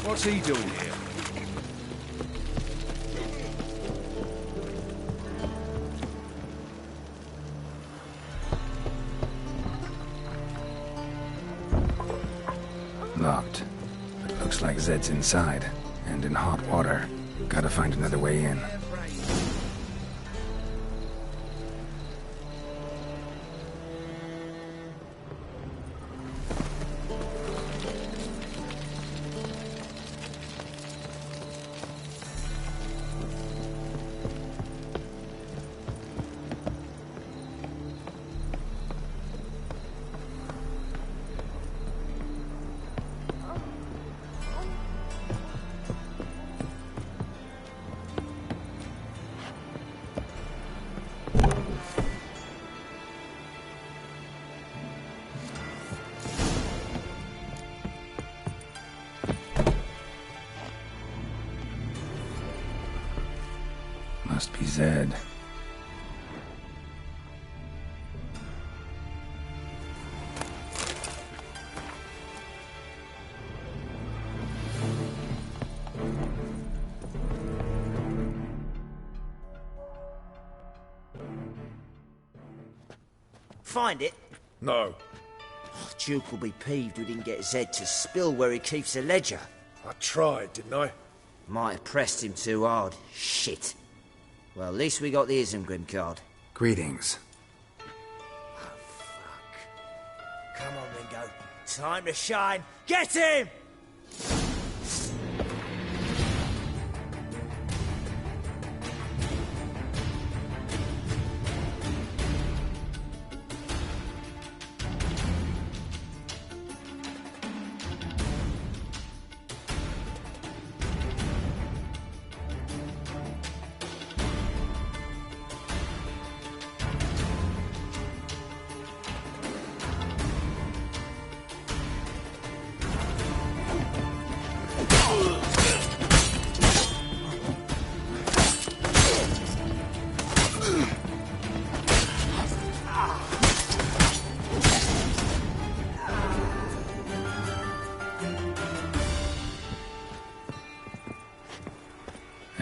What's he doing here? Locked. But looks like Zed's inside, and in hot water. Gotta find another way in. Must be Zed. Find it? No. Duke will be peeved we didn't get Zed to spill where he keeps the ledger. I tried, didn't I? Might have pressed him too hard. Shit. Well, at least we got the Isengrim card. Greetings. Come on, Ringo. Time to shine. Get him!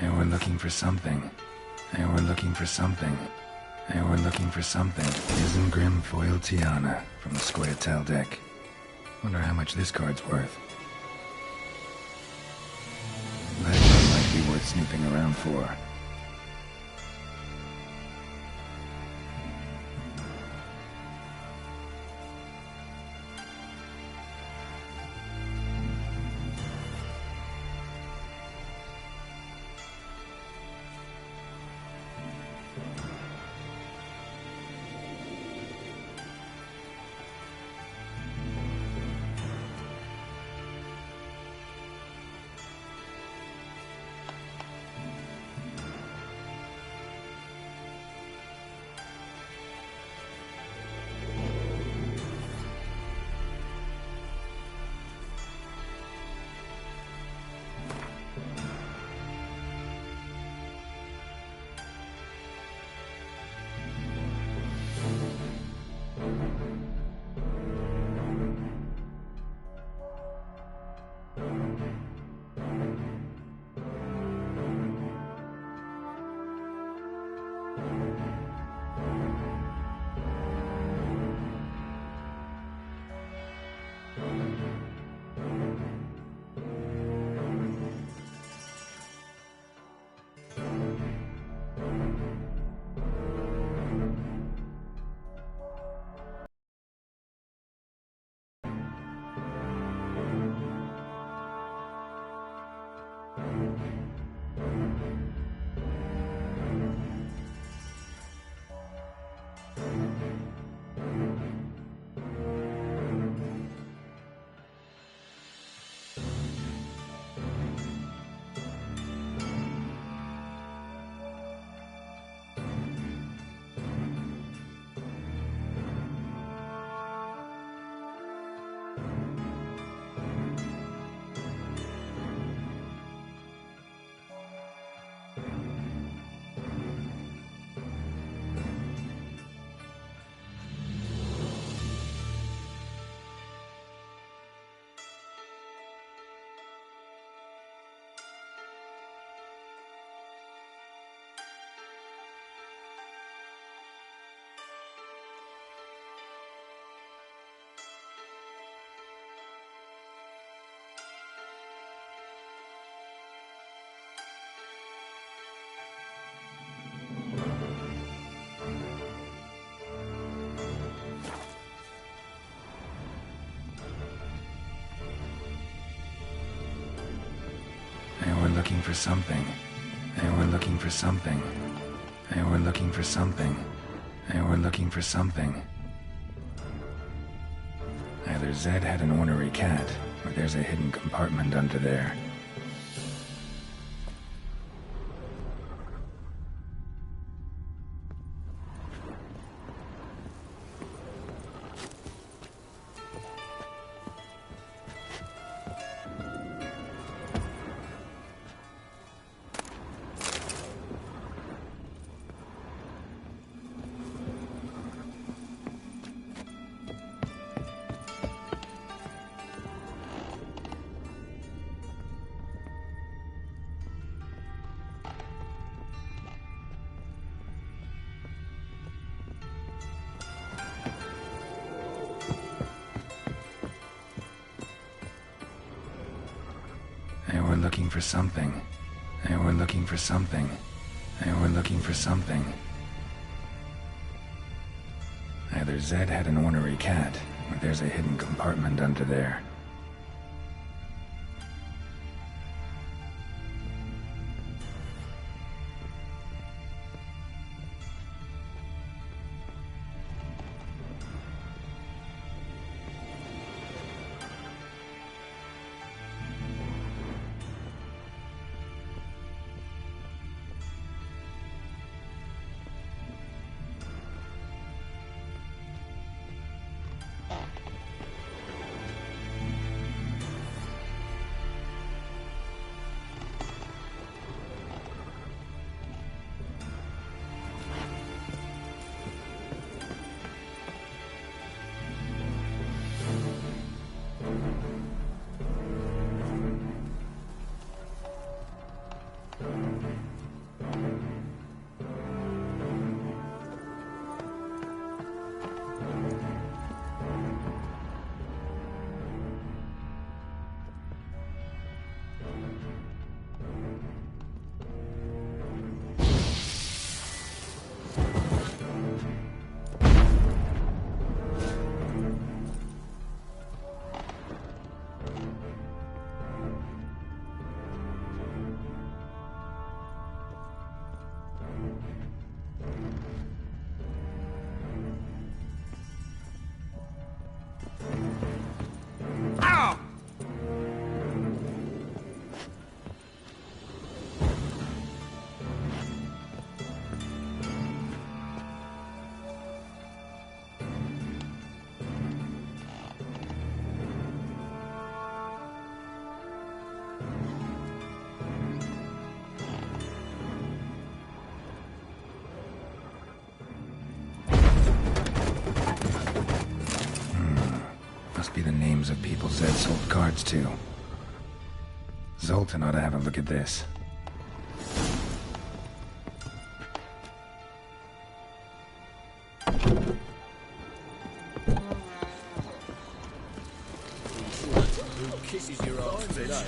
They were looking for something. They were looking for something. They were looking for something. Isengrim foil Tiana from the Square Tail deck. Wonder how much this card's worth. That one might be worth snooping around for. looking for something. They were looking for something. They were looking for something. They were looking for something. Either Zed had an ornery cat, or there's a hidden compartment under there. They were looking for something. They were looking for something. They were looking for something. Either Zed had an ornery cat, or there's a hidden compartment under there. Must be the names of people Zed sold cards to. Zoltan ought to have a look at this. Who kisses your arms today?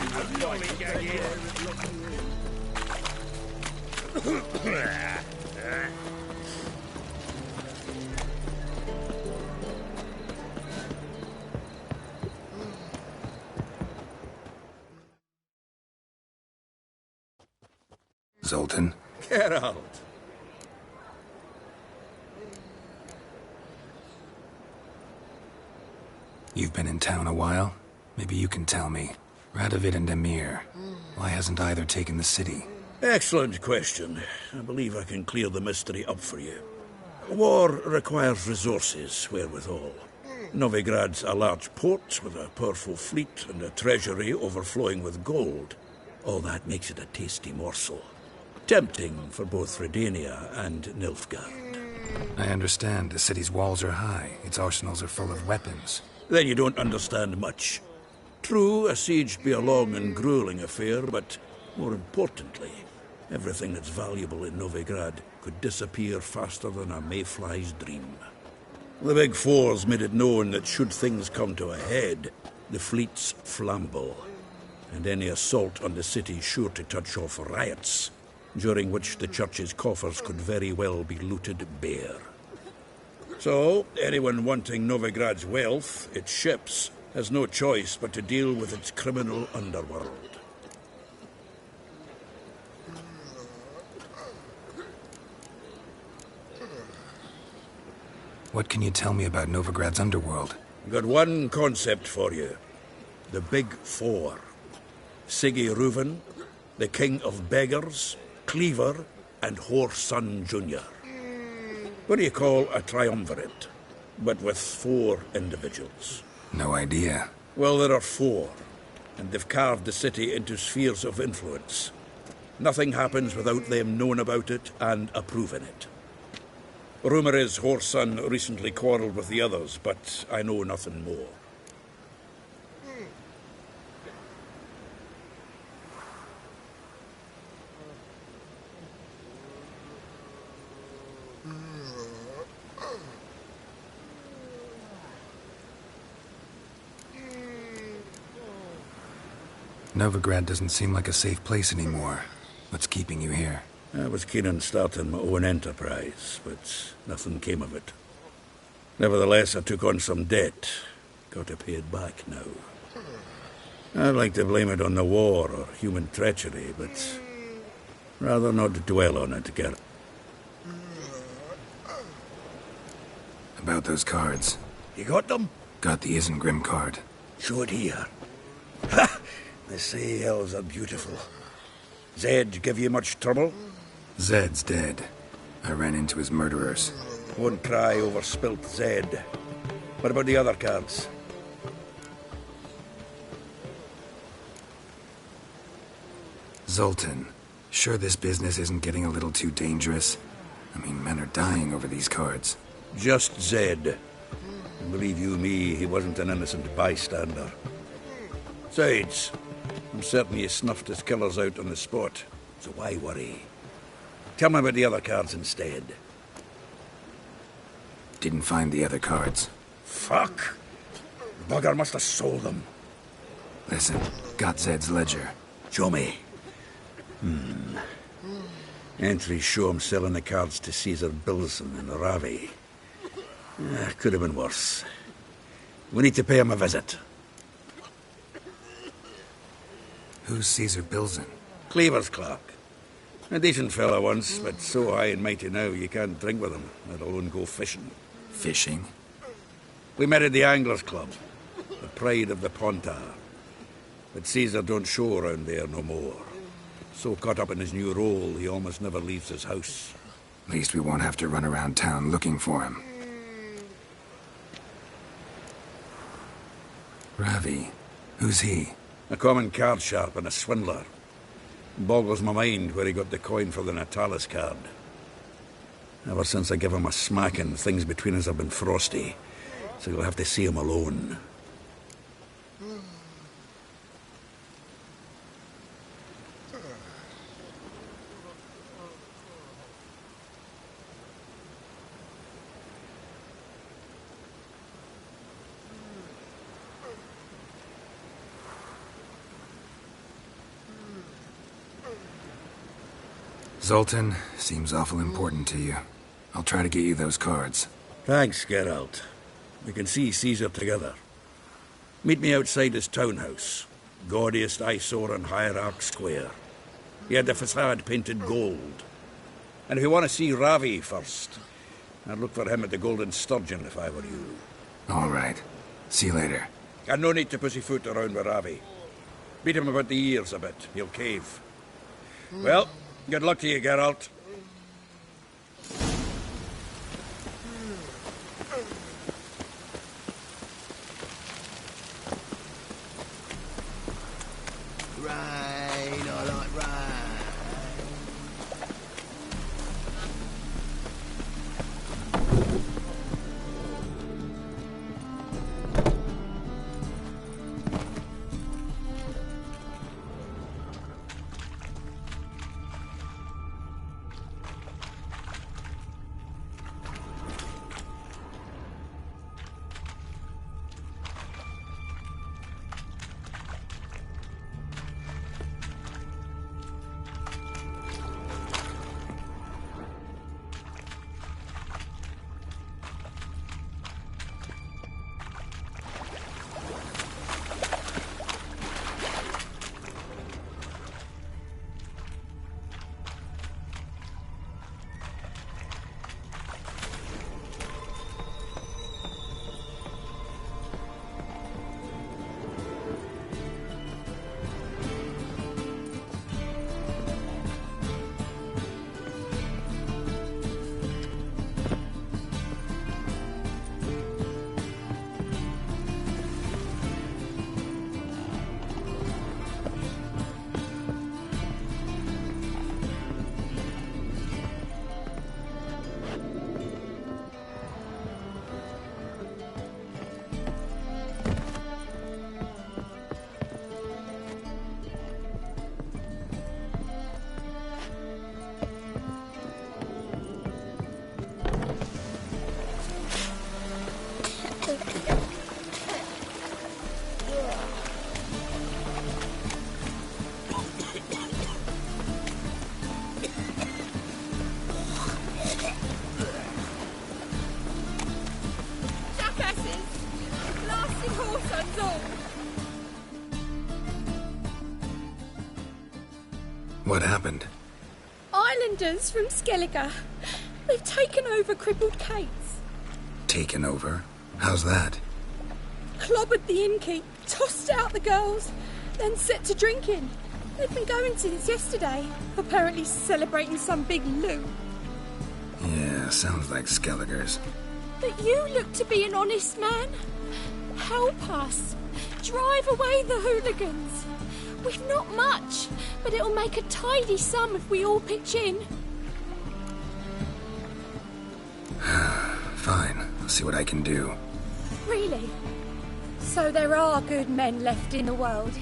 Zoltan? Get out. You've been in town a while? Maybe you can tell me. Radovid and Emir. Why hasn't either taken the city? Excellent question. I believe I can clear the mystery up for you. War requires resources wherewithal. Novigrad's a large port with a powerful fleet and a treasury overflowing with gold. All that makes it a tasty morsel. Tempting for both Redania and Nilfgaard. I understand. The city's walls are high. Its arsenals are full of weapons. Then you don't understand much. True, a siege be a long and grueling affair, but more importantly, everything that's valuable in Novigrad could disappear faster than a mayfly's dream. The Big Four's made it known that should things come to a head, the fleet's flammable, and any assault on the city's sure to touch off riots, during which the church's coffers could very well be looted bare. So, anyone wanting Novigrad's wealth, its ships, has no choice but to deal with its criminal underworld. What can you tell me about Novigrad's underworld? Got one concept for you. The Big Four. Siggy Reuven, the King of Beggars, Cleaver, and Whoreson Jr. What do you call a triumvirate, but with 4 individuals? No idea. Well, there are 4, and they've carved the city into spheres of influence. Nothing happens without them knowing about it and approving it. Rumour is Whoreson recently quarrelled with the others, but I know nothing more. Novigrad doesn't seem like a safe place anymore. What's keeping you here? I was keen on starting my own enterprise, but nothing came of it. Nevertheless, I took on some debt. Got to pay it back now. I'd like to blame it on the war or human treachery, but rather not dwell on it, Geralt. About those cards. You got them? Got the Isengrim card. Show it here. Ha! They say elves are beautiful. Zed give you much trouble? Zed's dead. I ran into his murderers. Won't cry over spilt Zed. What about the other cards? Zoltan, sure this business isn't getting a little too dangerous? I mean, men are dying over these cards. Just Zed. And believe you me, he wasn't an innocent bystander. Besides, I'm certain he snuffed his killers out on the spot, so why worry? Tell me about the other cards instead. Didn't find the other cards. Fuck! The bugger must have sold them. Listen, got Zed's ledger. Show me. Entries show him selling the cards to Caesar Bilson and Ravi. Could have been worse. We need to pay him a visit. Who's Caesar Bilson? Cleaver's clerk. A decent fella once, but so high and mighty now you can't drink with him, let alone go fishing. Fishing? We met at the Anglers Club, the pride of the Pontar. But Caesar don't show around there no more. So caught up in his new role, he almost never leaves his house. At least we won't have to run around town looking for him. Ravi, who's he? A common card sharp and a swindler. Boggles my mind where he got the coin for the Natalis card. Ever since I gave him a smacking, things between us have been frosty. So you'll have to see him alone. Zoltan, seems awful important to you. I'll try to get you those cards. Thanks, Geralt. We can see Caesar together. Meet me outside his townhouse. Gaudiest eyesore on Hierarch Square. He had the facade painted gold. And if you want to see Ravi first, I'd look for him at the Golden Sturgeon if I were you. All right. See you later. And no need to pussyfoot around with Ravi. Beat him about the ears a bit. He'll cave. Well, good luck to you, Geralt. Rain, I like rain. What happened? Islanders from Skellige. They've taken over crippled Kate's. Taken over? How's that? Clobbered the innkeep, tossed out the girls, then set to drinking. They've been going since yesterday, apparently celebrating some big loot. Yeah, sounds like Skelligers. But you look to be an honest man. Help us. Drive away the hooligans. We've not much, but it'll make a tidy sum if we all pitch in. Fine, I'll see what I can do. Really? So there are good men left in the world?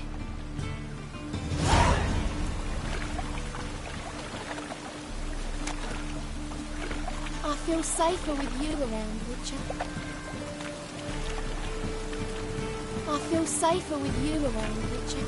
I feel safer with you around, Witcher. I feel safer with you around, Witcher.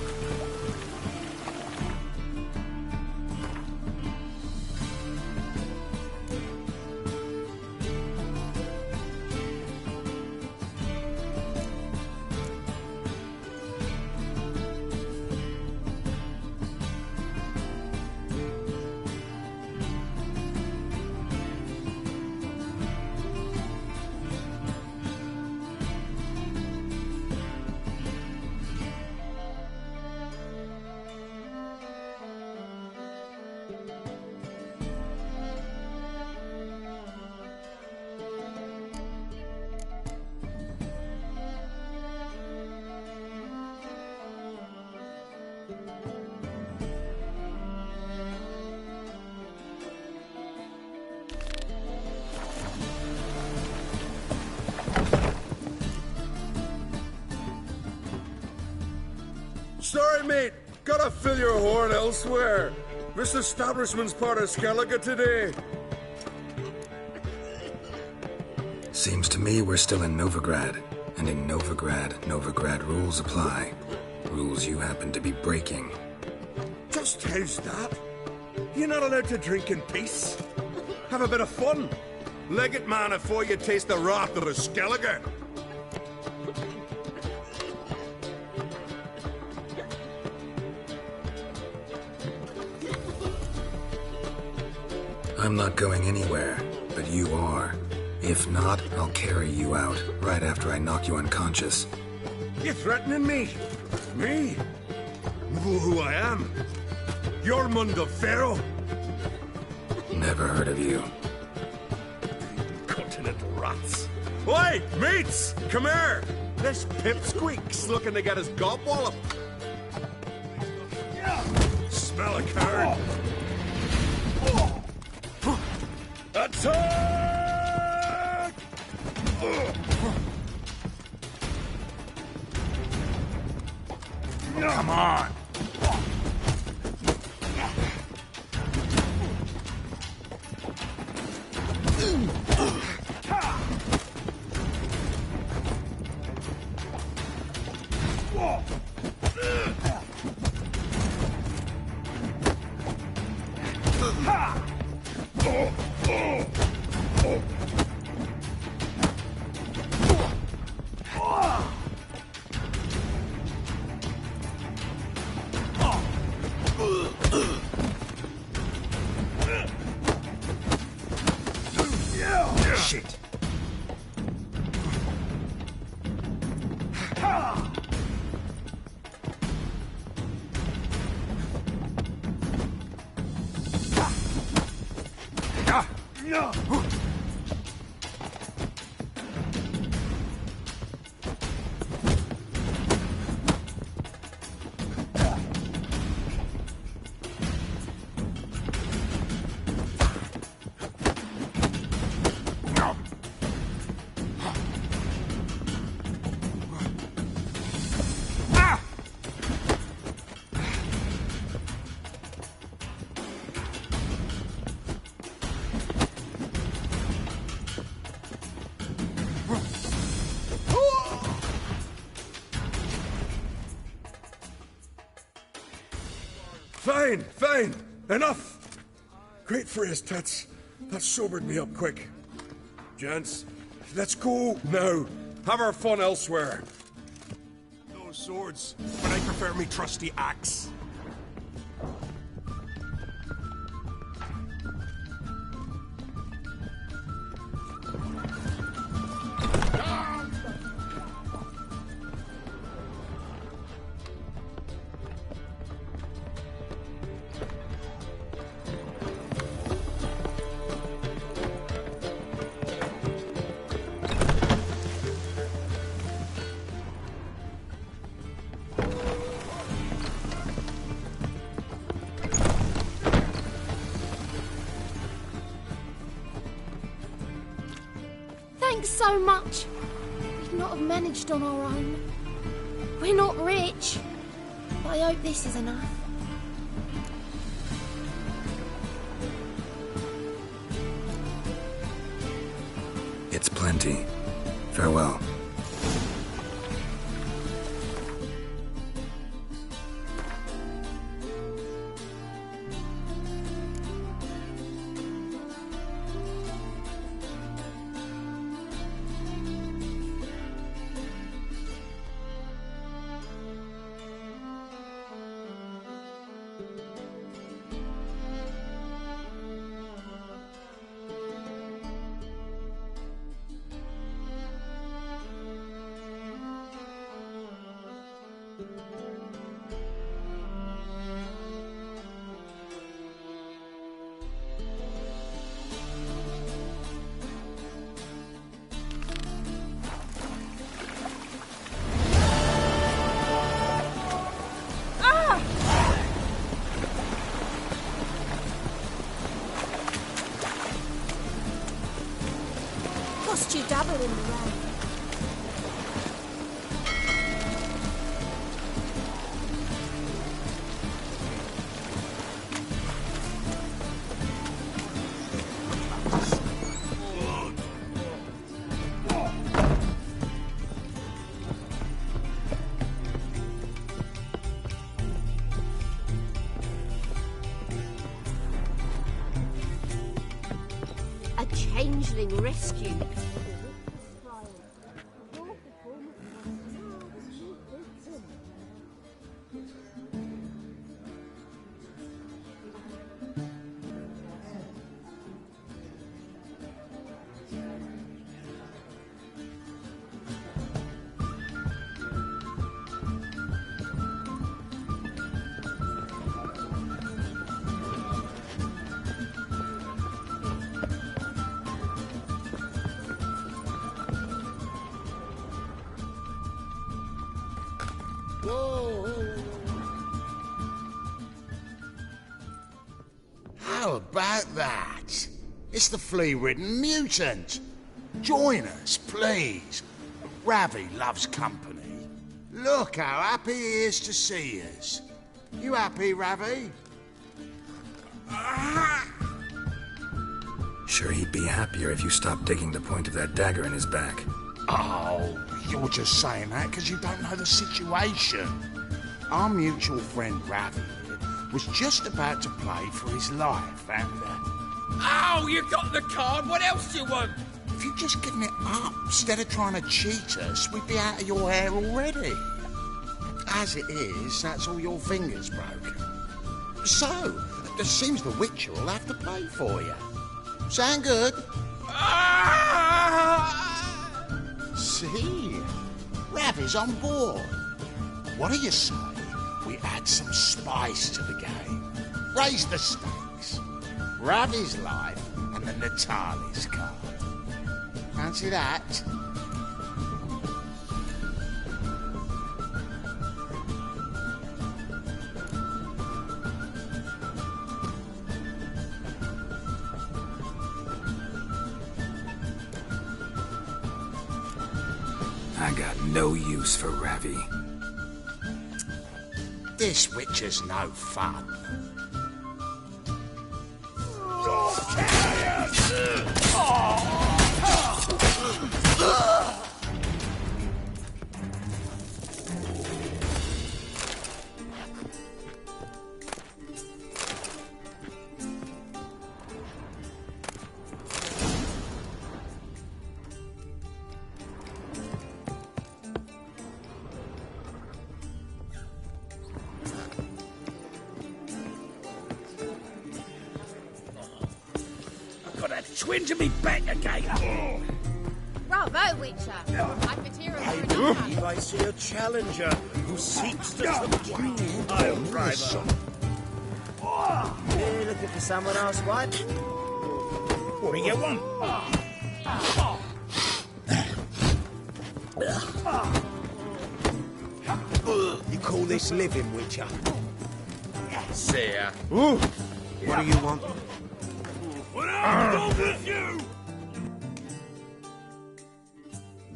Sorry, mate. Gotta fill your horn elsewhere. This establishment's part of Skellige today. Seems to me we're still in Novigrad. And in Novigrad rules apply. Rules you happen to be breaking. Just how's that? You're not allowed to drink in peace. Have a bit of fun. Leg it, man, before you taste the wrath of a Skellige. I'm not going anywhere, but you are. If not, I'll carry you out, right after I knock you unconscious. You threatening me? Me? Know who I am? Jormund of Pharaoh? Never heard of you. Continental rats. Oi, mates! Come here! This pipsqueak's looking to get his gob wallop. Smell a card. Attack! Come on! Shit. Fine. Enough. Great phrase, Tats. That sobered me up quick. Gents, let's go now. Have our fun elsewhere. No swords, but I prefer me trusty axe. so much. We'd not have managed on our own. We're not rich, but I hope this is enough. It's plenty. Farewell. Cost you double in the round. A changeling rescue. How about that? It's the flea-ridden mutant. Join us, please. Ravi loves company. Look how happy he is to see us. You happy, Ravi? Sure, he'd be happier if you stopped digging the point of that dagger in his back. Oh, you're just saying that because you don't know the situation. Our mutual friend Ravi was just about to play for his life, and Oh, you got the card. What else do you want? if you'd just given it up instead of trying to cheat us, we'd be out of your hair already. As it is, that's all your fingers broken. So, it seems the Witcher will have to play for you. Sound good? See? Ravi's on board. What do you say we add some spice to the game? Raise the stakes. Ravi's life and the Natali's card. Fancy that? I got no use for Ravi. This Witcher's no fun. I've got that twinge in me back again. Bravo, Witcher. I've material for enough. Here I see a challenger who seeks to subdue pile driver. You looking for someone else, what? What do you want? You call this living, Witcher? See ya. What do you want? What else? Go with you!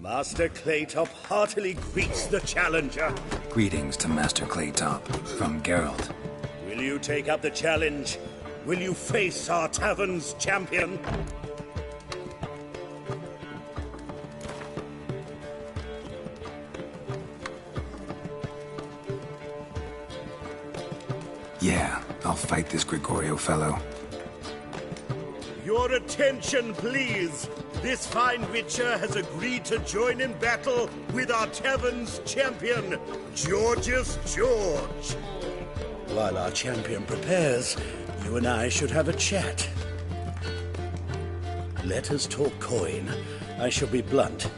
Master Claytop heartily greets the challenger. Greetings to Master Claytop from Geralt. Will you take up the challenge? Will you face our tavern's champion? Yeah, I'll fight this Gregorio fellow. Your attention, please. This fine witcher has agreed to join in battle with our tavern's champion, Georgius George. While our champion prepares, you and I should have a chat. Let us talk coin. I shall be blunt.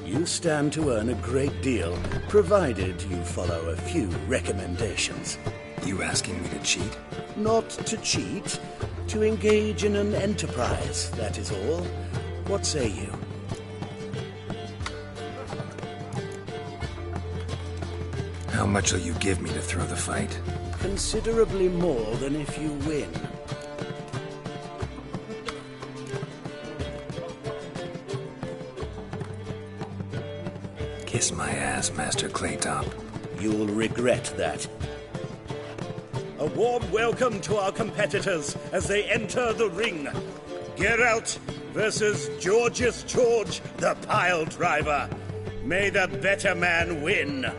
You stand to earn a great deal, provided you follow a few recommendations. You asking me to cheat? Not to cheat, to engage in an enterprise, that is all. What say you? How much will you give me to throw the fight? Considerably more than if you win. Kiss my ass, Master Claytop. You'll regret that. A warm welcome to our competitors as they enter the ring. Geralt versus Georgius George, the pile driver. May the better man win.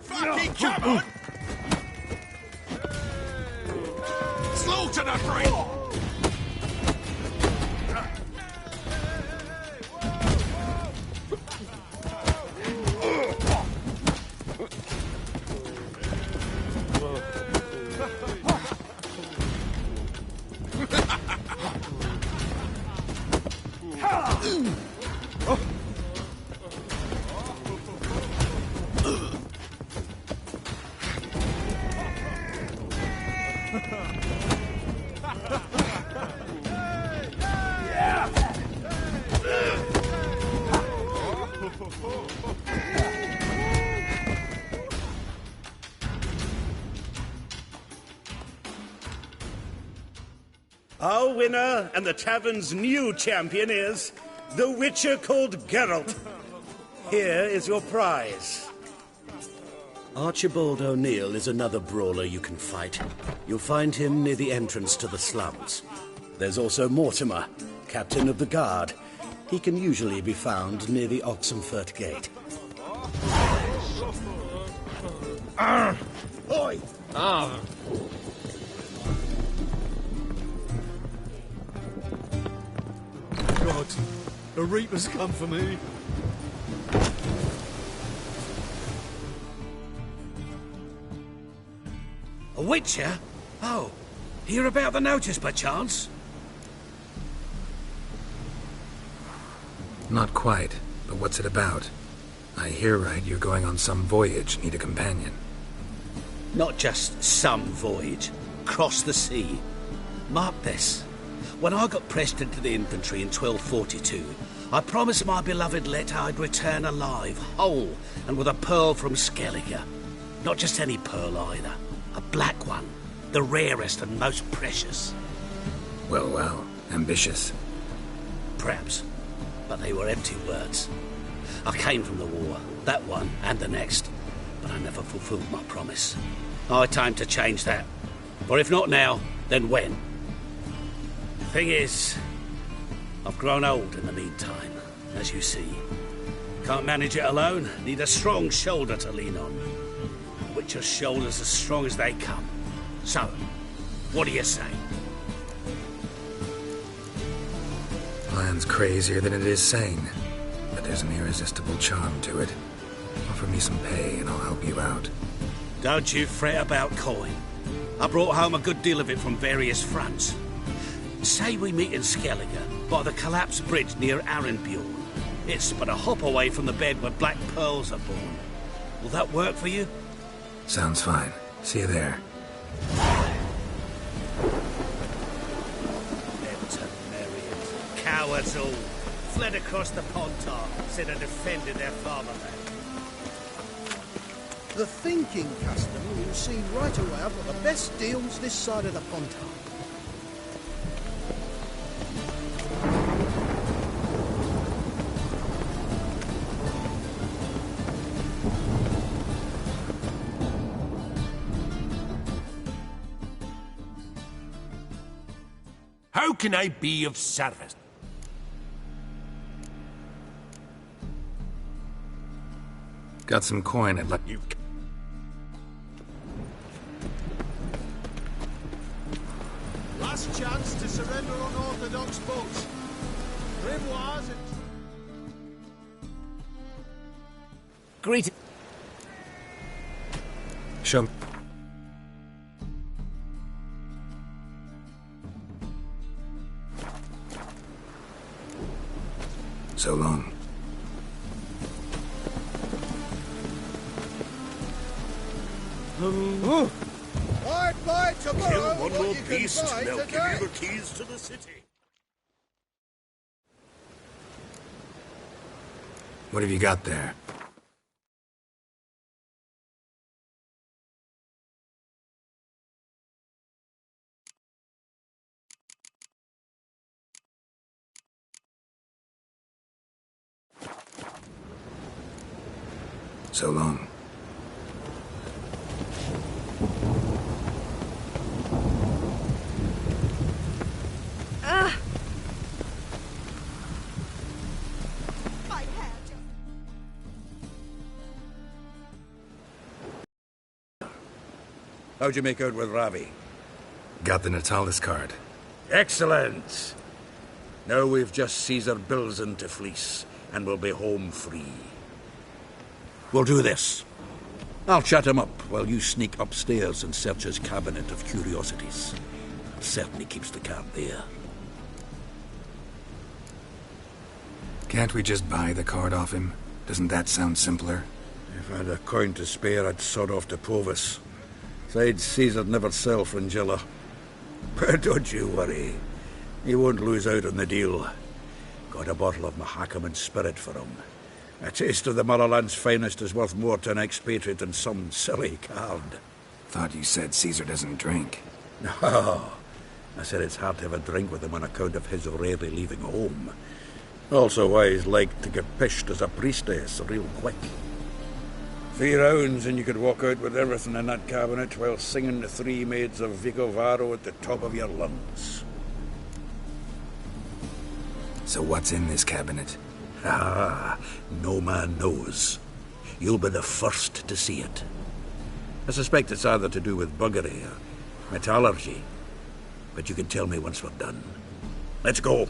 Fucking come on! Slaughter the three! Our winner and the tavern's new champion is the witcher called Geralt. Here is your prize. Archibald O'Neill is another brawler you can fight. You'll find him near the entrance to the slums. There's also Mortimer, captain of the guard. He can usually be found near the Oxenfurt Gate. Oi! Ah. God, the Reapers come for me. A witcher? Oh, hear about the notice by chance? Not quite, but what's it about? I hear right you're going on some voyage, need a companion. Not just some voyage. Cross the sea. Mark this. When I got pressed into the infantry in 1242, I promised my beloved Let I'd return alive, whole, and with a pearl from Skellige. Not just any pearl either. A black one. The rarest and most precious. Well, well. Ambitious. Perhaps. But they were empty words. I came from the war. That one and the next. But I never fulfilled my promise. High time to change that. For if not now, then when? Thing is, I've grown old in the meantime, as you see. Can't manage it alone, need a strong shoulder to lean on. Witcher's shoulders as strong as they come. So, what do you say? Plan's crazier than it is sane, but there's an irresistible charm to it. Offer me some pay and I'll help you out. Don't you fret about coin. I brought home a good deal of it from various fronts. Say we meet in Skellige, by the collapsed bridge near Arenbjorn. It's but a hop away from the bed where black pearls are born. Will that work for you? Sounds fine. See you there. Cowards all. Fled across the Pontar, said I defended their fatherland. The thinking customer will see right away I've got the best deals this side of the Pontar. How can I be of service? Got some coin I'd like you. Last chance to surrender unorthodox boats. Grimoires and... Greet. Show me. So long. I'd buy tomorrow Kill one what more you can beast, buy they'll today. give you the keys to the city. What have you got there? So long. How'd you make out with Ravi? Got the Natalis card. Excellent! Now we've just Caesar Bilzen to fleece, and we'll be home free. We'll do this. I'll chat him up while you sneak upstairs and search his cabinet of curiosities. Certainly keeps the card there. Can't we just buy the card off him? Doesn't that sound simpler? If I had a coin to spare, I'd sod off to Provis. Besides, Caesar'd never sell Fringilla. But don't you worry. He won't lose out on the deal. Got a bottle of Mahakaman spirit for him. A taste of the motherland's finest is worth more to an expatriate than some silly card. Thought you said Caesar doesn't drink. No. I said it's hard to have a drink with him on account of his rarely leaving home. Also why he's like to get pished as a priestess real quick. 3 rounds and you could walk out with everything in that cabinet while singing the 3 maids of Vicovaro at the top of your lungs. So what's in this cabinet? Ah, no man knows. You'll be the first to see it. I suspect it's either to do with buggery or metallurgy. But you can tell me once we're done. Let's go.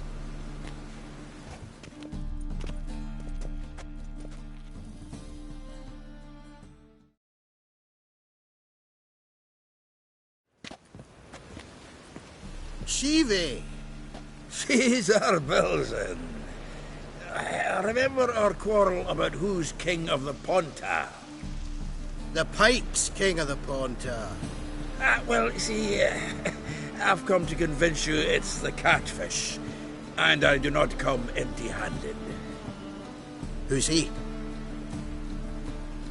Shivi! Caesar Bilzen. Remember our quarrel about who's king of the Ponta? The Pike's king of the Ponta. Well, see, I've come to convince you it's the catfish. And I do not come empty-handed. Who's he?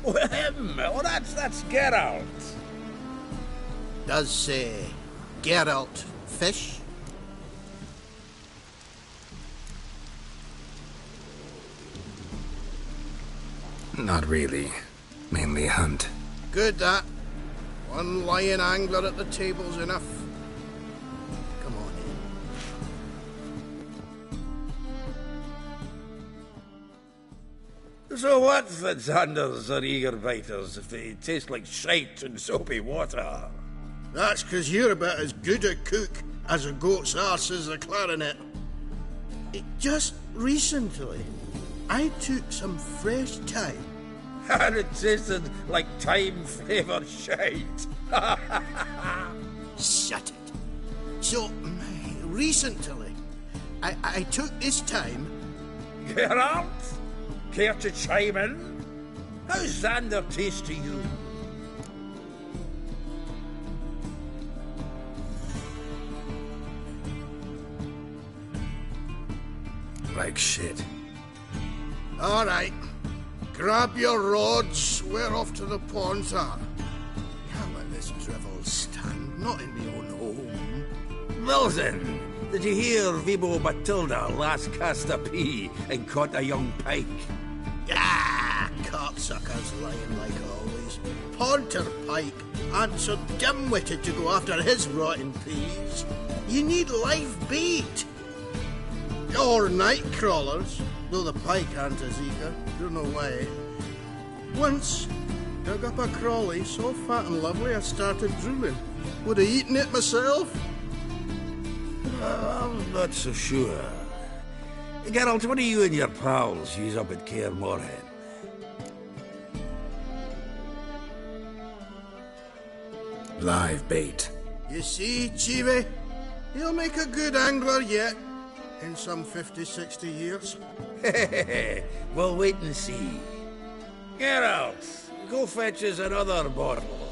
Well, him. Oh, that's Geralt. Does say Geralt fish? Not really. Mainly hunt. Good, that. One lion angler at the table's enough. Come on in. So what, Fitzanders or eager biters, if they taste like shite and soapy water? That's 'cause you're about as good a cook as a goat's arse is a clarinet. Just recently, I took some fresh thyme. And it tasted like time-flavoured shite. Shut it. So, recently, I took this time... Geralt? Care to chime in? How's Xander taste to you? Like shit. All right. Grab your rods. We're off to the Ponta. Can't let this drivel stand. Not in my own home. Bilzen, did you hear Vibo Batilda last cast a pea and caught a young pike? Ah, caught cocksuckers lying like always. Ponter Pike ain't so dim-witted to go after his rotten peas. You need live bait. Or night crawlers, though the pike aren't as eager. Don't know why. Once, dug up a crawly so fat and lovely I started drooling. Would have eaten it myself. I'm not so sure. Geralt, what do you and your pals use up at Kaer Morhen? Live bait. You see, Chibi? He'll make a good angler yet. In some 50, 60 years. We'll wait and see. Geralt, go fetch us another bottle.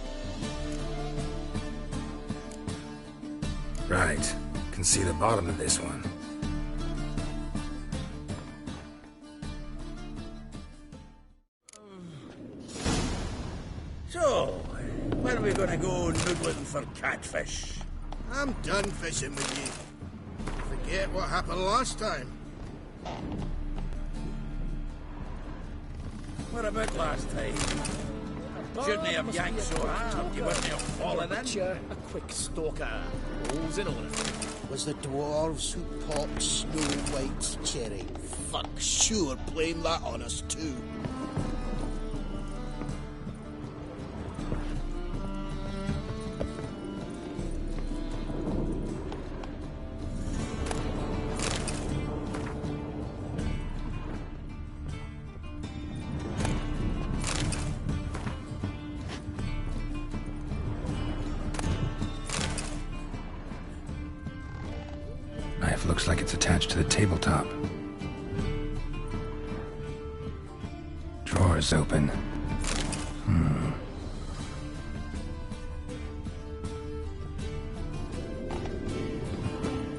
Right. Can see the bottom of this one. So, when are we gonna go noodling for catfish? I'm done fishing with you. Forget what happened last time. What about last time? Shouldn't have yanked so hard. You wouldn't have fallen in. A quick stalker. All's in order. Was the dwarves who popped Snow White's cherry. Fuck, sure, blame that on us too. Knife looks like it's attached to the tabletop. Drawer's open.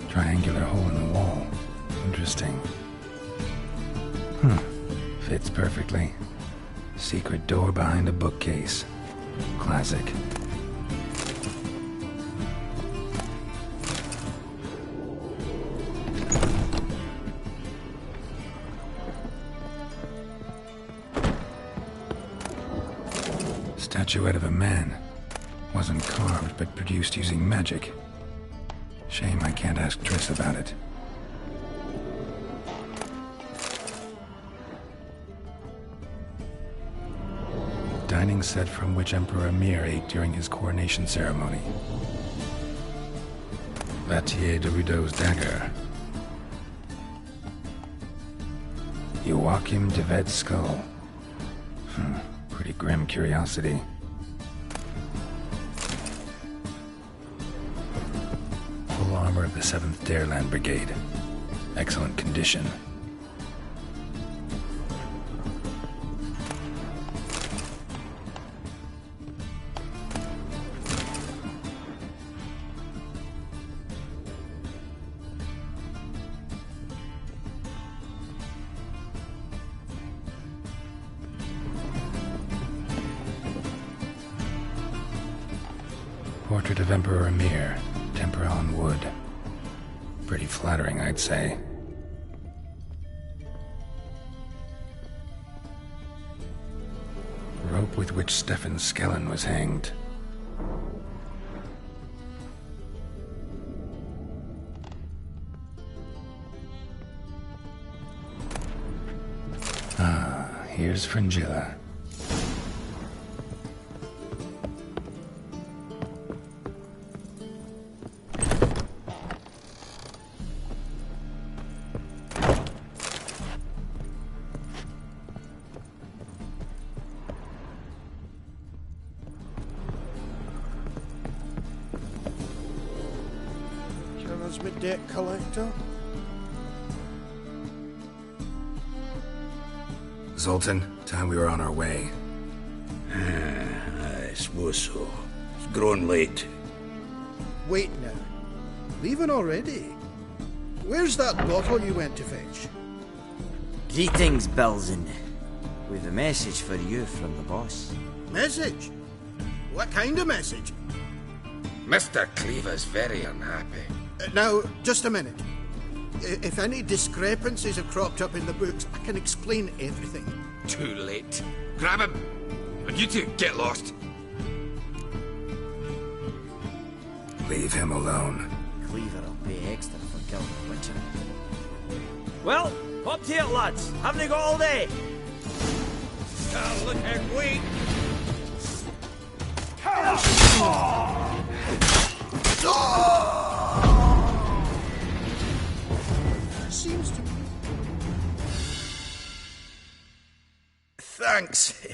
Triangular hole in the wall. Interesting. Fits perfectly. Secret door behind a bookcase. Classic. Statuette of a man. Wasn't carved, but produced using magic. Shame I can't ask Tr3 about it. Dining set from which Emperor Emir ate during his coronation ceremony. Vatier de Rudeau's dagger. Joachim de Ved's skull. Pretty grim curiosity. Full armor of the 7th Dareland Brigade. Excellent condition. Portrait of Emperor Emir, tempera on wood. Pretty flattering, I'd say. Rope with which Stefan Skellen was hanged. Here's Fringilla. John's my debt collector. Zoltan, time we were on our way. I suppose so. It's grown late. Wait now. Leaving already? Where's that bottle you went to fetch? Greetings, Belzen. We've a message for you from the boss. Message? What kind of message? Mr. Cleaver's very unhappy. Now, just a minute. If any discrepancies have cropped up in the books, I can explain everything. too late. Grab him! And you two, get lost. Leave him alone. Cleaver will pay extra for killing the Witcher. Well, up to it, lads. Haven't they got all day? Looking weak. Seems to be. Thanks.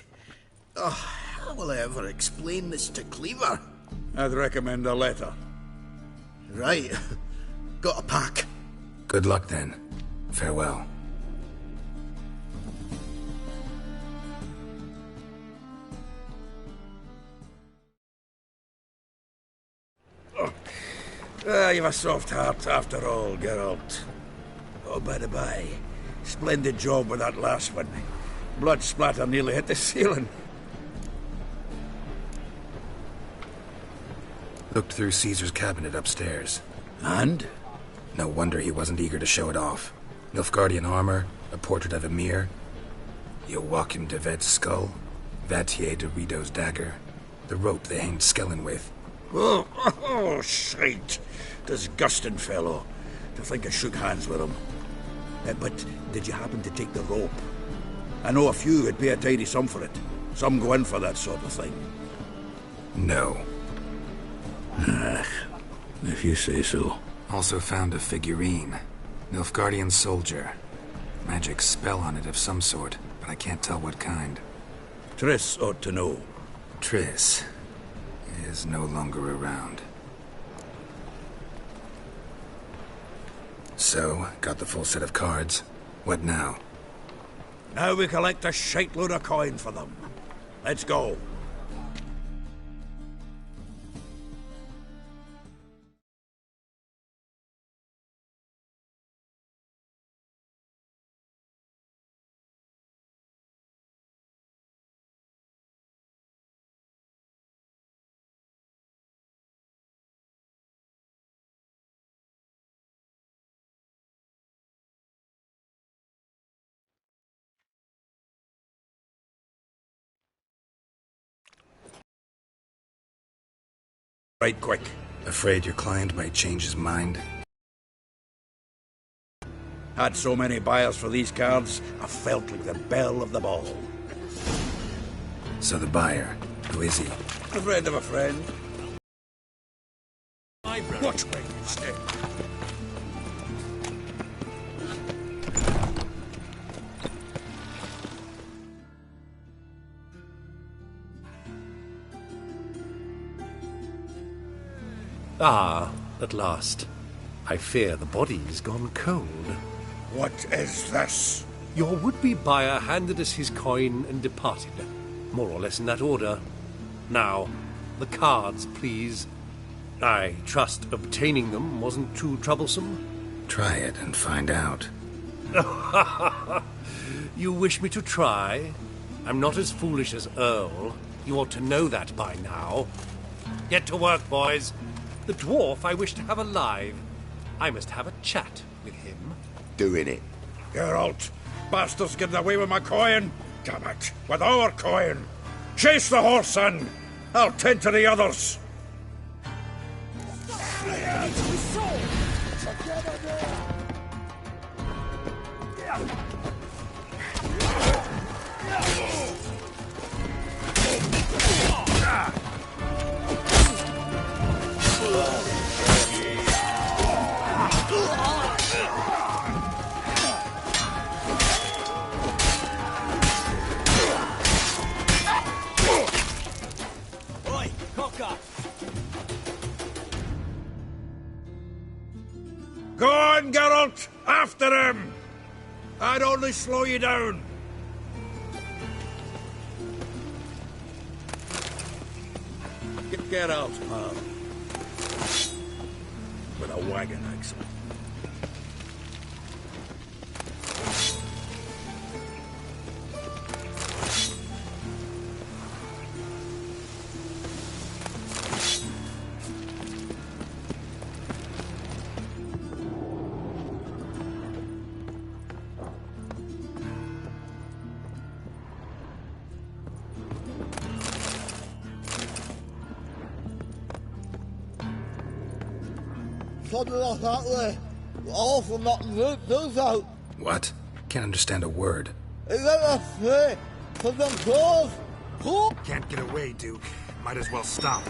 Oh, how will I ever explain this to Cleaver? I'd recommend a letter. Right. Got a pack. Good luck then. Farewell. You've a soft heart after all, Geralt. Oh, by the by, splendid job with that last one. Blood splatter nearly hit the ceiling. Looked through Caesar's cabinet upstairs. And? No wonder he wasn't eager to show it off. Nilfgaardian armor, a portrait of Emir, Joachim de Ved's skull, Vatier de Rideau's dagger, the rope they hanged Skellen with. Oh, shite. Disgusting fellow. To think I shook hands with him. But did you happen to take the rope? I know a few would pay a tidy sum for it. Some go in for that sort of thing. No. If you say so. Also found a figurine. Nilfgaardian soldier. Magic spell on it of some sort, but I can't tell what kind. Triss ought to know. Triss is no longer around. So, got the full set of cards. What now? Now we collect a shite-load of coin for them. Let's go. Right quick. Afraid your client might change his mind? Had so many buyers for these cards, I felt like the belle of the ball. So the buyer, who is he? A friend of a friend. Watch where you stay. Ah, at last. I fear the body's gone cold. What is this? Your would-be buyer handed us his coin and departed. More or less in that order. Now, the cards, please. I trust obtaining them wasn't too troublesome? Try it and find out. You wish me to try? I'm not as foolish as Earl. You ought to know that by now. Get to work, boys. The dwarf I wish to have alive. I must have a chat with him. Doing it. Geralt, bastards getting away with my coin. Damn it, with our coin. Chase the horse, son. I'll tend to the others. Go on, Geralt! After him! I'd only slow you down. Get out, pal. With a wagon axle. Something like that way. All for not those out. What? Can't understand a word. Is that a play? For them clothes? Who? Can't get away, Duke. Might as well stop.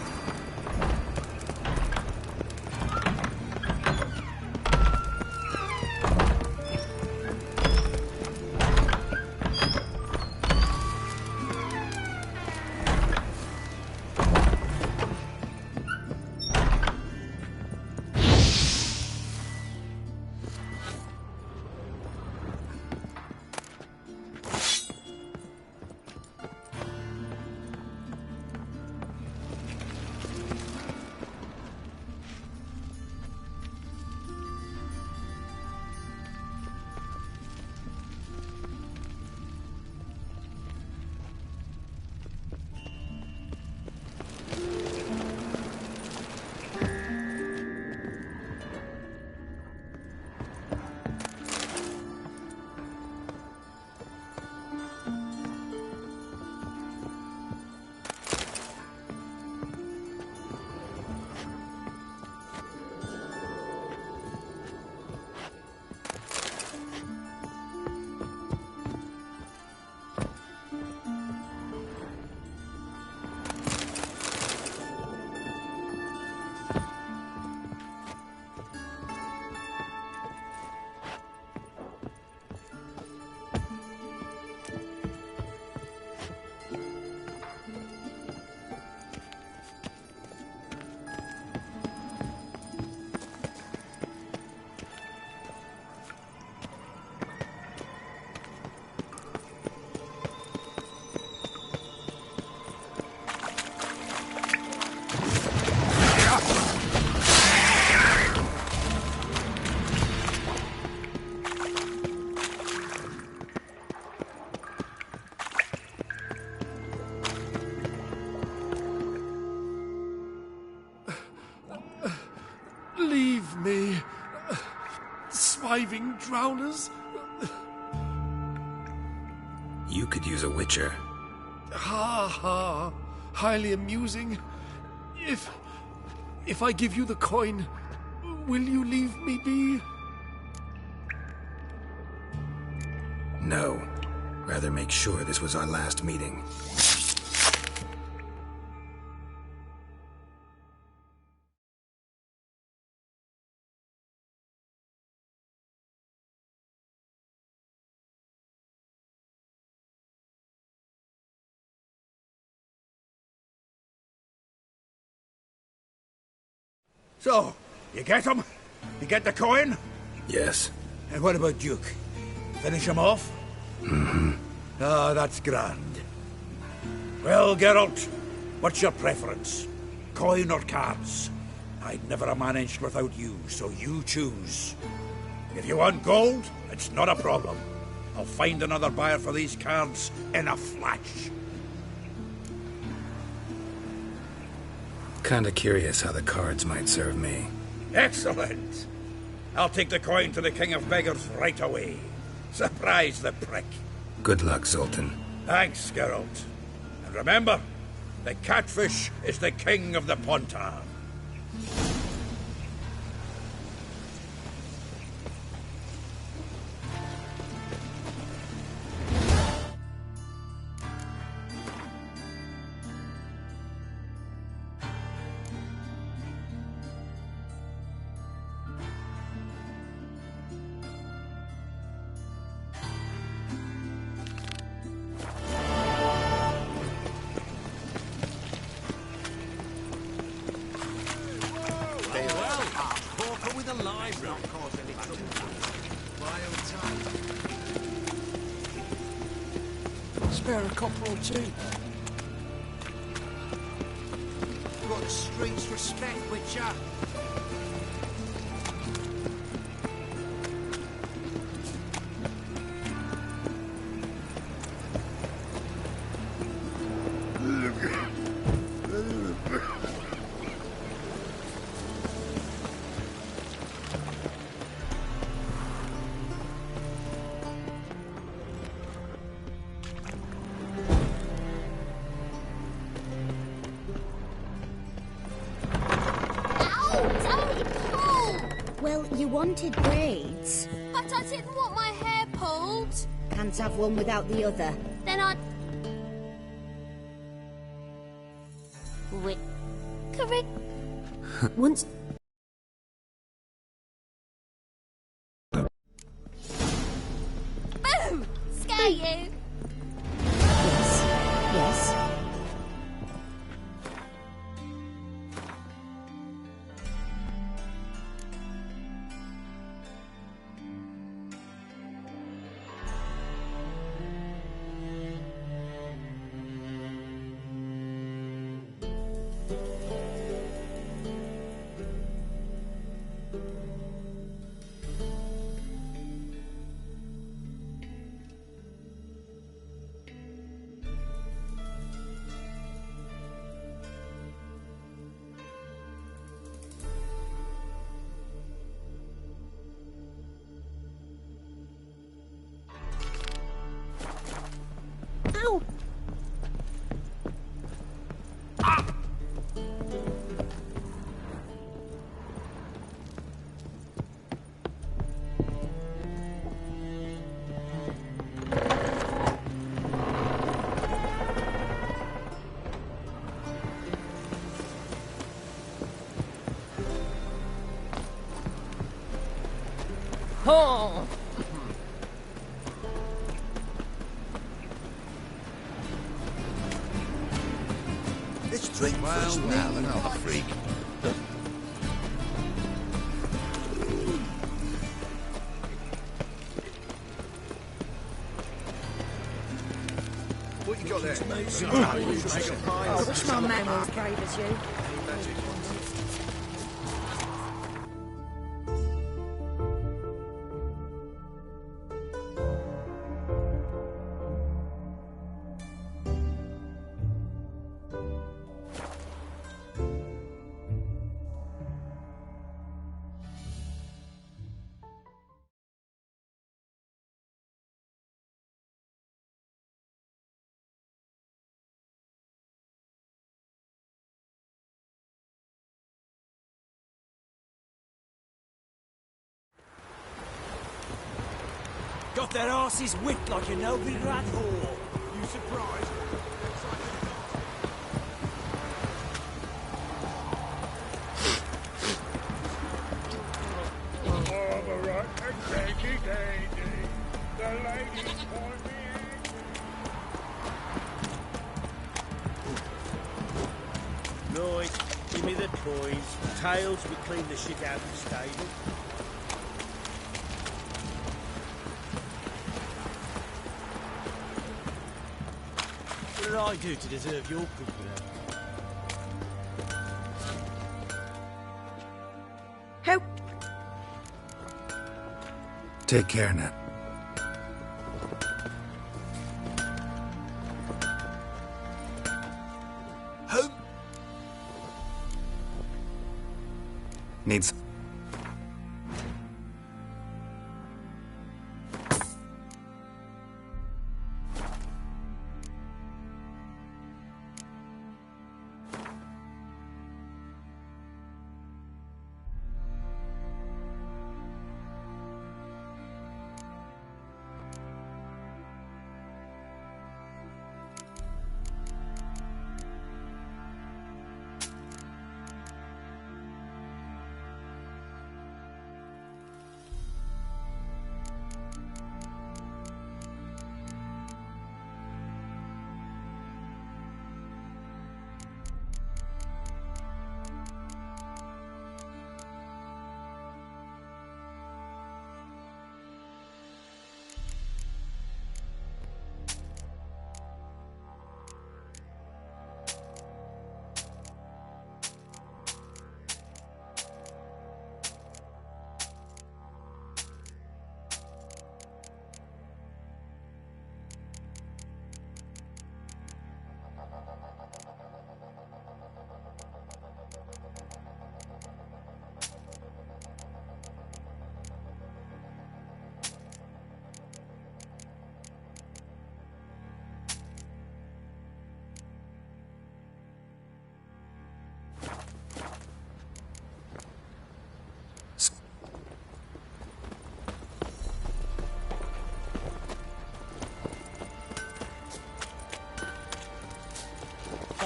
Leave me. Swiving drowners. You could use a witcher. Ha ha. Highly amusing. If I give you the coin, will you leave me be? No. Rather make sure this was our last meeting. So, you get him? You get the coin? Yes. And what about Duke? Finish him off? Mm-hmm. Ah, that's grand. Well, Geralt, what's your preference? Coin or cards? I'd never have managed without you, so you choose. If you want gold, it's not a problem. I'll find another buyer for these cards in a flash. Kinda curious how the cards might serve me. Excellent! I'll take the coin to the King of Beggars right away. Surprise the prick. Good luck, Zoltan. Thanks, Geralt. And remember, the catfish is the king of the Pontar. Spare a copper or two. Got the streets respect, Witcher. Well, you wanted braids. But I didn't want my hair pulled. Can't have one without the other. Then I... Wait. Correct. Once... Boo! Scare you. Yes. Ow! Oh. This drink was well, another freak. What you got there? I wish my man were as brave as you. Got their asses whipped like a Novigrad whore. You surprised? Oh, the right and cranky dandy. The ladies want me. Right, give me the toys. Tails, we clean the shit out of the stable. What did I do to deserve your company? Help! Take care, Nat. Who? Needs...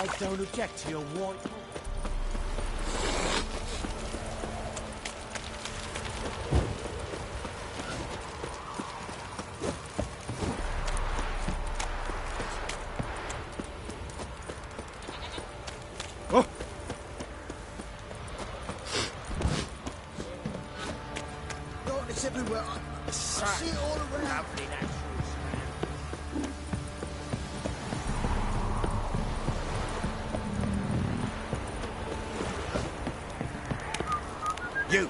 I don't object to your white... Oh! God, it's everywhere. I see it all around. You!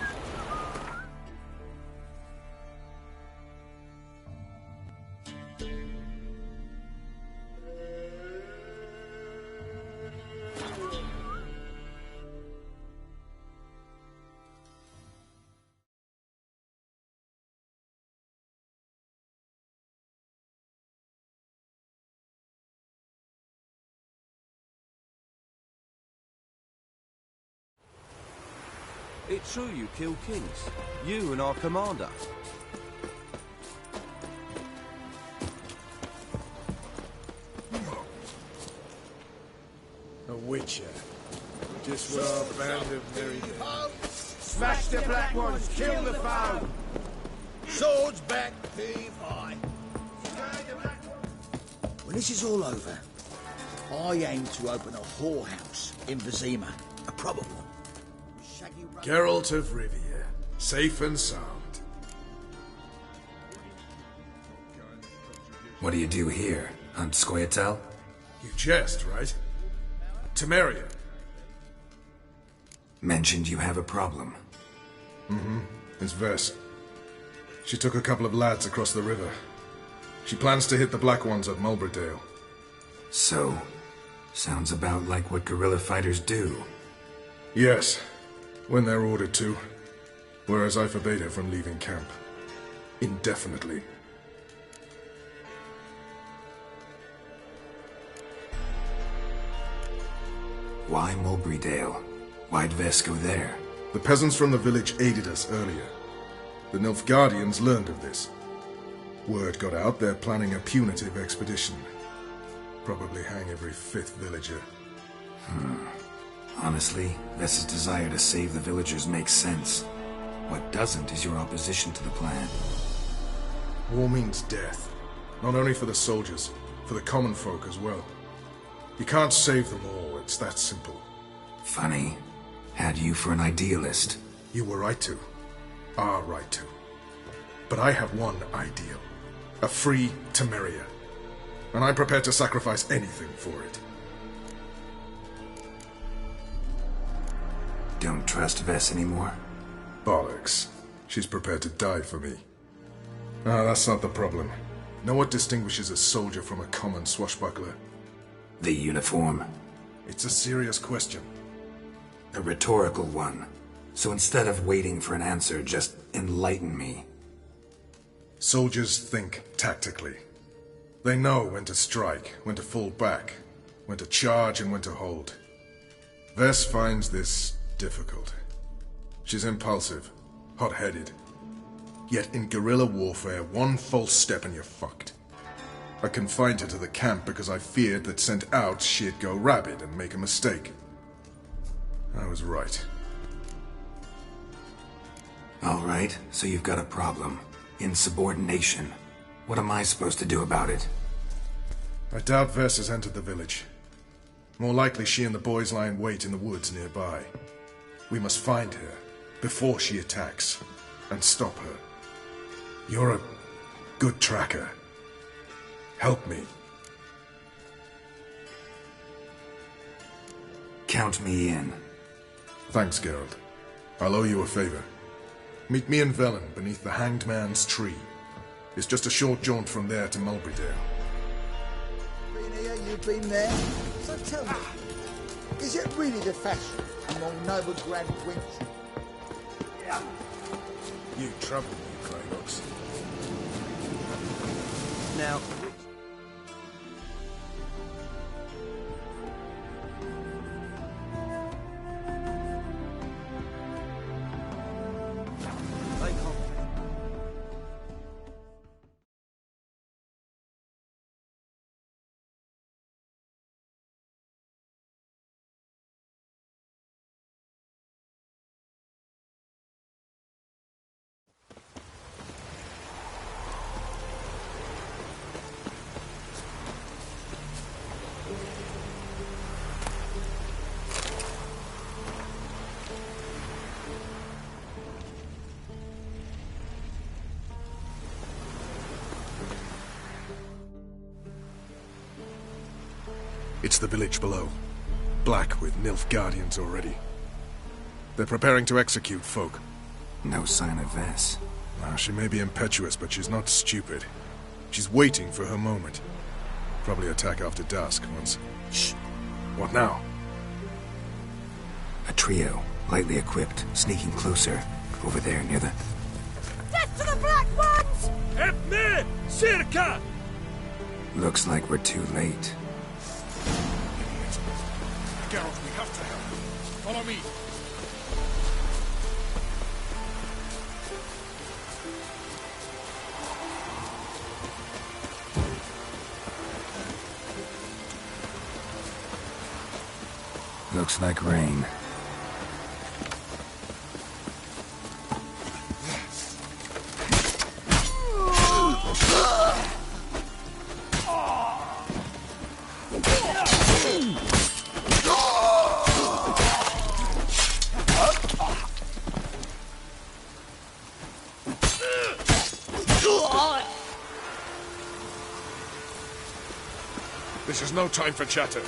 It's true you killed kings. You and our commander. A witcher. Just what our band of merry Smash the black ones, kill the foe. Swords back, thief high. When this is all over, I aim to open a whorehouse in Vizima. A proper one. Geralt of Rivia, safe and sound. What do you do here? Hunt Scoia'tael? You jest, right? Temeria. Mentioned you have a problem. Mm-hmm. It's Vess. She took a couple of lads across the river. She plans to hit the Black Ones at Mulberydale. So, sounds about like what guerrilla fighters do. Yes, when they're ordered to. Whereas I forbade her from leaving camp. Indefinitely. Why Mulberydale? Why'd Vess go there? The peasants from the village aided us earlier. The Nilfgaardians learned of this. Word got out they're planning a punitive expedition. Probably hang every fifth villager. Honestly, Vess's desire to save the villagers makes sense. What doesn't is your opposition to the plan. War means death. Not only for the soldiers, for the common folk as well. You can't save them all, it's that simple. Funny. Had you for an idealist. You were right to. Are right to. But I have one ideal. A free Temeria. And I'm prepared to sacrifice anything for it. Don't trust Vess anymore? Bollocks. She's prepared to die for me. Ah, that's not the problem. Know what distinguishes a soldier from a common swashbuckler? The uniform. It's a serious question. A rhetorical one. So instead of waiting for an answer, just enlighten me. Soldiers think tactically. They know when to strike, when to fall back, when to charge and when to hold. Vess finds this difficult. She's impulsive, hot-headed. Yet in guerrilla warfare, one false step and you're fucked. I confined her to the camp because I feared that sent out she'd go rabid and make a mistake. I was right. All right, so you've got a problem. Insubordination. What am I supposed to do about it? I doubt Vess has entered the village. More likely she and the boys lie in wait in the woods nearby. We must find her before she attacks and stop her. You're a good tracker. Help me. Count me in. Thanks, Geralt. I'll owe you a favor. Meet me in Velen beneath the Hanged Man's tree. It's just a short jaunt from there to Mulberydale. Been here, you've been there. So tell me, is it really the fashion among Novigrad wench? You trouble me, Krynox. Now, It's the village below. Black with Nilfgaardians already. They're preparing to execute folk. No sign of Vess. Well, she may be impetuous, but she's not stupid. She's waiting for her moment. Probably attack after dusk once... Shh! What now? A trio, lightly equipped, sneaking closer. Over there, near the... Death to the Black Ones! Help me! Circa! Looks like we're too late. Geralt, we have to help. Follow me. Looks like rain. This is no time for chatter.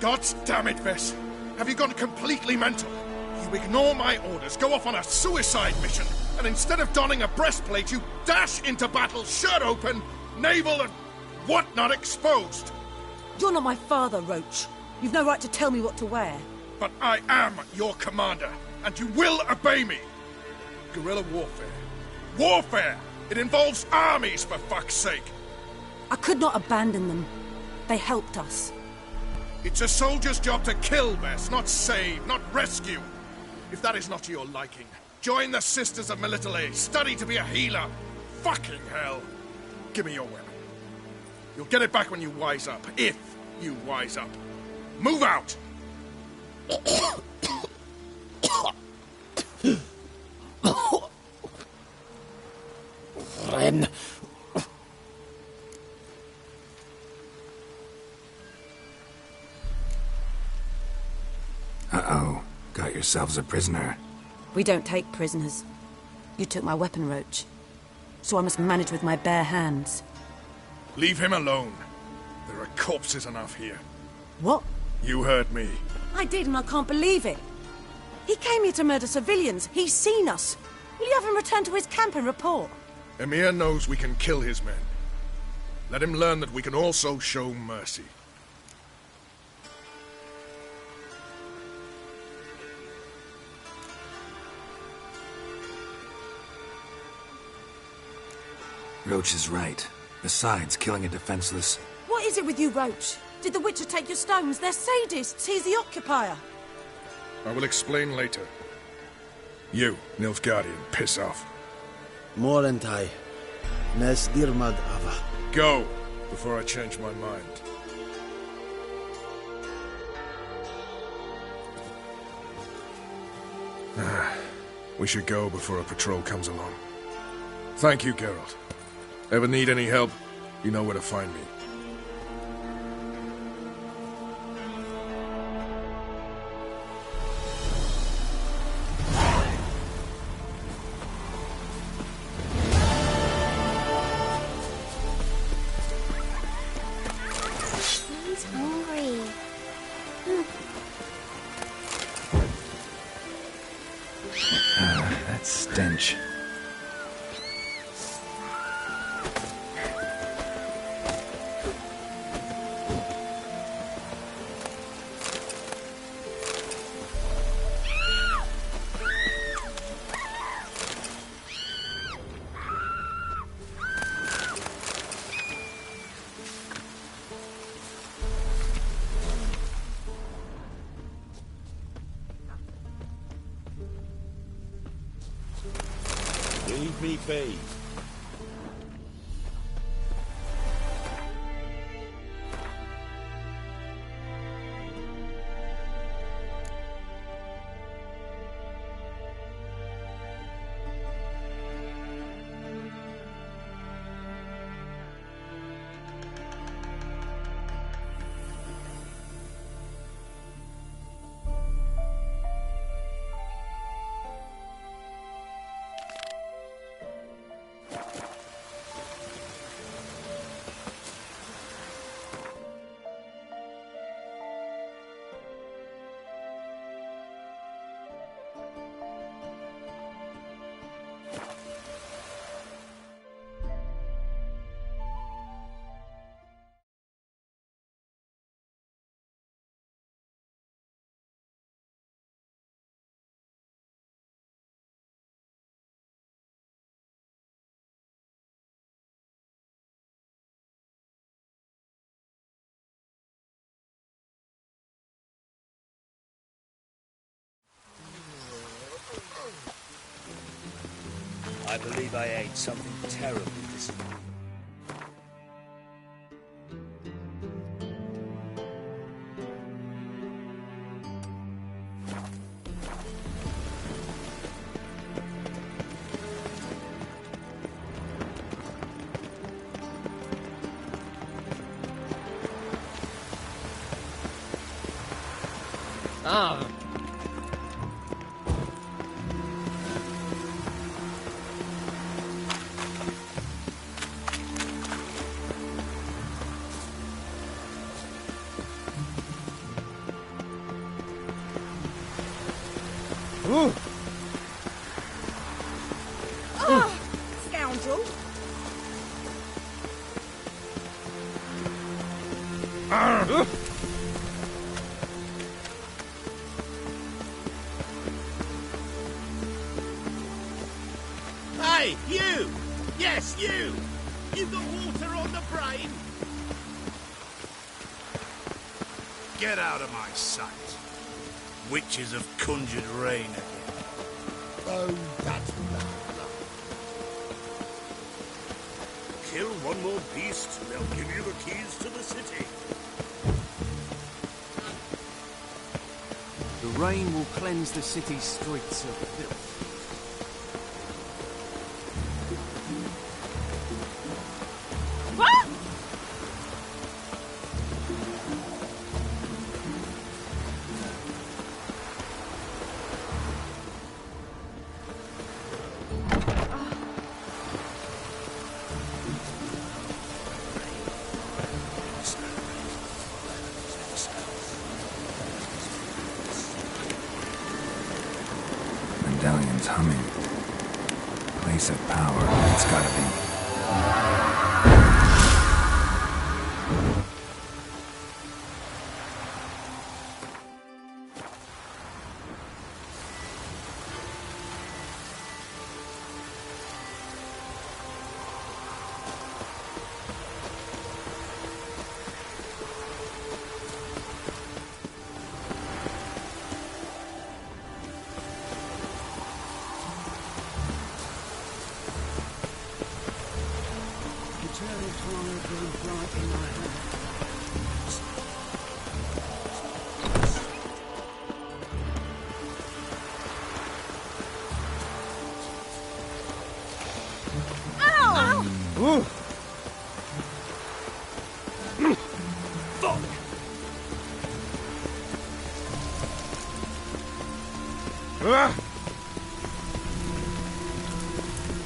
God damn it, Vess! Have you gone completely mental? You ignore my orders, go off on a suicide mission, and instead of donning a breastplate, you dash into battle, shirt open, navel and whatnot exposed! You're not my father, Roach. You've no right to tell me what to wear. But I am your commander, and you will obey me! Guerrilla warfare. Warfare! It involves armies, for fuck's sake! I could not abandon them. They helped us. It's a soldier's job to kill, Vess, not save, not rescue. If that is not to your liking, join the Sisters of Melitele, study to be a healer. Fucking hell. Give me your weapon. You'll get it back when you wise up, if you wise up. Move out! Ren. Uh-oh. Got yourselves a prisoner. We don't take prisoners. You took my weapon, Roach. So I must manage with my bare hands. Leave him alone. There are corpses enough here. What? You heard me. I did, and I can't believe it. He came here to murder civilians. He's seen us. Will you have him return to his camp and report? Emir knows we can kill his men. Let him learn that we can also show mercy. Roach is right. Besides, killing a defenseless... What is it with you, Roach? Did the Witcher take your stones? They're sadists. He's the occupier. I will explain later. You, Nilfgaardian, piss off. Morentai. Nes dirmad ava. Go, before I change my mind. We should go before a patrol comes along. Thank you, Geralt. Ever need any help, you know where to find me. He's hungry. That stench. Leave me be. I believe I ate something terrible this morning. Ah. Ooh. Oh, scoundrel. Hey, you! Yes, you! You got water on the brain? Get out of my sight. Witches have conjured rain again. Oh, that's lovely. Kill one more beast, they'll give you the keys to the city. The rain will cleanse the city's streets of filth. Medallion's humming. Place of power, it's gotta be. Ooh. Fuck! Ah.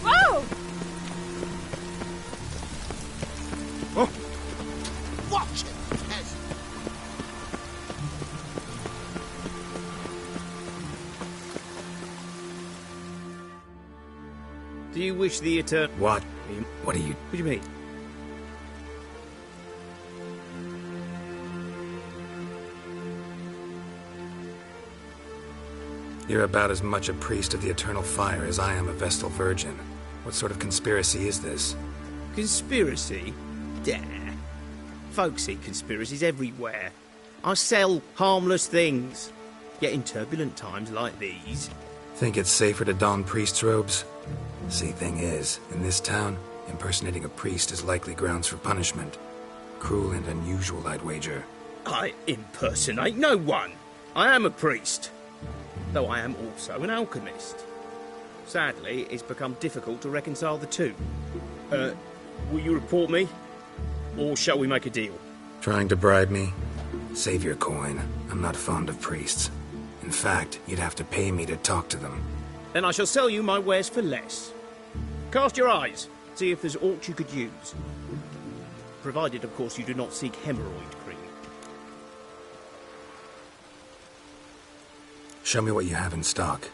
Whoa! Oh. Watch it, Tez. Do you wish the eternal... What? What are you... What do you mean? You're about as much a priest of the eternal fire as I am a Vestal Virgin. What sort of conspiracy is this? Conspiracy? Dare. Folks see conspiracies everywhere. I sell harmless things. Yet in turbulent times like these... Think it's safer to don priest's robes? See, thing is, in this town, impersonating a priest is likely grounds for punishment. Cruel and unusual, I'd wager. I impersonate no one. I am a priest. Though I am also an alchemist. Sadly, it's become difficult to reconcile the two. Will you report me? Or shall we make a deal? Trying to bribe me? Save your coin. I'm not fond of priests. In fact, you'd have to pay me to talk to them. Then I shall sell you my wares for less. Cast your eyes. See if there's aught you could use. Provided, of course, you do not seek hemorrhoid cream. Show me what you have in stock.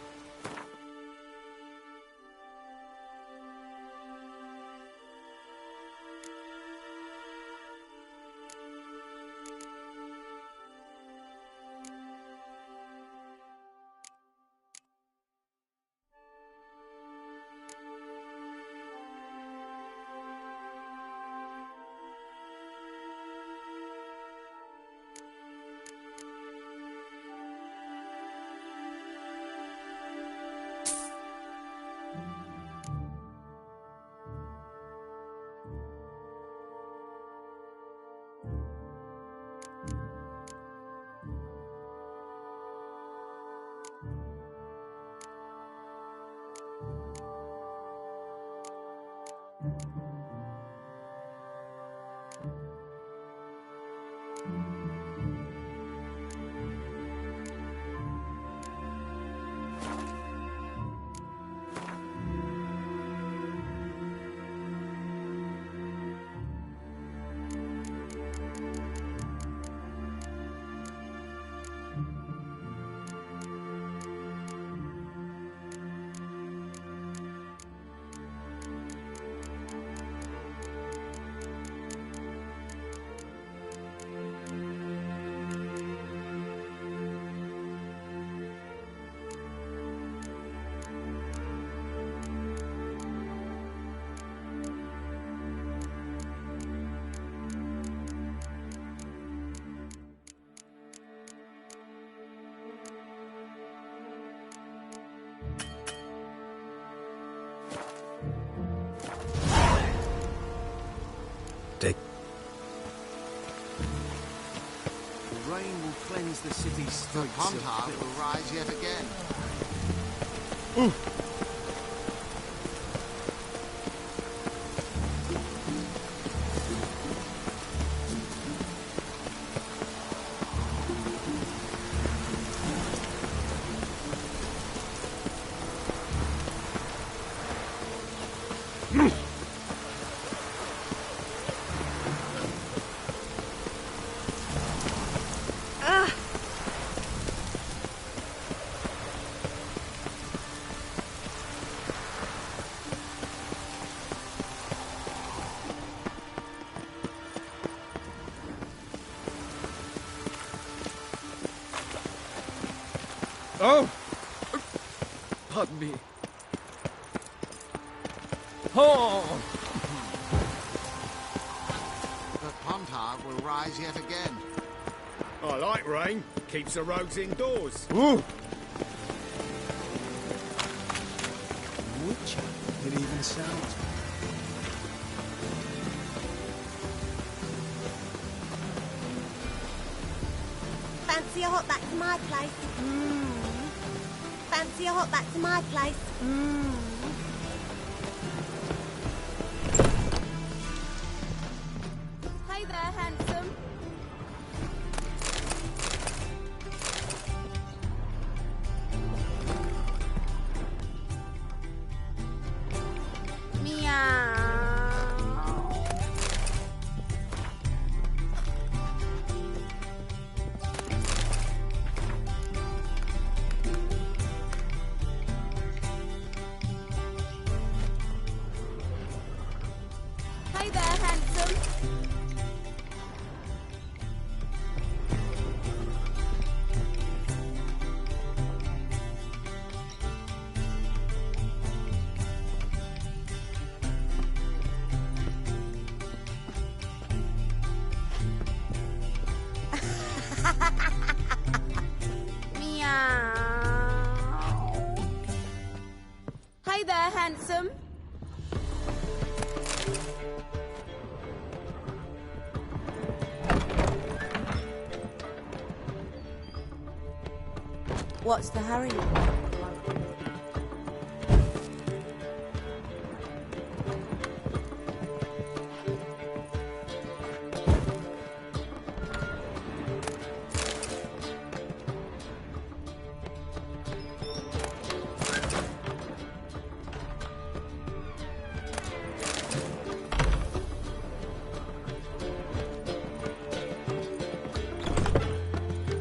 Take... The rain will cleanse the city's streets. The pond heart will rise yet again. Oh! Pardon me. Oh! The pond heart will rise yet again. I like rain. Keeps the rogues indoors. Ooh! Witcher, it even sounds. Fancy a hot back to my place? Fancy a hot back to my place? Hey there, handsome. Hey there, handsome. Meow. Hey there, handsome. What's the hurry?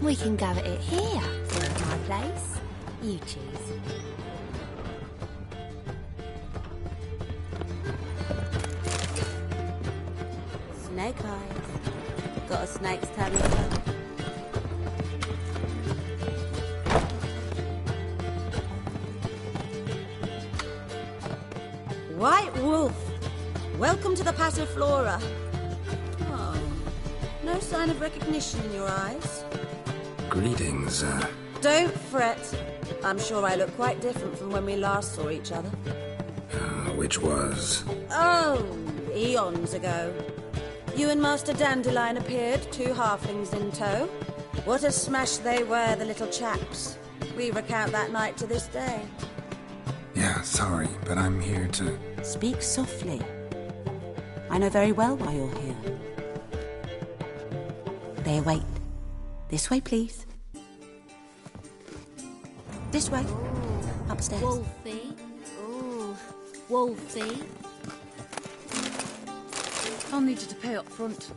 We can go at it here, at my place. You choose. Snake eyes. Got a snake's tummy though. White Wolf, welcome to the Passiflora. Oh, no sign of recognition in your eyes. Greetings, Don't fret. I'm sure I look quite different from when we last saw each other. which was... Oh, eons ago. You and Master Dandelion appeared, 2 halflings in tow. What a smash they were, the little chaps. We recount that night to this day. Yeah, sorry, but I'm here to... Speak softly. I know very well why you're here. They wait. This way, please. This way. Upstairs. Wolfie. Ooh, Wolfie. I'll need you to pay up front.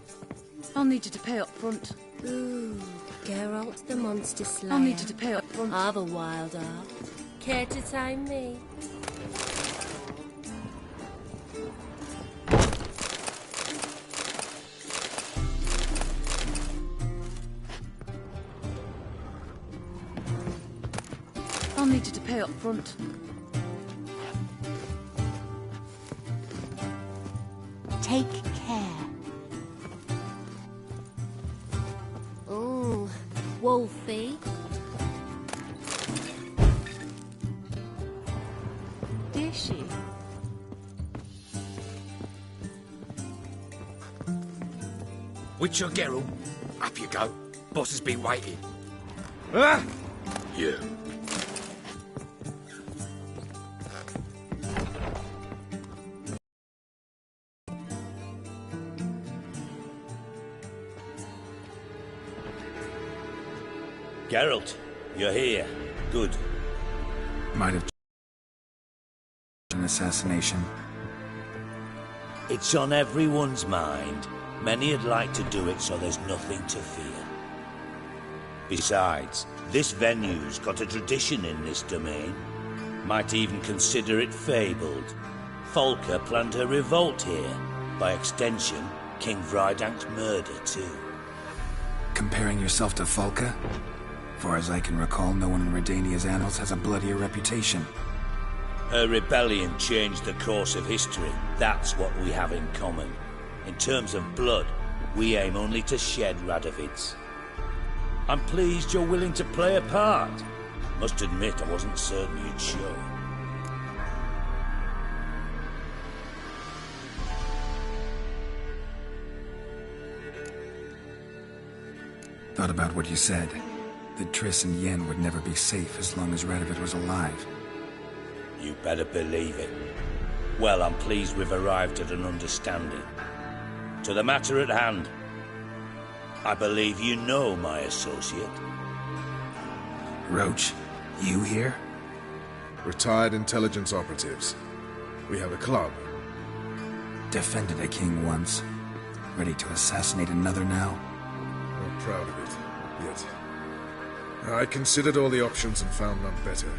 I'll need you to pay up front. Ooh, Geralt the Monster Slayer. I'll need you to pay up front. I've a wild art. Care to time me? I'll need you to pay up front. Take care. Ooh, Wolfie. Did she? Witcher Geralt, up you go. Boss has been waiting. Ah! Yeah. Geralt, you're here. Good. Might have an assassination. It's on everyone's mind. Many'd like to do it so there's nothing to fear. Besides, this venue's got a tradition in this domain. Might even consider it fabled. Folka planned her revolt here. By extension, King Vrydank's murder too. Comparing yourself to Folka? Far as I can recall, no one in Redania's annals has a bloodier reputation. Her rebellion changed the course of history. That's what we have in common. In terms of blood, we aim only to shed Radovid's. I'm pleased you're willing to play a part. Must admit, I wasn't certain you'd show. Thought about what you said. That Triss and Yen would never be safe as long as Radovid was alive. You better believe it. Well, I'm pleased we've arrived at an understanding. To the matter at hand. I believe you know my associate. Roach, you here? Retired intelligence operatives. We have a club. Defended a king once. Ready to assassinate another now? Not proud of it, yet. I considered all the options and found none better.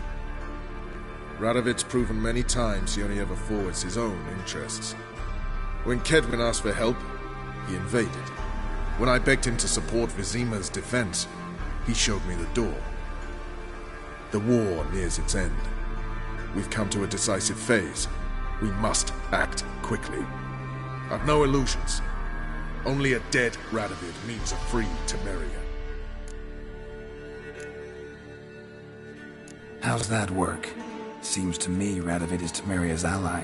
Radovid's proven many times he only ever forwards his own interests. When Kedwin asked for help, he invaded. When I begged him to support Vizima's defense, he showed me the door. The war nears its end. We've come to a decisive phase. We must act quickly. I've no illusions. Only a dead Radovid means a free Temeria. How's that work? Seems to me Radovid is Temeria's ally.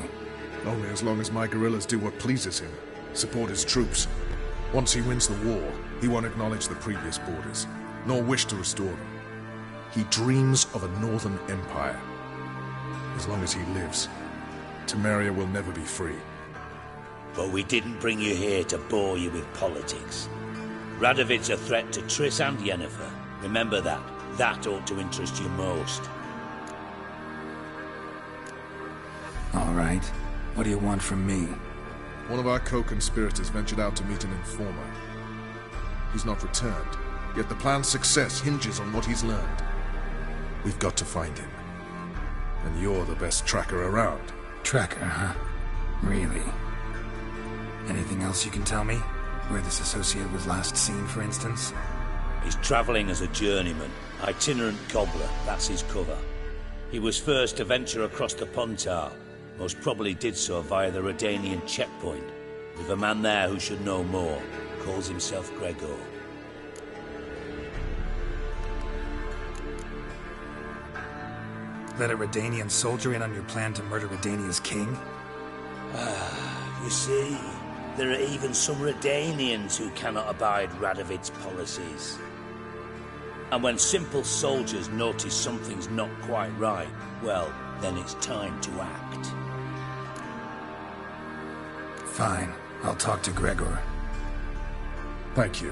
Only as long as my guerrillas do what pleases him. Support his troops. Once he wins the war, he won't acknowledge the previous borders, nor wish to restore them. He dreams of a northern empire. As long as he lives, Temeria will never be free. But we didn't bring you here to bore you with politics. Radovid's a threat to Triss and Yennefer. Remember that. That ought to interest you most. All right. What do you want from me? One of our co-conspirators ventured out to meet an informer. He's not returned, yet the plan's success hinges on what he's learned. We've got to find him. And you're the best tracker around. Tracker, huh? Really? Anything else you can tell me? Where this associate was last seen, for instance? He's travelling as a journeyman. Itinerant cobbler, that's his cover. He was first to venture across the Pontar. Most probably did so via the Redanian checkpoint. With a man there who should know more. Calls himself Gregor. Let a Redanian soldier in on your plan to murder Redania's king? You see, there are even some Redanians who cannot abide Radovid's policies. And when simple soldiers notice something's not quite right, well, then it's time to act. Fine. I'll talk to Gregor. Thank you.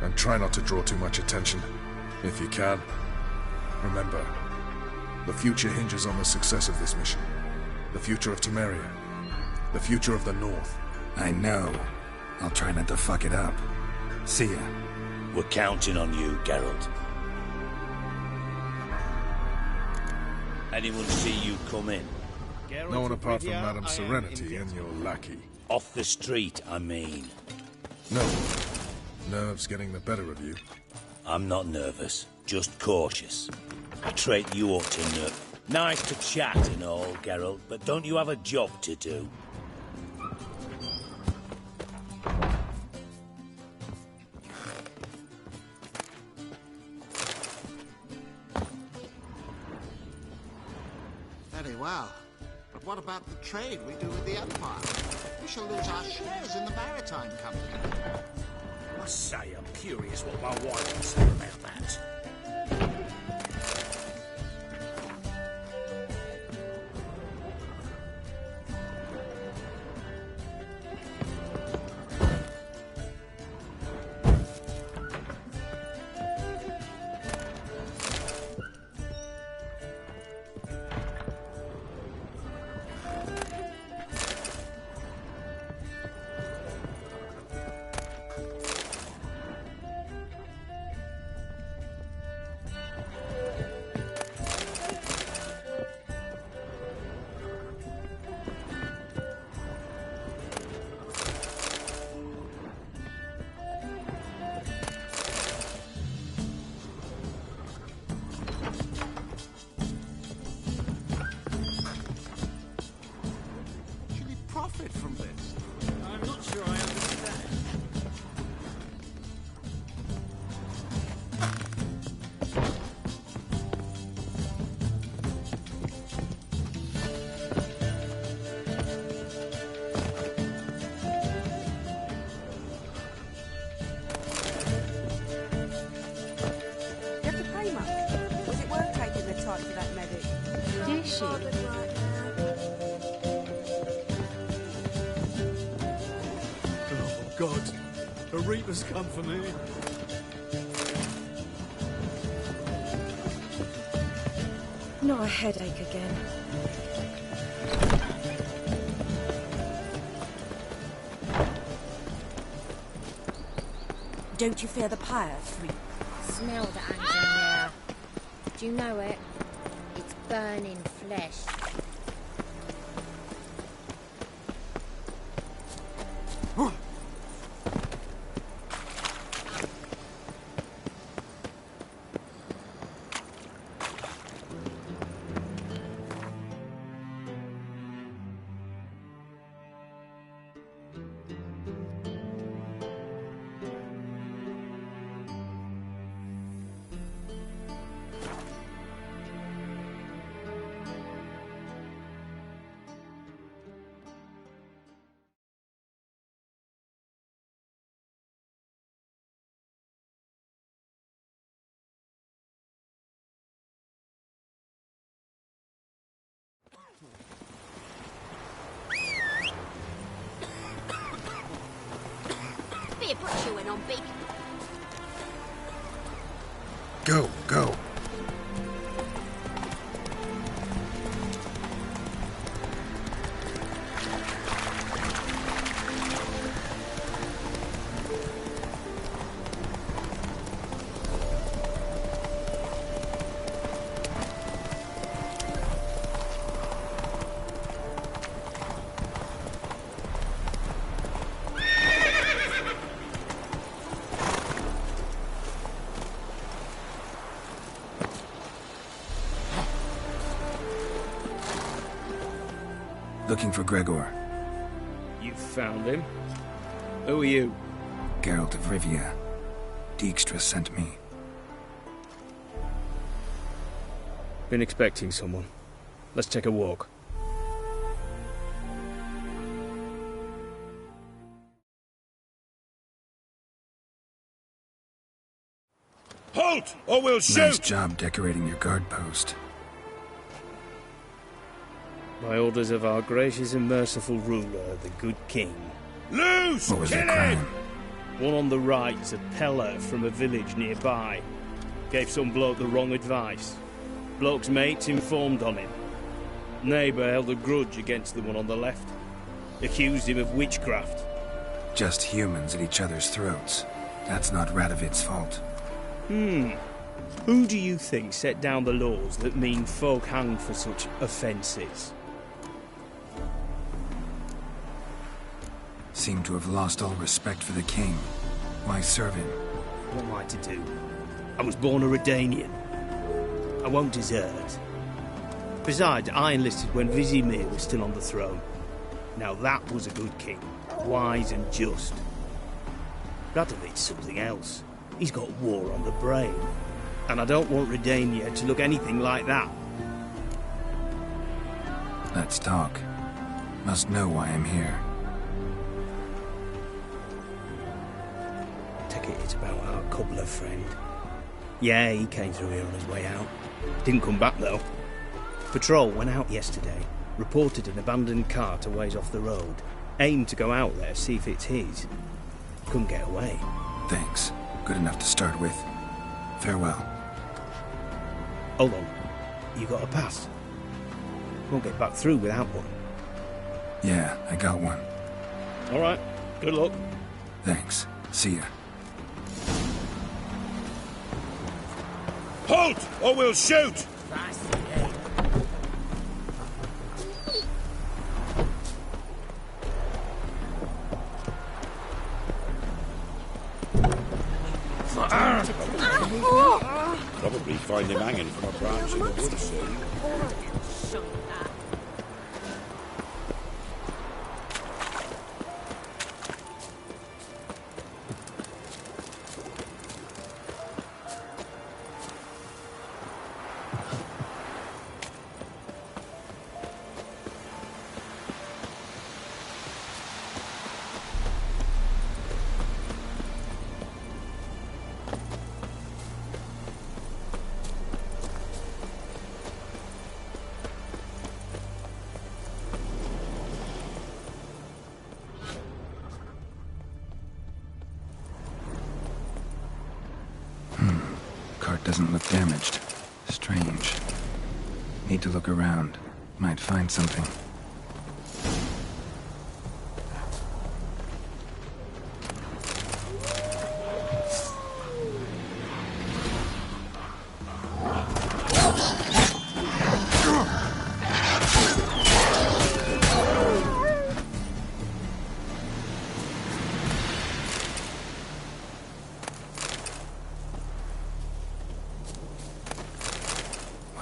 And try not to draw too much attention, if you can. Remember, the future hinges on the success of this mission. The future of Temeria. The future of the North. I know. I'll try not to fuck it up. See ya. We're counting on you, Geralt. Anyone see you come in? No one apart from Madame Serenity and your lackey. Off the street, I mean. No. Nerves getting the better of you. I'm not nervous, just cautious. A trait you ought to know. Nice to chat and all, Geralt, but don't you have a job to do? Very well. But what about the trade we do with the Empire? We shall lose our shares in the Maritime Company. must say, I'm curious what my wife would say about that. From this? I'm not sure I understand. You have to pay much? Was it worth taking the time for that medic? Did she? Oh, God. A Reaper's come for me. Not a headache again. Don't you fear the pyre, Three? Smell the anger in there. Do you know it? It's burning flesh. Beer, put chewing on, Big. Go, go. Looking for Gregor. You found him? Who are you? Geralt of Rivia. Dijkstra sent me. Been expecting someone. Let's take a walk. Halt, or we'll shoot! Nice job decorating your guard post. By orders of our gracious and merciful ruler, the good king. Loose! What was their crime? One on the right's a peller from a village nearby. Gave some bloke the wrong advice. Bloke's mates informed on him. Neighbour held a grudge against the one on the left. Accused him of witchcraft. Just humans at each other's throats. That's not Radovid's fault. Who do you think set down the laws that mean folk hanged for such offences? Seem to have lost all respect for the king. Why serve him? What am I to do? I was born a Redanian. I won't desert. Besides, I enlisted when Vizimir was still on the throne. Now that was a good king, wise and just. Radovid's something else. He's got war on the brain. And I don't want Redania to look anything like that. Let's talk. Must know why I'm here. Take take it it's about our cobbler friend. Yeah, he came through here on his way out. Didn't come back, though. Patrol went out yesterday, reported an abandoned cart a ways off the road. Aimed to go out there, see if it's his. Couldn't get away. Thanks. Good enough to start with. Farewell. Hold on. You got a pass? Won't get back through without one. Yeah, I got one. All right. Good luck. Thanks. See ya. Halt, or we'll shoot! Probably find him hanging from a branch in the woods soon. Cart doesn't look damaged. Strange. Need to look around. Might find something.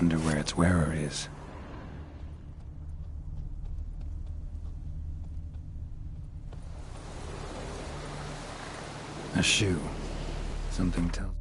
Wonder where its wearer is. A shoe. Something tells